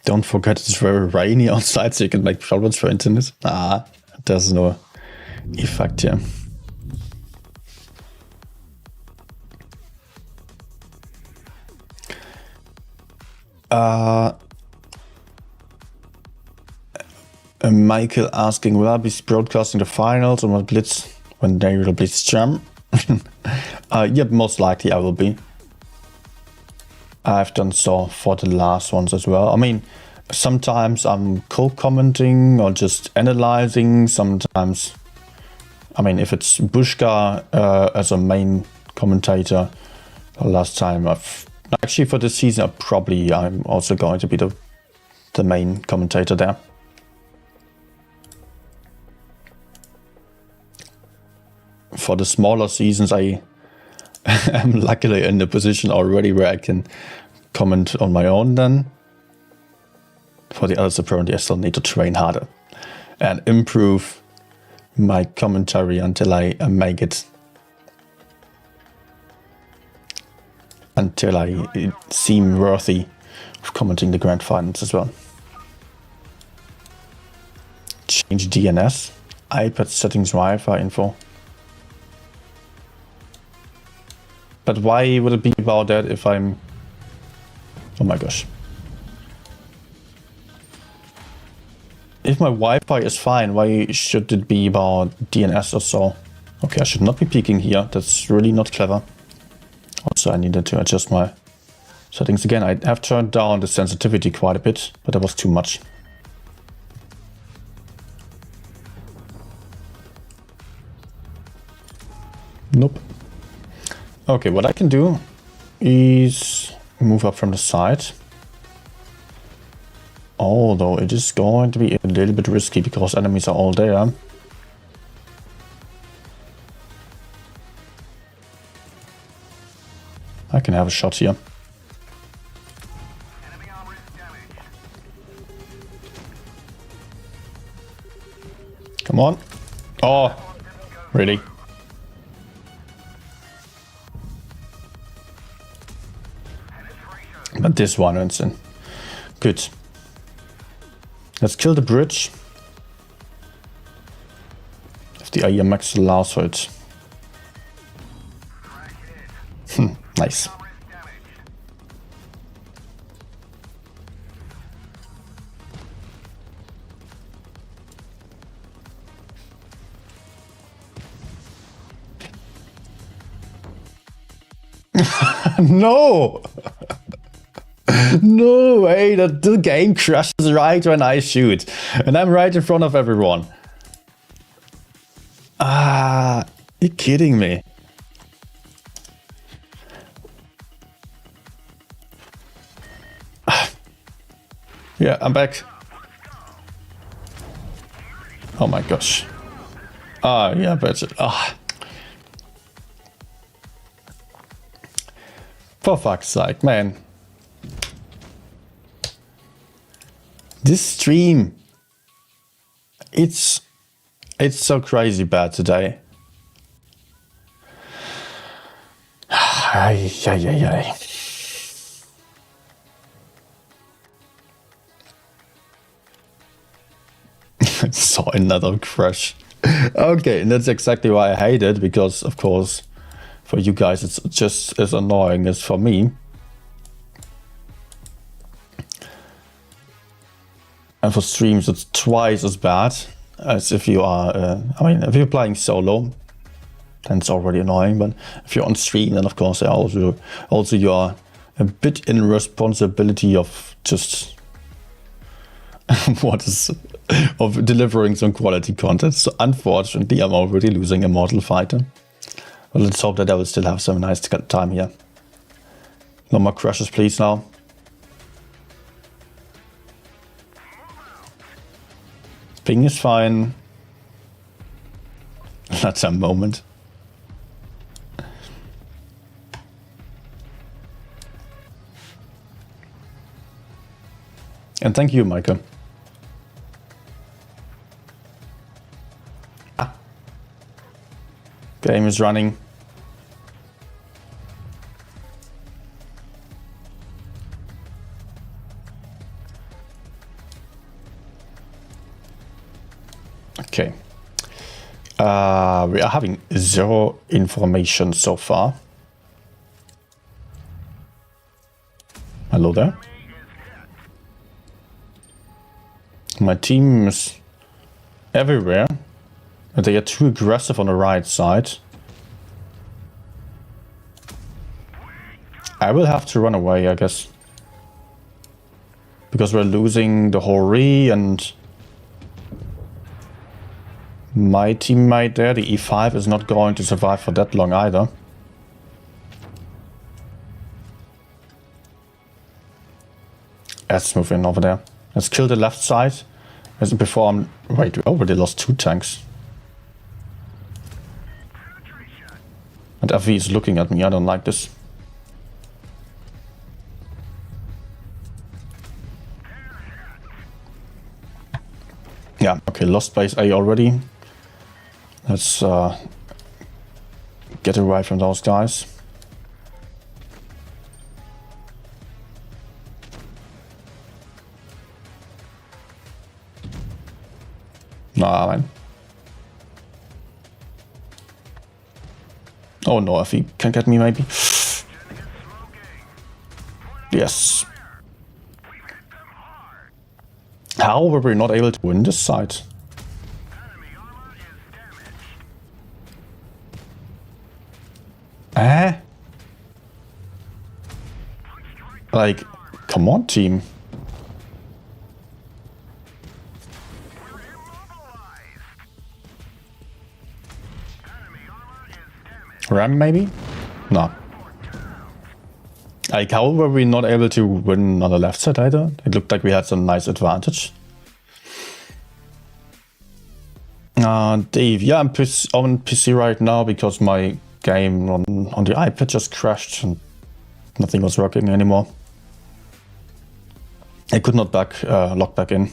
[SPEAKER 1] Don't forget it's very rainy outside, so you can make problems for internet. Ah, there's no effect here. Michael asking, will I be broadcasting the finals on my Blitz when they will Blitz jam? Yep, most likely I will be. I've done so for the last ones as well. I mean, sometimes I'm co-commenting or just analyzing. Sometimes, I mean, if it's Bushka as a main commentator, last time actually for this season, I'm also going to be the main commentator there. For the smaller seasons, I am luckily in the position already where I can comment on my own then. For the others, apparently I still need to train harder and improve my commentary until I make it. Until I seem worthy of commenting the grand finals as well. Change DNS, iPad settings, Wi-Fi info. But why would it be about that if I'm... Oh my gosh. if my Wi-Fi is fine, why should it be about DNS or so? Okay, I should not be peeking here. That's really not clever. Also, I needed to adjust my settings again. I have turned down the sensitivity quite a bit, but that was too much. Nope. Okay, what I can do is move up from the side. Although it is going to be a little bit risky because enemies are all there. I can have a shot here.
[SPEAKER 2] Enemy armor is damaged.
[SPEAKER 1] Come on. Oh, really? But this one runs in. Good. Let's kill the bridge. If the IMX allows for it. Nice.
[SPEAKER 2] Armor is damaged.
[SPEAKER 1] No! No way, the game crashes right when I shoot. And I'm right in front of everyone. Ah, you're kidding me. Yeah, I'm back. Oh my gosh. Ah, yeah, but... Ah. For fuck's sake, man. This stream, it's so crazy bad today. Ay, ay, ay, ay. Saw another crash. Okay, and that's exactly why I hate it, because of course for you guys it's just as annoying as for me. And for streams it's twice as bad as if you are, I mean, if you're playing solo, then it's already annoying, but if you're on stream, then of course also you are a bit in responsibility of just of delivering some quality content. So unfortunately, I'm already losing a mortal fighter. But let's hope that I will still have some nice time here. No more crashes, please, now. Ping is fine. That's a moment. And thank you, Micah. Game is running. Okay. We are having 0 information so far. Hello there. My team is everywhere. And they are too aggressive on the right side. I will have to run away, I guess. Because we're losing the Hori and my teammate there, the E5, is not going to survive for that long either. Let's move in over there. Let's kill the left side. As before I'm... Wait, we already lost 2 tanks. And FV is looking at me, I don't like this. Yeah, okay, lost base A already. Let's get away from those guys. Nah, man. Oh no, if he can get me maybe. Yes. How were we not able to win this side? Like, come on, team. Ram, maybe? No. Like, how were we not able to win on the left side either? It looked like we had some nice advantage. Dave, yeah, I'm on PC right now because my game on the iPad just crashed and nothing was working anymore. I could not log back in.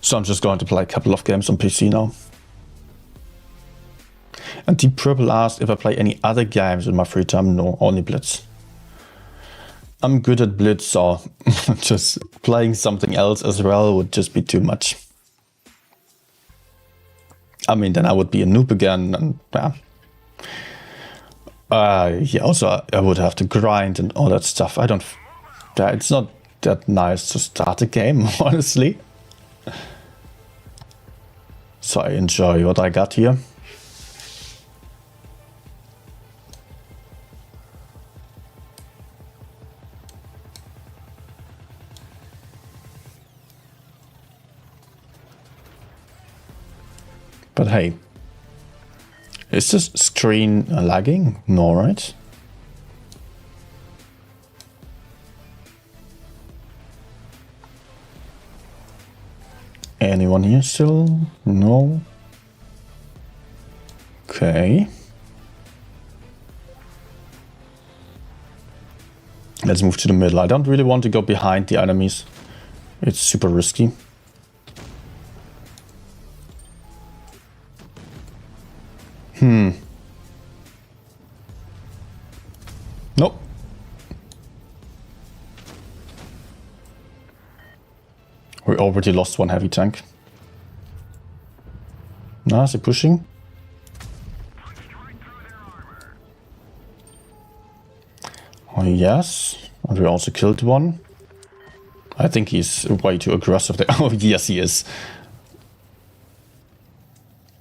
[SPEAKER 1] So I'm just going to play a couple of games on PC now. And Deep Purple asked if I play any other games in my free time. No, only Blitz. I'm good at Blitz, so just playing something else as well would just be too much. I mean, then I would be a noob again, and yeah, also I would have to grind and all that stuff. It's not that nice to start a game, honestly. So I enjoy what I got here. But hey, is this screen lagging? No, right? Anyone here still? No. Okay. Let's move to the middle. I don't really want to go behind the enemies. It's super risky. Nope. We already lost one heavy tank. Now is he pushing? Oh yes, and we also killed one. I think he's way too aggressive there. Oh yes, he is.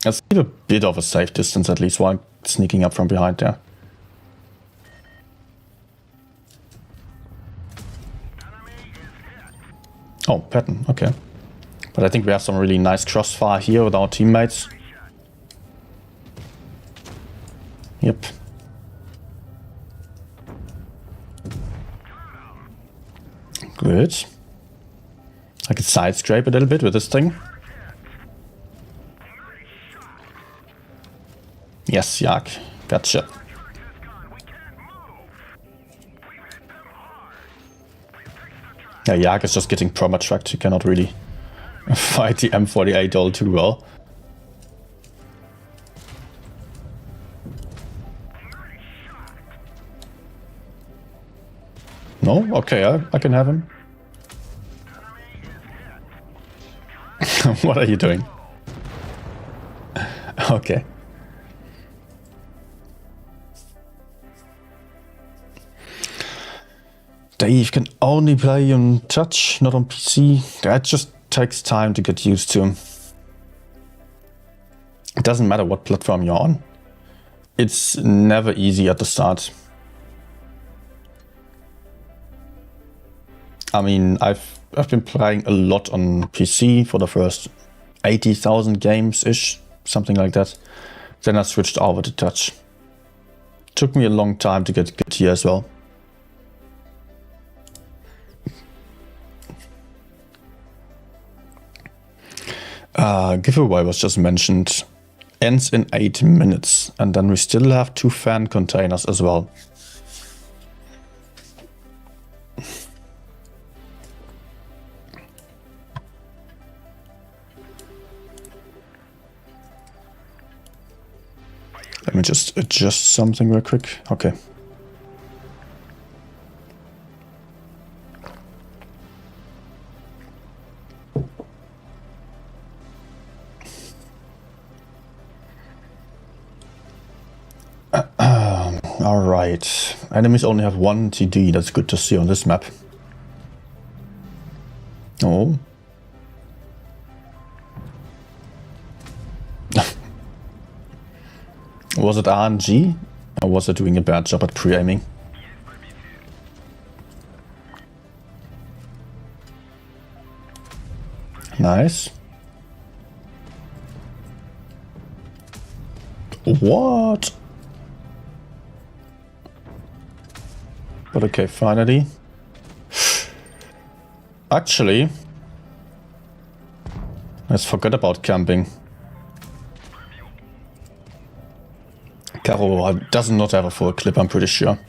[SPEAKER 1] Let's keep a bit of a safe distance at least while I'm sneaking up from behind there. Oh, pattern, okay. But I think we have some really nice crossfire here with our teammates. Yep. Good. I could side scrape a little bit with this thing. Yes, Yak. Gotcha. Yeah, Yak is just getting perma-tracked. He cannot really fight the M48 all too well. No? Okay, I can have him. What are you doing? Okay. Dave can only play on touch, not on PC. That just takes time to get used to. It doesn't matter what platform you're on. It's never easy at the start. I mean, I've been playing a lot on PC for the first 80,000 games-ish, something like that. Then I switched over to touch. Took me a long time to get good here as well. Giveaway was just mentioned. Ends in 8 minutes. And then we still have 2 fan containers as well. Let me just adjust something real quick. Okay. Alright. Enemies only have 1 TD. That's good to see on this map. Oh. Was it RNG? Or was it doing a bad job at pre-aiming? Nice. What? But okay, finally. Actually, let's forget about camping. Caro does not have a full clip, I'm pretty sure.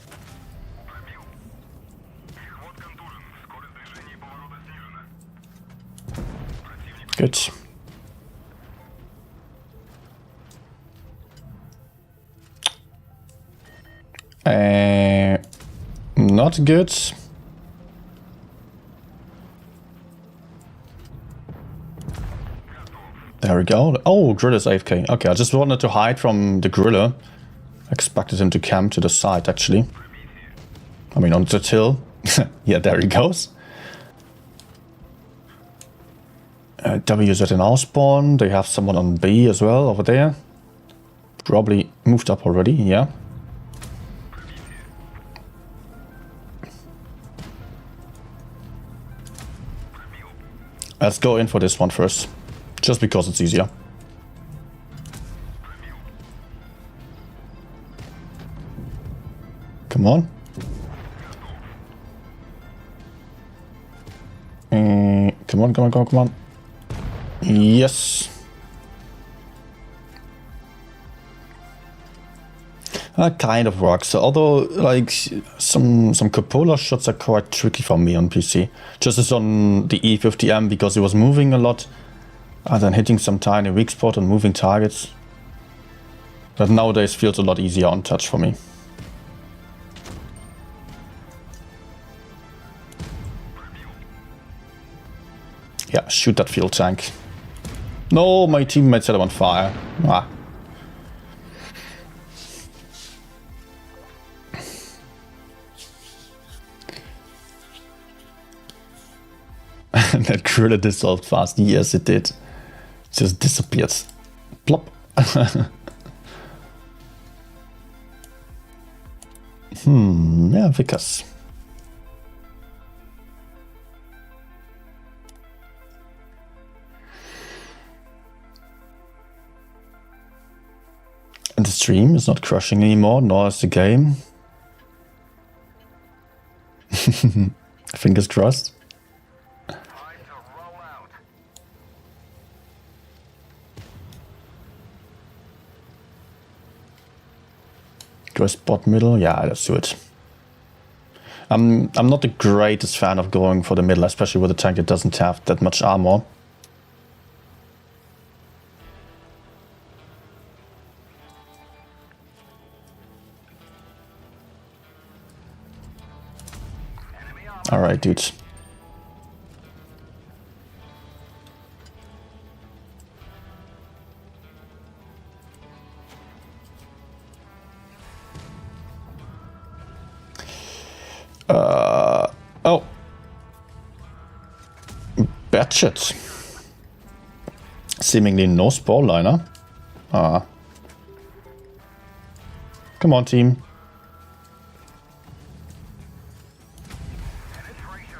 [SPEAKER 1] Good. Not good. There we go. Oh, Griller's AFK. Okay, I just wanted to hide from the Griller. Expected him to camp to the side, actually. I mean, on the hill. Yeah, there he goes. W's at an house spawn. They have someone on B as well over there. Probably moved up already, yeah. Let's go in for this one first. Just because it's easier. Come on. Come on, come on, come on, come on. Yes. Kind of works. So although like some cupola shots are quite tricky for me on PC. Just as on the E50M because it was moving a lot and then hitting some tiny weak spot and moving targets. That nowadays feels a lot easier on touch for me. Yeah, shoot that fuel tank. No, my teammate set him on fire. Ah. That Griller dissolved fast. Yes, it did. Just disappeared. Plop. Yeah, Vickers. And the stream is not crushing anymore, nor is the game. Fingers crossed.
[SPEAKER 2] Time to roll out.
[SPEAKER 1] Go spot middle, yeah, let's do it. I'm not the greatest fan of going for the middle, especially with a tank that doesn't have that much armor.
[SPEAKER 2] Enemy armor.
[SPEAKER 1] Alright, dudes. Oh. Batchet. Seemingly no spawn liner. Ah. Come on, team.
[SPEAKER 2] Penetration.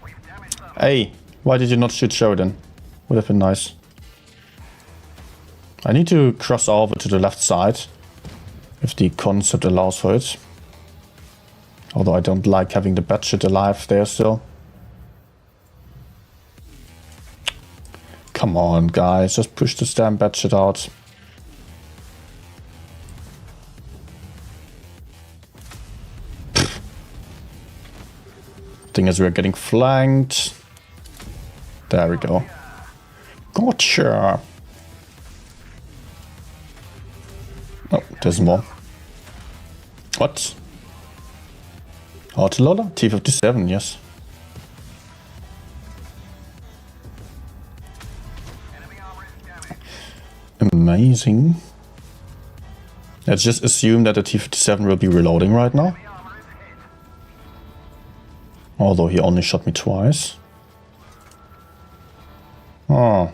[SPEAKER 2] We've damaged them.
[SPEAKER 1] Hey, why did you not shoot Sheridan? Would have been nice. I need to cross over to the left side. If the concept allows for it. Although I don't like having the Batchet alive there still. Come on, guys, just push this damn Batchet out. Thing is, we're getting flanked. There we go. Gotcha. Oh, there's more. What? Autoloader? T57, yes.
[SPEAKER 2] Enemy armor is damaged.
[SPEAKER 1] Amazing. Let's just assume that the T57 will be reloading right now.
[SPEAKER 2] Enemy armor is hit.
[SPEAKER 1] Although he only shot me twice. Oh.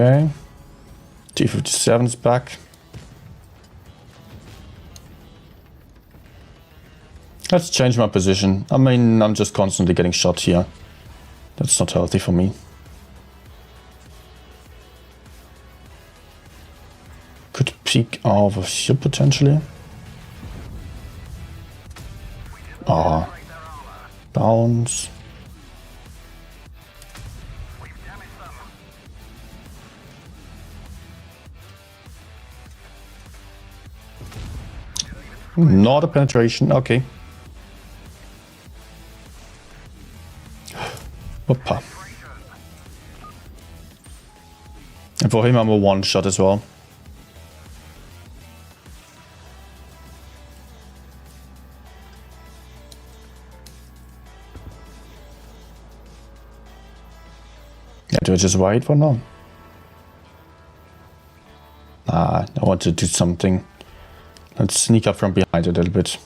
[SPEAKER 1] Okay. T-57's back. Let's change my position. I mean, I'm just constantly getting shot here. That's not healthy for me. Could peek over here potentially. Ah, bounce. Not a penetration, okay. Whoopa. And for him, I'm a one shot as well. Yeah, do I just wait for now? I want to do something. Let's sneak up from behind a little bit.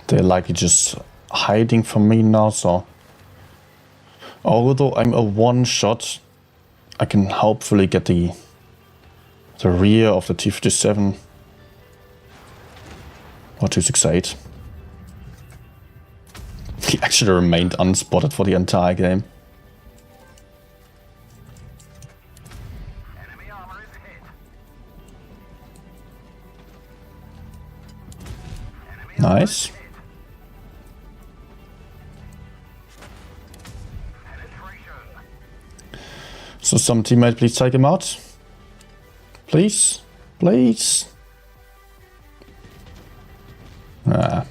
[SPEAKER 1] They're likely just hiding from me now, so... Although I'm a one-shot, I can hopefully get the rear of the T-57. Or 268. He actually remained unspotted for the entire game.
[SPEAKER 2] Enemy armor is hit.
[SPEAKER 1] Nice. So some teammate, please take him out. Please. Please. Ah.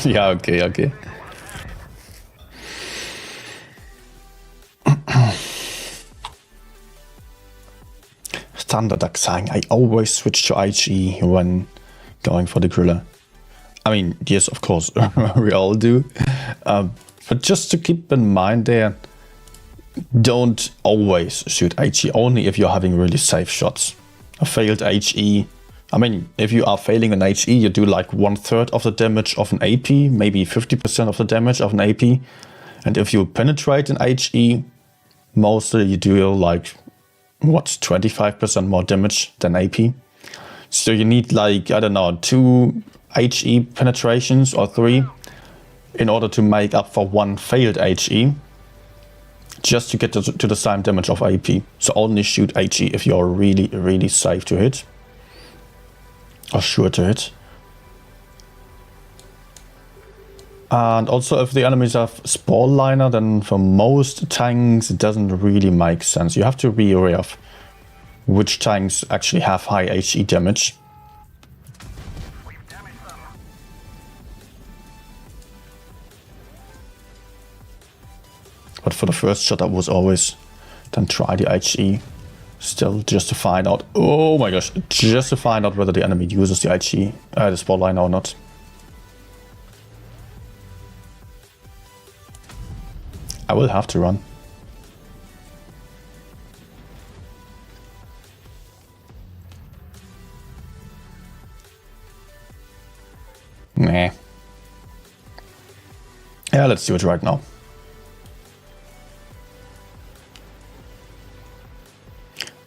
[SPEAKER 1] Yeah, okay, okay. Standard saying I always switch to HE when going for the griller. I mean, yes, of course, we all do. But just to keep in mind there, don't always shoot HE, only if you're having really safe shots. A failed HE, I mean, if you are failing an HE, you do like 1/3 of the damage of an AP, maybe 50% of the damage of an AP. And if you penetrate an HE, mostly you do like, what, 25% more damage than AP. So you need like, I don't know, 2 HE penetrations or 3 in order to make up for 1 failed HE. Just to get to the same damage of AP. So only shoot HE if you're really, really safe to hit. Or sure to hit. And also if the enemies have spore liner, then for most tanks it doesn't really make sense. You have to be aware of which tanks actually have high HE damage. But for the first shot, I was always then try the HE still just to find out. Oh my gosh, just to find out whether the enemy uses the HE, the spotlight or not. I will have to run. Nah. Yeah, let's do it right now.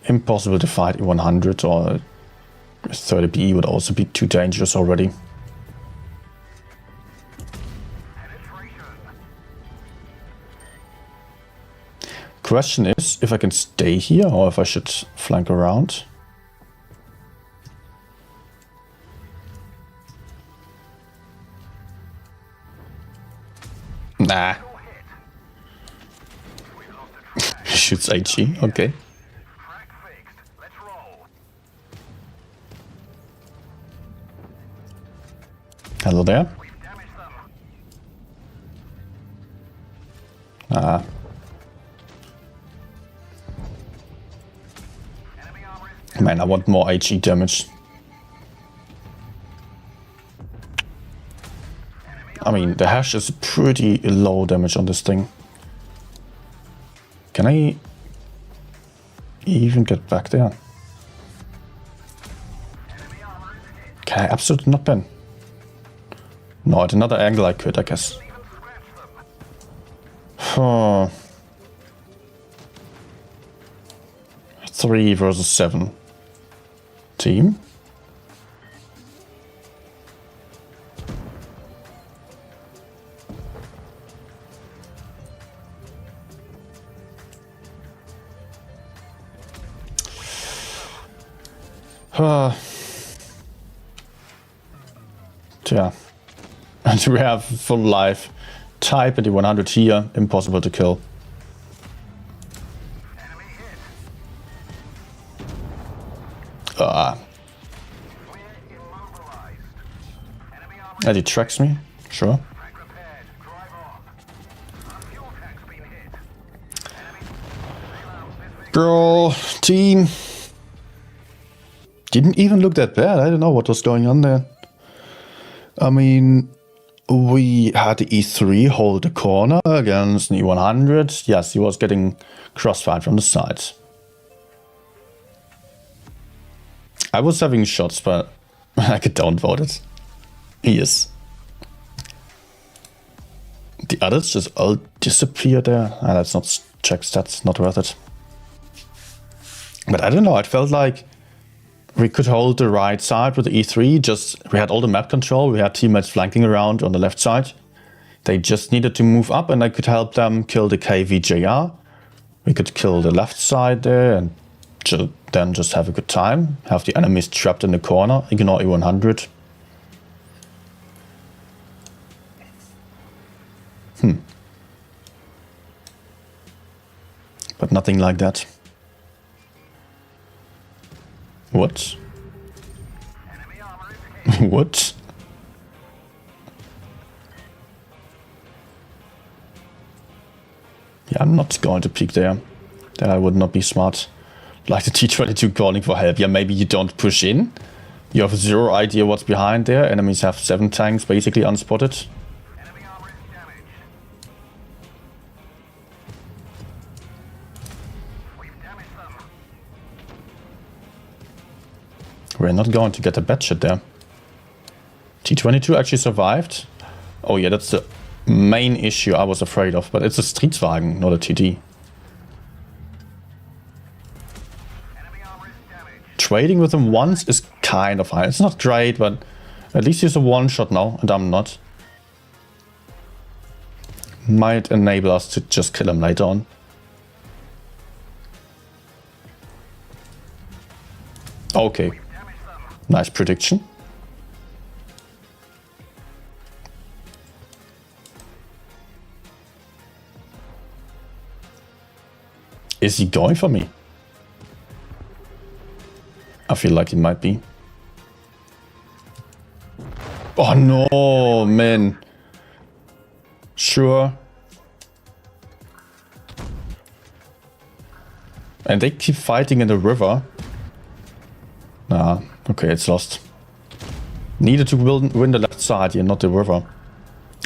[SPEAKER 1] Impossible to fight 100 or 30 PE would also be too dangerous already. Question is if I can stay here or if I should flank around. Nah. Shoots HE, okay. Hello there. Ah. Man, I want more HE damage. I mean, the hash is pretty low damage on this thing. Can I even get back there? Can I absolutely not pen? No, at another angle I could, I guess. Huh. 3 versus 7 team. Yeah. And we have full life. Type at the 100 here. Impossible to kill.
[SPEAKER 2] Enemy hit.
[SPEAKER 1] Ah.
[SPEAKER 2] We're immobilized. Enemy armor
[SPEAKER 1] Yeah, he tracks me. Sure.
[SPEAKER 2] tank repaired. Drive on. Our fuel tank's been hit. Enemy bailouts this victory.
[SPEAKER 1] Girl, team. Didn't even look that bad. I don't know what was going on there. I mean, we had the E3 hold the corner against the E100. Yes, he was getting crossfired from the sides. I was having shots, but I could downvote it. He is. The others just all disappear there. Ah, let's not check stats, not worth it. But I don't know, it felt like we could hold the right side with the E3, we had all the map control, we had teammates flanking around on the left side. They just needed to move up and I could help them kill the KVJR. We could kill the left side there and then just have a good time. Have the enemies trapped in the corner, ignore E100. But nothing like that. What?
[SPEAKER 2] Enemy armor is hit.
[SPEAKER 1] What? Yeah, I'm not going to peek there. That would not be smart. Like the T-22 calling for help. Yeah, maybe you don't push in. You have zero idea what's behind there. Enemies have 7 tanks basically unspotted.
[SPEAKER 2] Enemy armor is damaged. We've damaged them.
[SPEAKER 1] We're not going to get a bad shot there. T-22 actually survived. Oh yeah, that's the main issue I was afraid of. But it's a Streetwagen, not a TD.
[SPEAKER 2] Enemy armor is damaged.
[SPEAKER 1] Trading with him once is kind of fine. It's not great, but at least he's a one-shot now, and I'm not. Might enable us to just kill him later on. Okay,
[SPEAKER 2] Damaged them.
[SPEAKER 1] nice prediction. Is he going for me? I feel like he might be. Oh no, man. Sure. And they keep fighting in the river. Nah, okay, it's lost. Needed to win the left side here, not the river.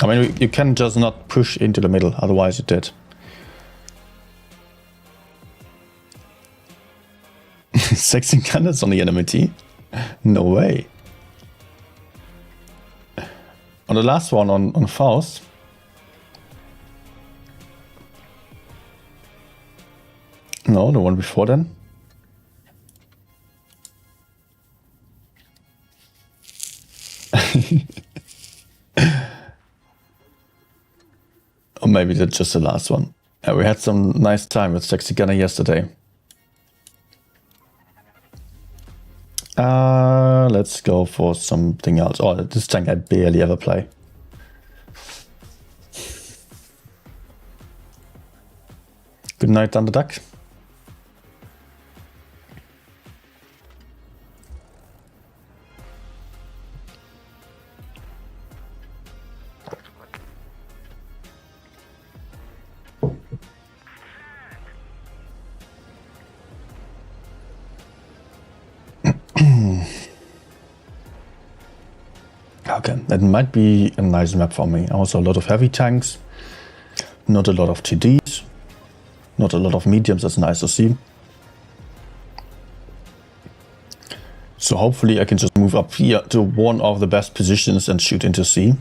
[SPEAKER 1] I mean, you can just not push into the middle, otherwise you're dead. 16 cannons on the enemy team? No way. On the last one on Faust. No, the one before then. Or maybe that's just the last one. Yeah, we had some nice time with Sexy Gunner yesterday. Let's go for something else. Oh, this tank I barely ever play. Good night, Thunderduck. Okay, that might be a nice map for me. Also a lot of heavy tanks, not a lot of TDs, not a lot of mediums, that's nice to see. So hopefully I can just move up here to one of the best positions and shoot into C.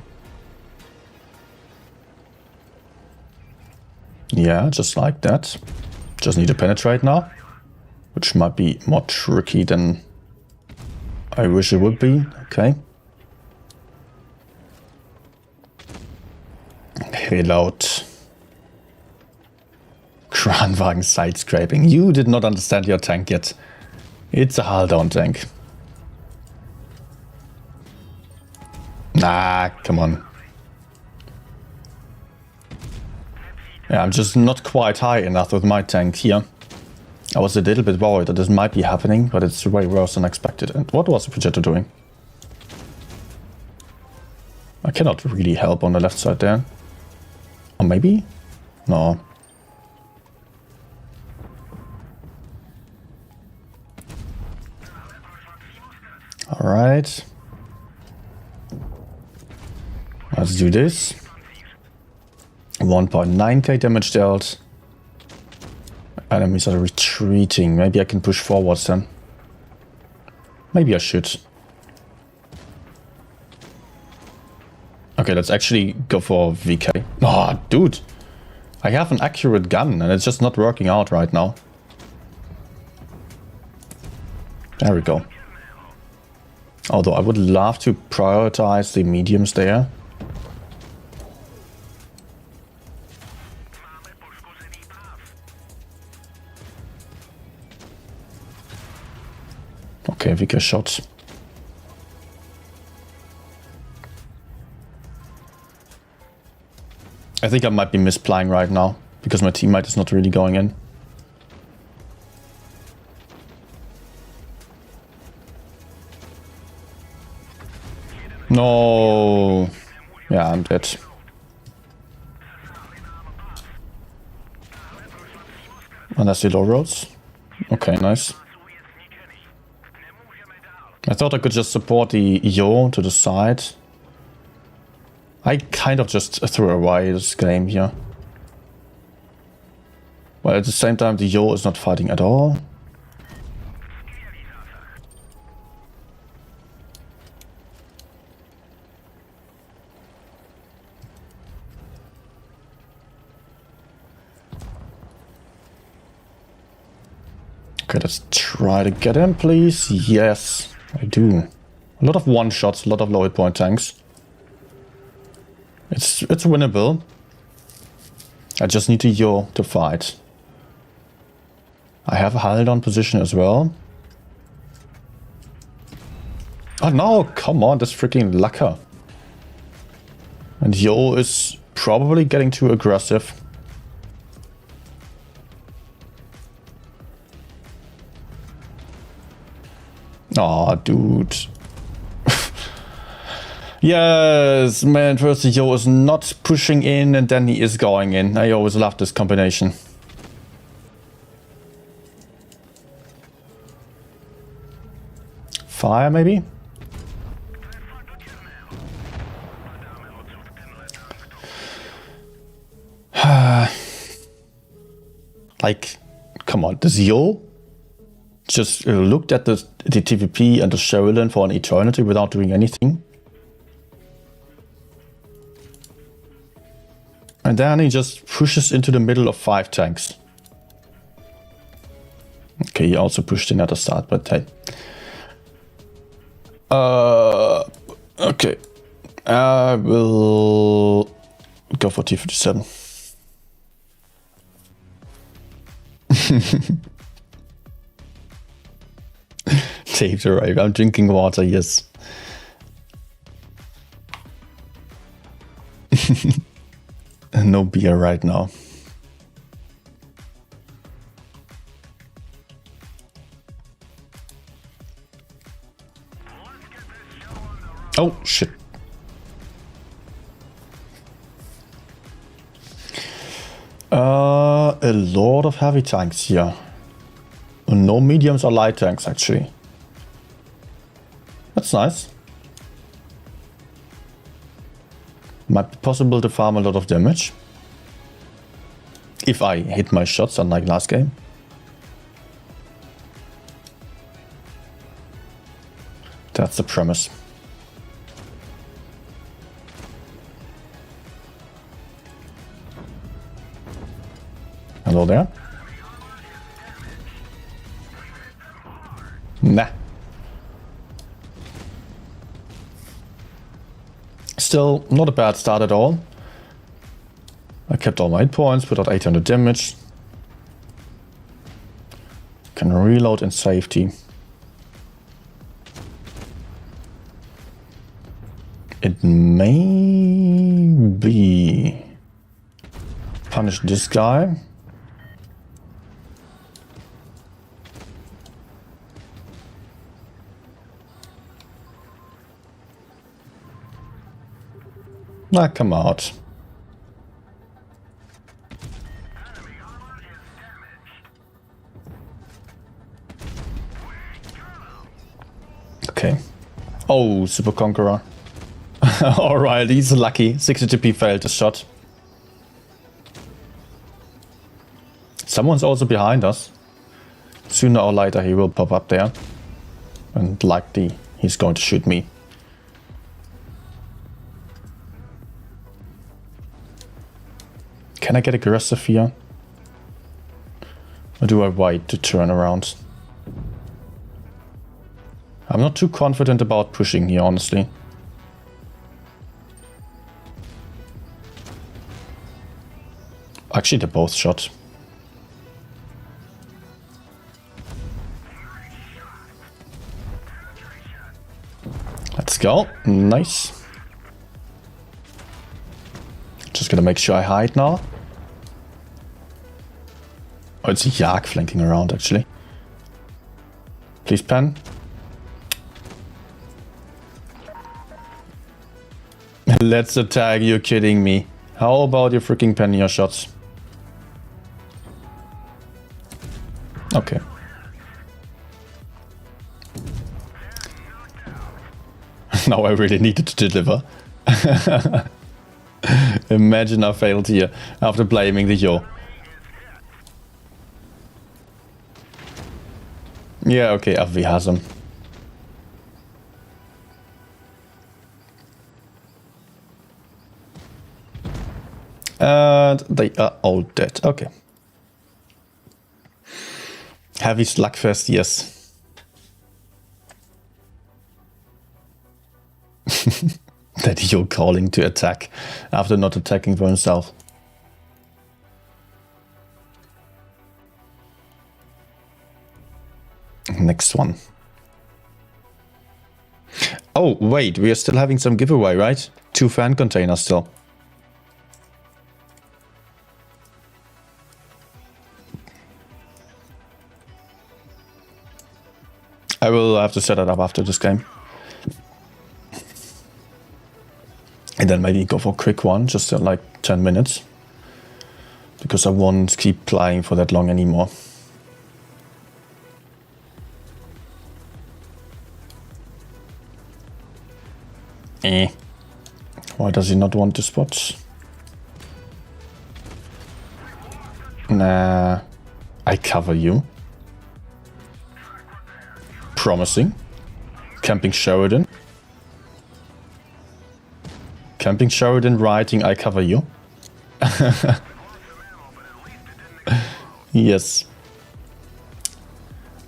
[SPEAKER 1] Yeah, just like that. Just need to penetrate now. which might be more tricky than I wish it would be. Okay. Reload. Kranwagen side scraping. You did not understand your tank yet. It's a hull down tank. Nah, come on. Yeah, I'm just not quite high enough with my tank here. I was a little bit worried that this might be happening, but it's way worse than expected. And what was the projector doing? I cannot really help on the left side there. Or maybe? No. Alright. Let's do this. 1.9k damage dealt. Enemies are retreating. Maybe I can push forwards then. Maybe I should. Okay, let's actually go for VK. Oh, dude. I have an accurate gun and it's just not working out right now. There we go. Although I would love to prioritize the mediums there. Okay, VK shots. I think I might be misplaying right now, because my teammate is not really going in. No. Yeah, I'm dead. Unless the low rolls. Okay, nice. I thought I could just support the Yo to the side. I kind of just threw away this game here. Well, at the same time, the Yo is not fighting at all. Okay, let's try to get him, please. Yes, I do. A lot of one-shots, a lot of low hit point tanks. It's winnable. I just need to Yo to fight. I have a hull down position as well. Oh no, come on, this freaking lacquer. And Yo is probably getting too aggressive. Aw, dude. Yes, man, first the Yo is not pushing in and then he is going in. I always love this combination. Fire, maybe? Like, come on, this Yo just looked at the TVP and the Sherilyn for an eternity without doing anything. And then he just pushes into the middle of 5 tanks. Okay, he also pushed in at the start, but hey. Okay. I will go for T-57. Saved arrived. I'm drinking water, yes. No beer right now. Oh, shit. A lot of heavy tanks here. No mediums or light tanks, actually. That's nice. Might be possible to farm a lot of damage. If I hit my shots, unlike last game. That's the premise. Hello there. Nah. Still, not a bad start at all. I kept all my hit points, put out 800 damage. Can reload in safety. It may be punish this guy. Nah, come out. Okay. Oh, Super Conqueror. Alright, he's lucky. 60 TP failed the shot. Someone's also behind us. Sooner or later he will pop up there. And likely he's going to shoot me. Can I get aggressive here? Or do I wait to turn around? I'm not too confident about pushing here, honestly. Actually, they're both shot. Let's go. Nice. Just gonna make sure I hide now. Oh, it's a Yak flanking around, actually. Please pen. Let's attack, you're kidding me. How about you freaking pen your shots? Okay. Now I really needed to deliver. Imagine I failed here after blaming the Yo. Yeah, okay, Avi has him. And they are all dead. Okay. Heavy slugfest, yes. That you're calling to attack after not attacking for himself. Next one. Oh, wait, we are still having some giveaway, right? 2 fan containers still. I will have to set it up after this game. And then maybe go for a quick one, just like 10 minutes. Because I won't keep playing for that long anymore. Why does he not want the spots? Nah, I cover you. Promising. Camping Sheridan. Camping Sheridan writing, I cover you. Yes.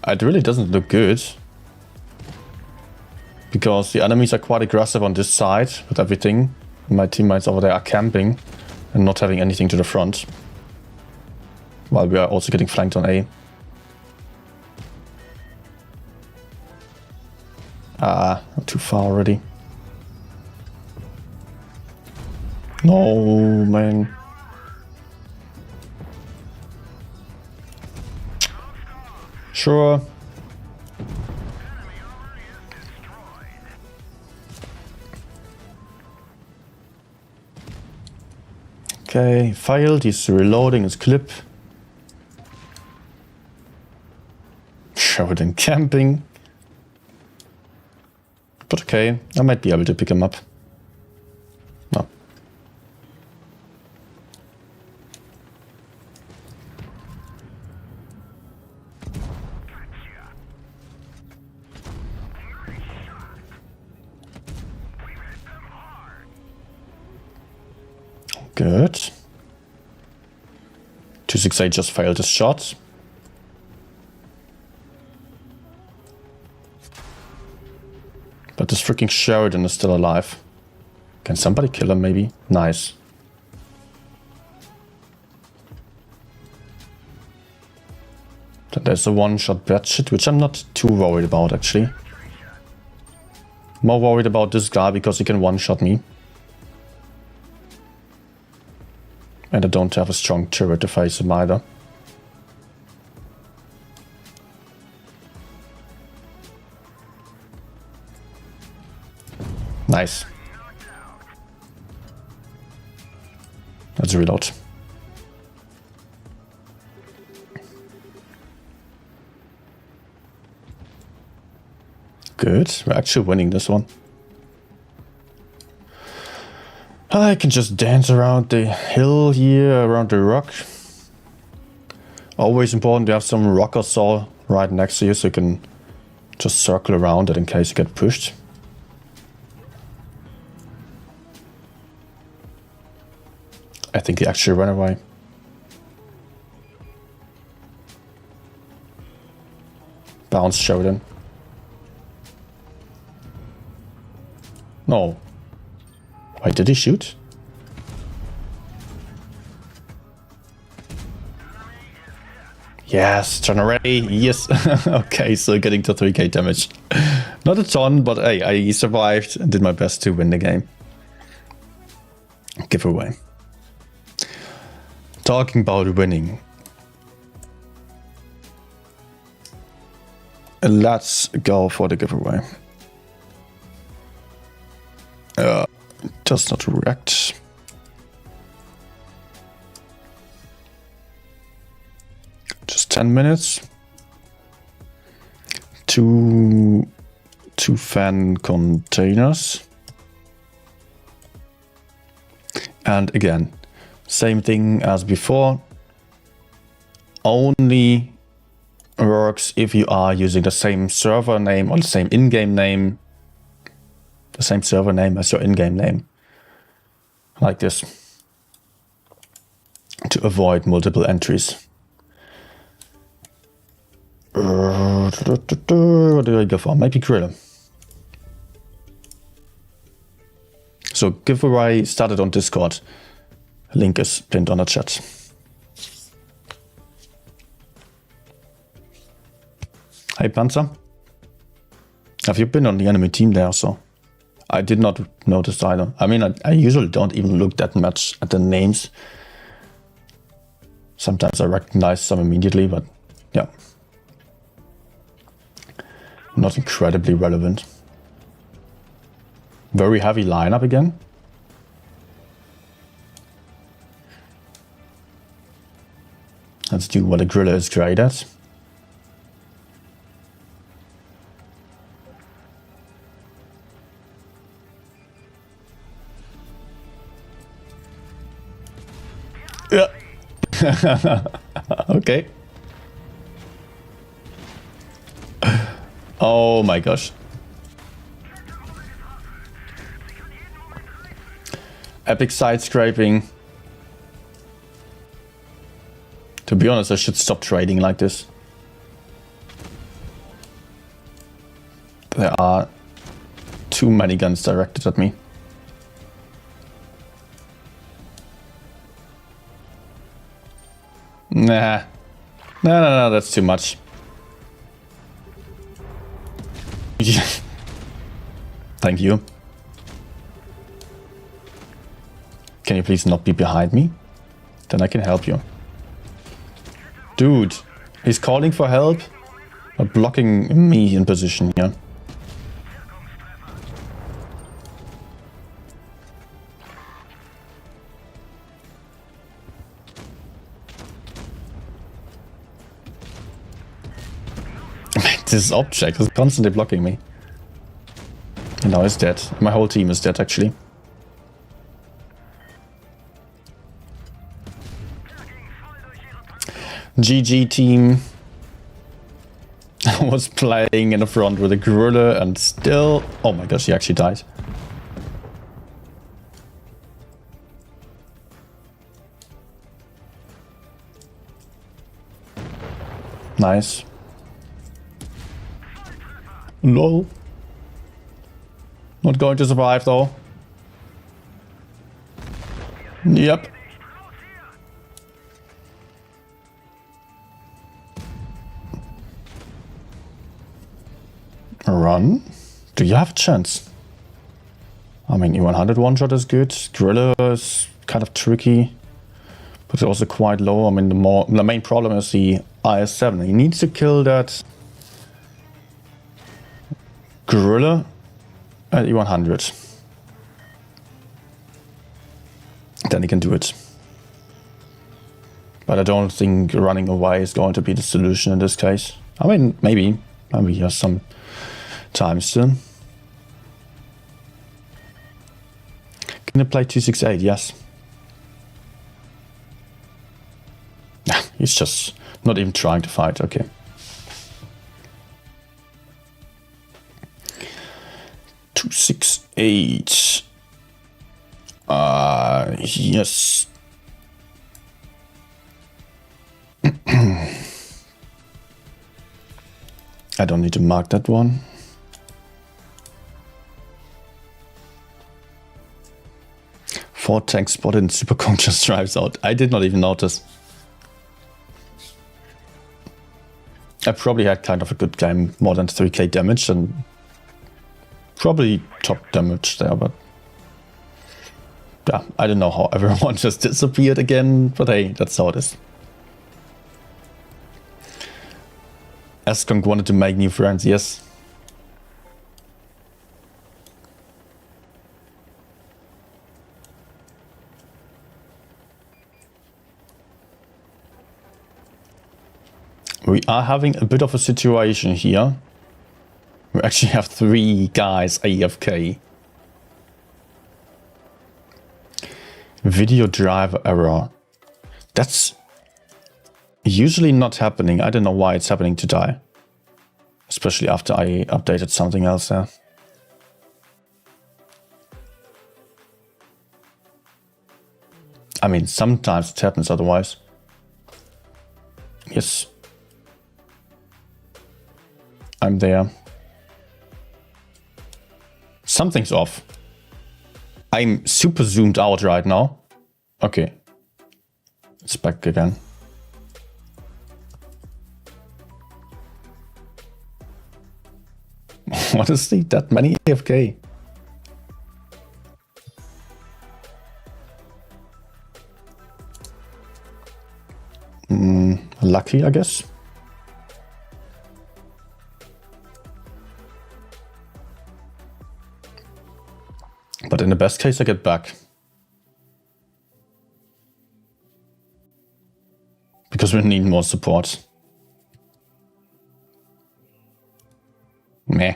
[SPEAKER 1] It really doesn't look good. Because the enemies are quite aggressive on this side with everything. My teammates over there are camping and not having anything to the front. While we are also getting flanked on A. Ah, I'm too far already. No, man. Sure. Okay, failed. He's reloading his clip. Sheridan camping. But okay, I might be able to pick him up. No. Good. 268 just failed his shot. But this freaking Sheridan is still alive. Can somebody kill him maybe? Nice. Then there's a one-shot Batshit, which I'm not too worried about actually. More worried about this guy because he can one-shot me. And I don't have a strong turret to face him either. Nice. Let's reload. Good, we're actually winning this one. I can just dance around the hill here, around the rock. Always important to have some rock or saw right next to you so you can just circle around it in case you get pushed. I think he actually ran away. Bounce Sheridan. No. Wait, did he shoot? Yes, turn already. Yes. Okay, so getting to 3k damage. Not a ton, but hey, I survived and did my best to win the game. Giveaway. Talking about winning. Let's go for the giveaway. Does not react. Just 10 minutes. Two fan containers. And again, same thing as before. Only works if you are using the same server name or the same in-game name. The same server name as your in-game name. Like this. To avoid multiple entries. What do I go for? Maybe Gorilla. So giveaway started on Discord. Link is pinned on the chat. Hey Panzer. Have you been on the enemy team there also? I did not notice either. I mean, I usually don't even look that much at the names. Sometimes I recognize some immediately, but yeah. Not incredibly relevant. Very heavy lineup again. Let's do what a Gorilla is great at. Yeah. Okay. Oh my gosh. Epic side scraping. To be honest, I should stop trading like this. There are too many guns directed at me. Nah. No, that's too much. Thank you. Can you please not be behind me? Then I can help you. Dude, he's calling for help or blocking me in position here. This object is constantly blocking me. And now he's dead. My whole team is dead actually. GG team. I was playing in the front with a Gorilla and still... Oh my gosh, he actually died. Nice. Lol. Not going to survive though. Yep. Run? Do you have a chance? I mean, E100 one-shot is good. Gorilla is kind of tricky, but it's also quite low. I mean, the main problem is the IS-7. He needs to kill that Gorilla at E100. Then he can do it. But I don't think running away is going to be the solution in this case. I mean, maybe he has some time still. Can I play 268? Yes. He's just not even trying to fight. Okay. Two, 6, 8. Yes. I don't need to mark that one. Four tanks spotted and Super Kong just drives out. I did not even notice. I probably had kind of a good game, more than 3k damage and probably top damage there, but yeah, I don't know how everyone just disappeared again, but hey, that's how it is. Skunk wanted to make new friends, yes. We are having a bit of a situation here. We actually have 3 guys AFK. Video driver error. That's usually not happening. I don't know why it's happening today. Especially after I updated something else there. I mean, sometimes it happens otherwise. Yes. I'm there. Something's off. I'm super zoomed out right now. Okay. It's back again. What is that many AFK? Lucky, I guess. But in the best case, I get back. Because we need more support. Meh.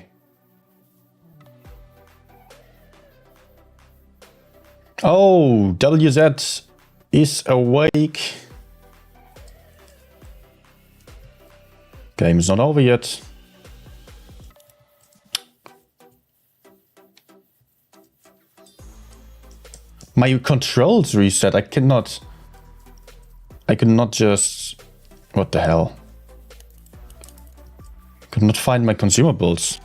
[SPEAKER 1] Oh, WZ is awake. Game is not over yet. My controls reset. I cannot just... What the hell? Could not find my consumables.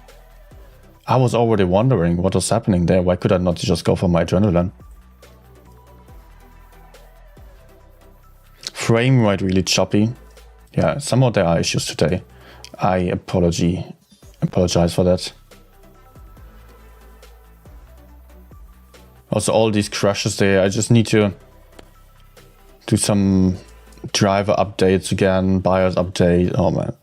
[SPEAKER 1] I was already wondering what was happening there. Why could I not just go for my adrenaline? Frame rate really choppy. Yeah, somehow there are issues today. I apologize for that. Also, all these crashes there, I just need to do some driver updates again, BIOS update. Oh man.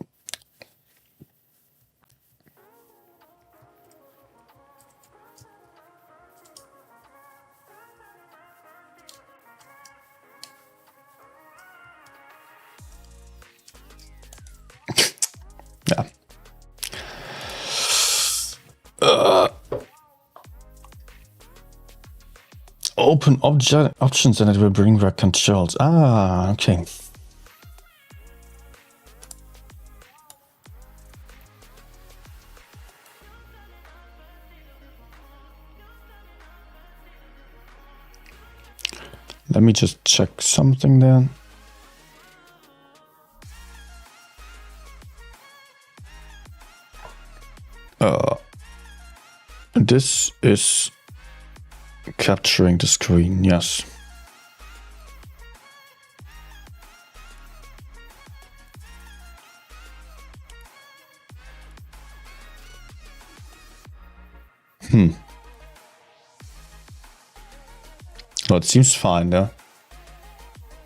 [SPEAKER 1] Yeah. Open options and it will bring back controls. Ah, okay. Let me just check something there. This is capturing the screen, yes. No, it seems fine there.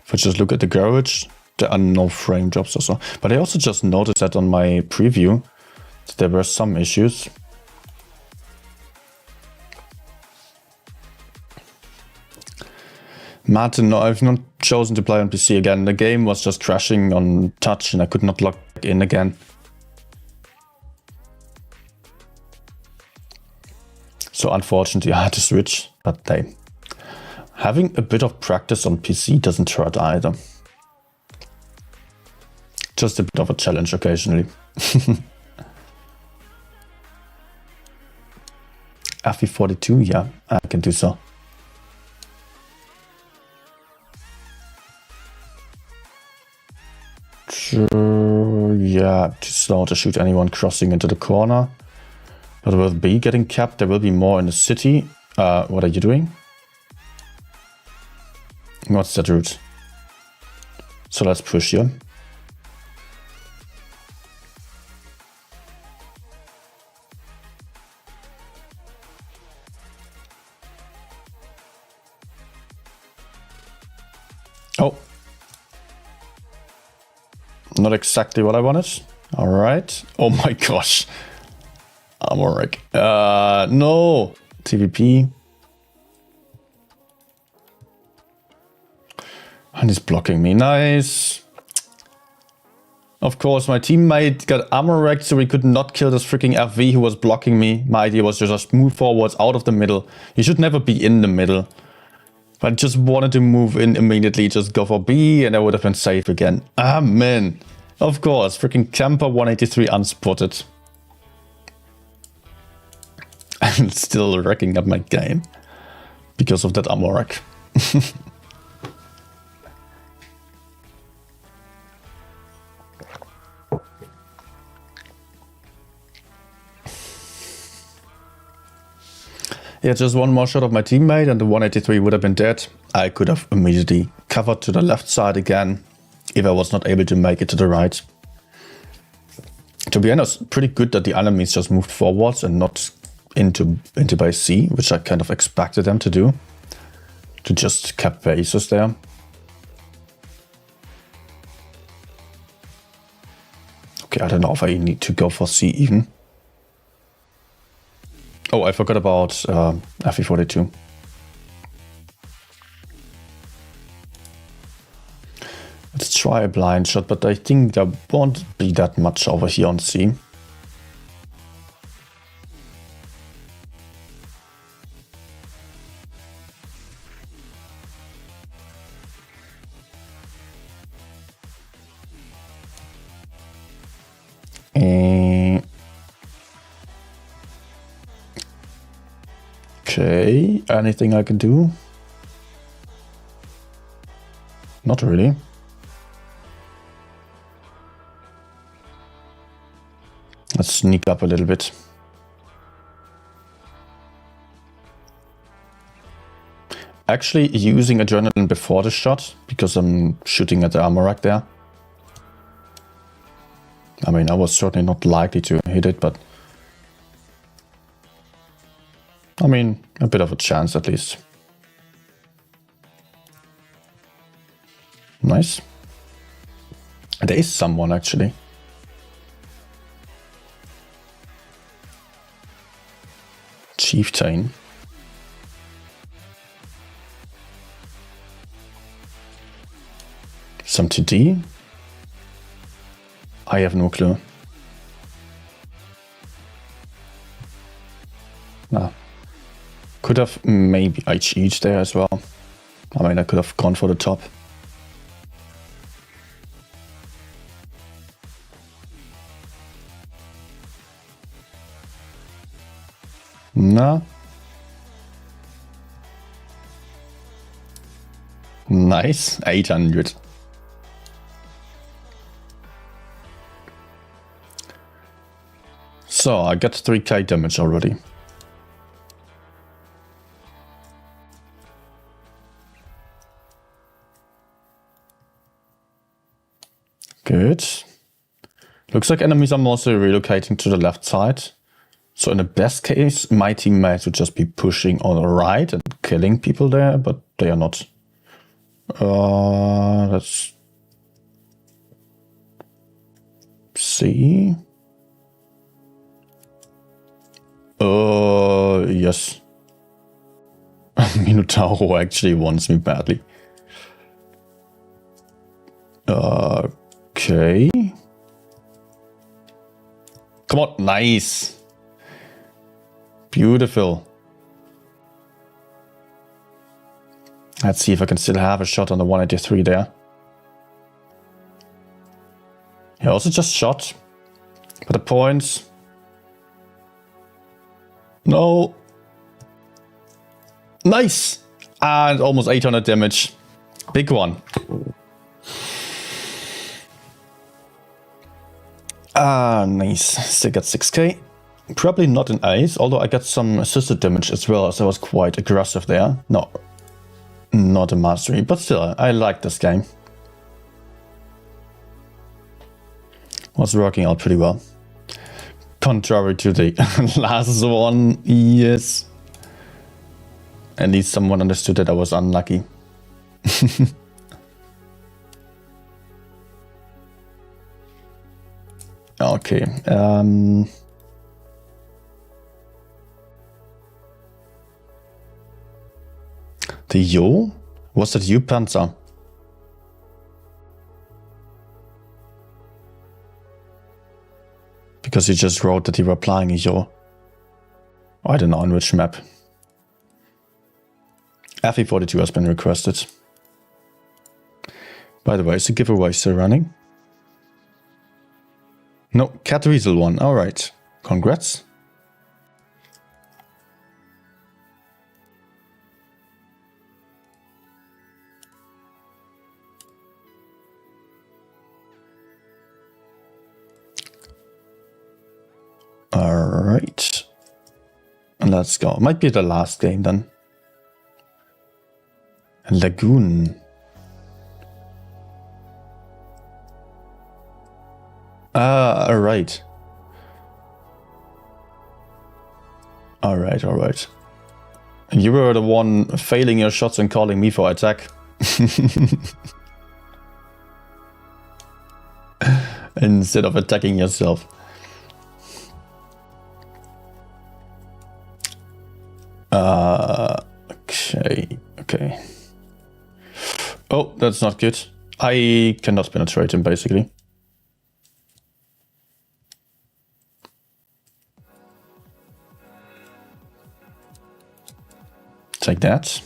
[SPEAKER 1] If I just look at the garage, there are no frame drops or so. But I also just noticed that on my preview, that there were some issues. Martin, no, I've not chosen to play on PC again. The game was just crashing on touch and I could not log in again. So unfortunately I had to switch, but hey, having a bit of practice on PC doesn't hurt either. Just a bit of a challenge occasionally. FE42, yeah, I can do so. Sure, yeah, too slow to shoot anyone crossing into the corner. But with B getting capped, there will be more in the city. What are you doing? What's that route? So let's push here. Oh. Not exactly what I wanted. All right. Oh my gosh. Amorek. No. TVP. And he's blocking me. Nice. Of course, my teammate got Amorek, so he could not kill this freaking FV who was blocking me. My idea was to just move forwards out of the middle. You should never be in the middle. But I just wanted to move in immediately, just go for B, and I would have been safe again. Ah, man. Of course, freaking camper 183 unspotted. I'm still wrecking up my game because of that Amorek. Yeah, just one more shot of my teammate and the 183 would have been dead. I could have immediately covered to the left side again if I was not able to make it to the right. To be honest, pretty good that the enemies just moved forwards and not into base C, which I kind of expected them to do. To just cap bases there. Okay, I don't know if I need to go for C even. Oh, I forgot about FE42. Let's try a blind shot, but I think there won't be that much over here on C. Okay, anything I can do? Not really. Let's sneak up a little bit. Actually using adrenaline before the shot, because I'm shooting at the armor rack there. I mean, I was certainly not likely to hit it, but I mean, a bit of a chance at least. Nice. There is someone actually. Chieftain. Some TD? I have no clue. Nah. Could have maybe I cheat there as well. I mean, I could have gone for the top. No. Nice, 800. So I got 3k damage already. Alright. Looks like enemies are mostly relocating to the left side. So in the best case, my teammates would just be pushing on the right and killing people there, but they are not. Let's see. Yes. Minotauro actually wants me badly. Okay. Come on, nice. Beautiful. Let's see if I can still have a shot on the 183 there. He also just shot. For the points. No. Nice. And almost 800 damage. Big one. Nice. Still got 6k. Probably not an ace, although I got some assisted damage as well, as I was quite aggressive there. No, not a mastery, but still, I like this game. Was working out pretty well. Contrary to the last one, yes. At least someone understood that I was unlucky. Okay. The Yo? Was that you, Panzer? Because you just wrote that you were applying a Yo. I don't know on which map. FE42 has been requested. By the way, is the giveaway still running? No, Cat Weasel won. Alright. Congrats. Alright. Let's go. Might be the last game then. Lagoon. Alright. Alright. And you were the one failing your shots and calling me for attack. Instead of attacking yourself. Okay. Oh, that's not good. I cannot penetrate him, basically. Take that.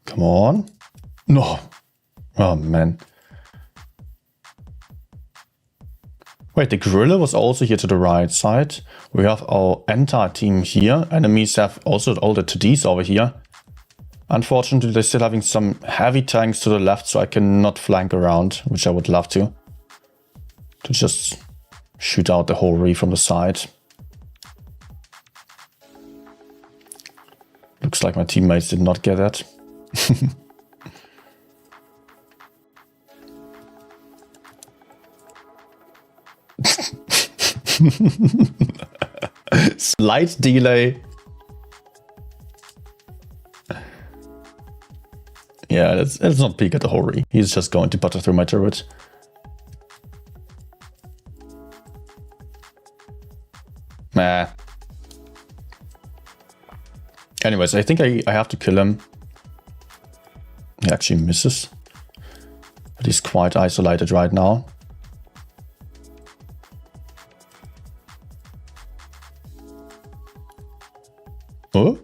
[SPEAKER 1] Come on. No. Oh, man. Wait, the gorilla was also here to the right side. We have our entire team here. Enemies have also all the 2Ds over here. Unfortunately, they're still having some heavy tanks to the left, so I cannot flank around, which I would love to. To just shoot out the whole reef from the side. Looks like my teammates did not get that. Slight delay. Yeah, let's not peek at the Hori. He's just going to butter through my turret. Nah. Anyways, I think I have to kill him. He actually misses. But he's quite isolated right now. Oh.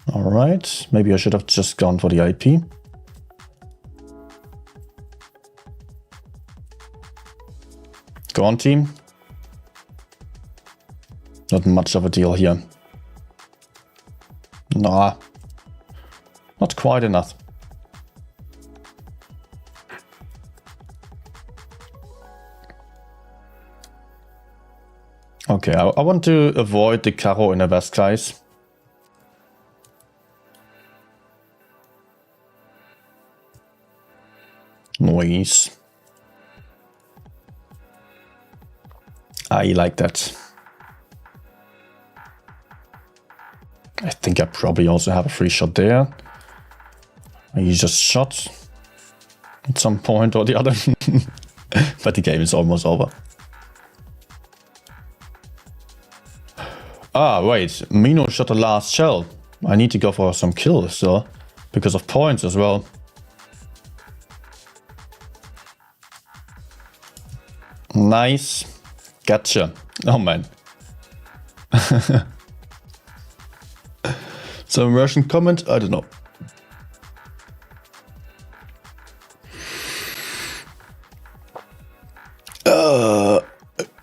[SPEAKER 1] Alright, maybe I should have just gone for the IP. Go on, team. Not much of a deal here. Nah. Not quite enough. Okay, I want to avoid the Karo in the west, guys. Nice. I like that. I think I probably also have a free shot there. He just shot at some point or the other. But the game is almost over. Ah, wait. Mino shot the last shell. I need to go for some kills still. Because of points as well. Nice. Gotcha. Oh man. Some Russian comment? I don't know.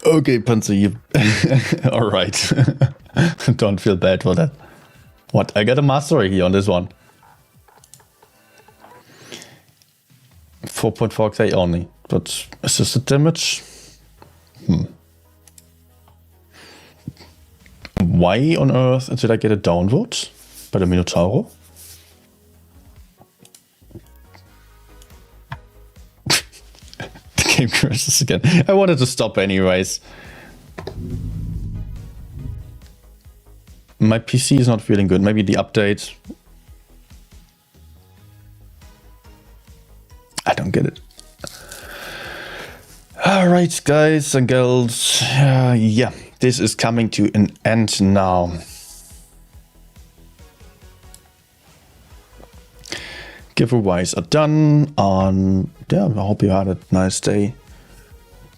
[SPEAKER 1] Okay, Panzer, you... Alright. Don't feel bad for that. What? I got a mastery here on this one. 4.4k only. But is this the damage? Why on earth did I get a downvote by the Minotauro? The game crashes again. I wanted to stop anyways. My PC is not feeling good. Maybe the update. I don't get it. Alright, guys and girls. Yeah, this is coming to an end now. Giveaways are done. Yeah, I hope you had a nice day.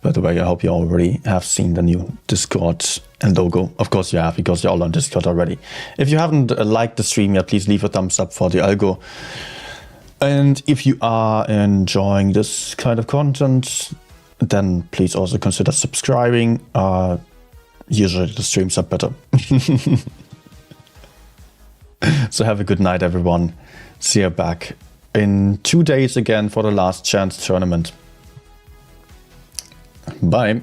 [SPEAKER 1] By the way, I hope you already have seen the new Discord and logo. Of course you have, because you're all on Discord already. If you haven't liked the stream yet, please leave a thumbs up for the algo. And if you are enjoying this kind of content, then please also consider subscribing. Usually the streams are better. So have a good night, everyone. See you back in 2 days again for the last chance tournament. Bye.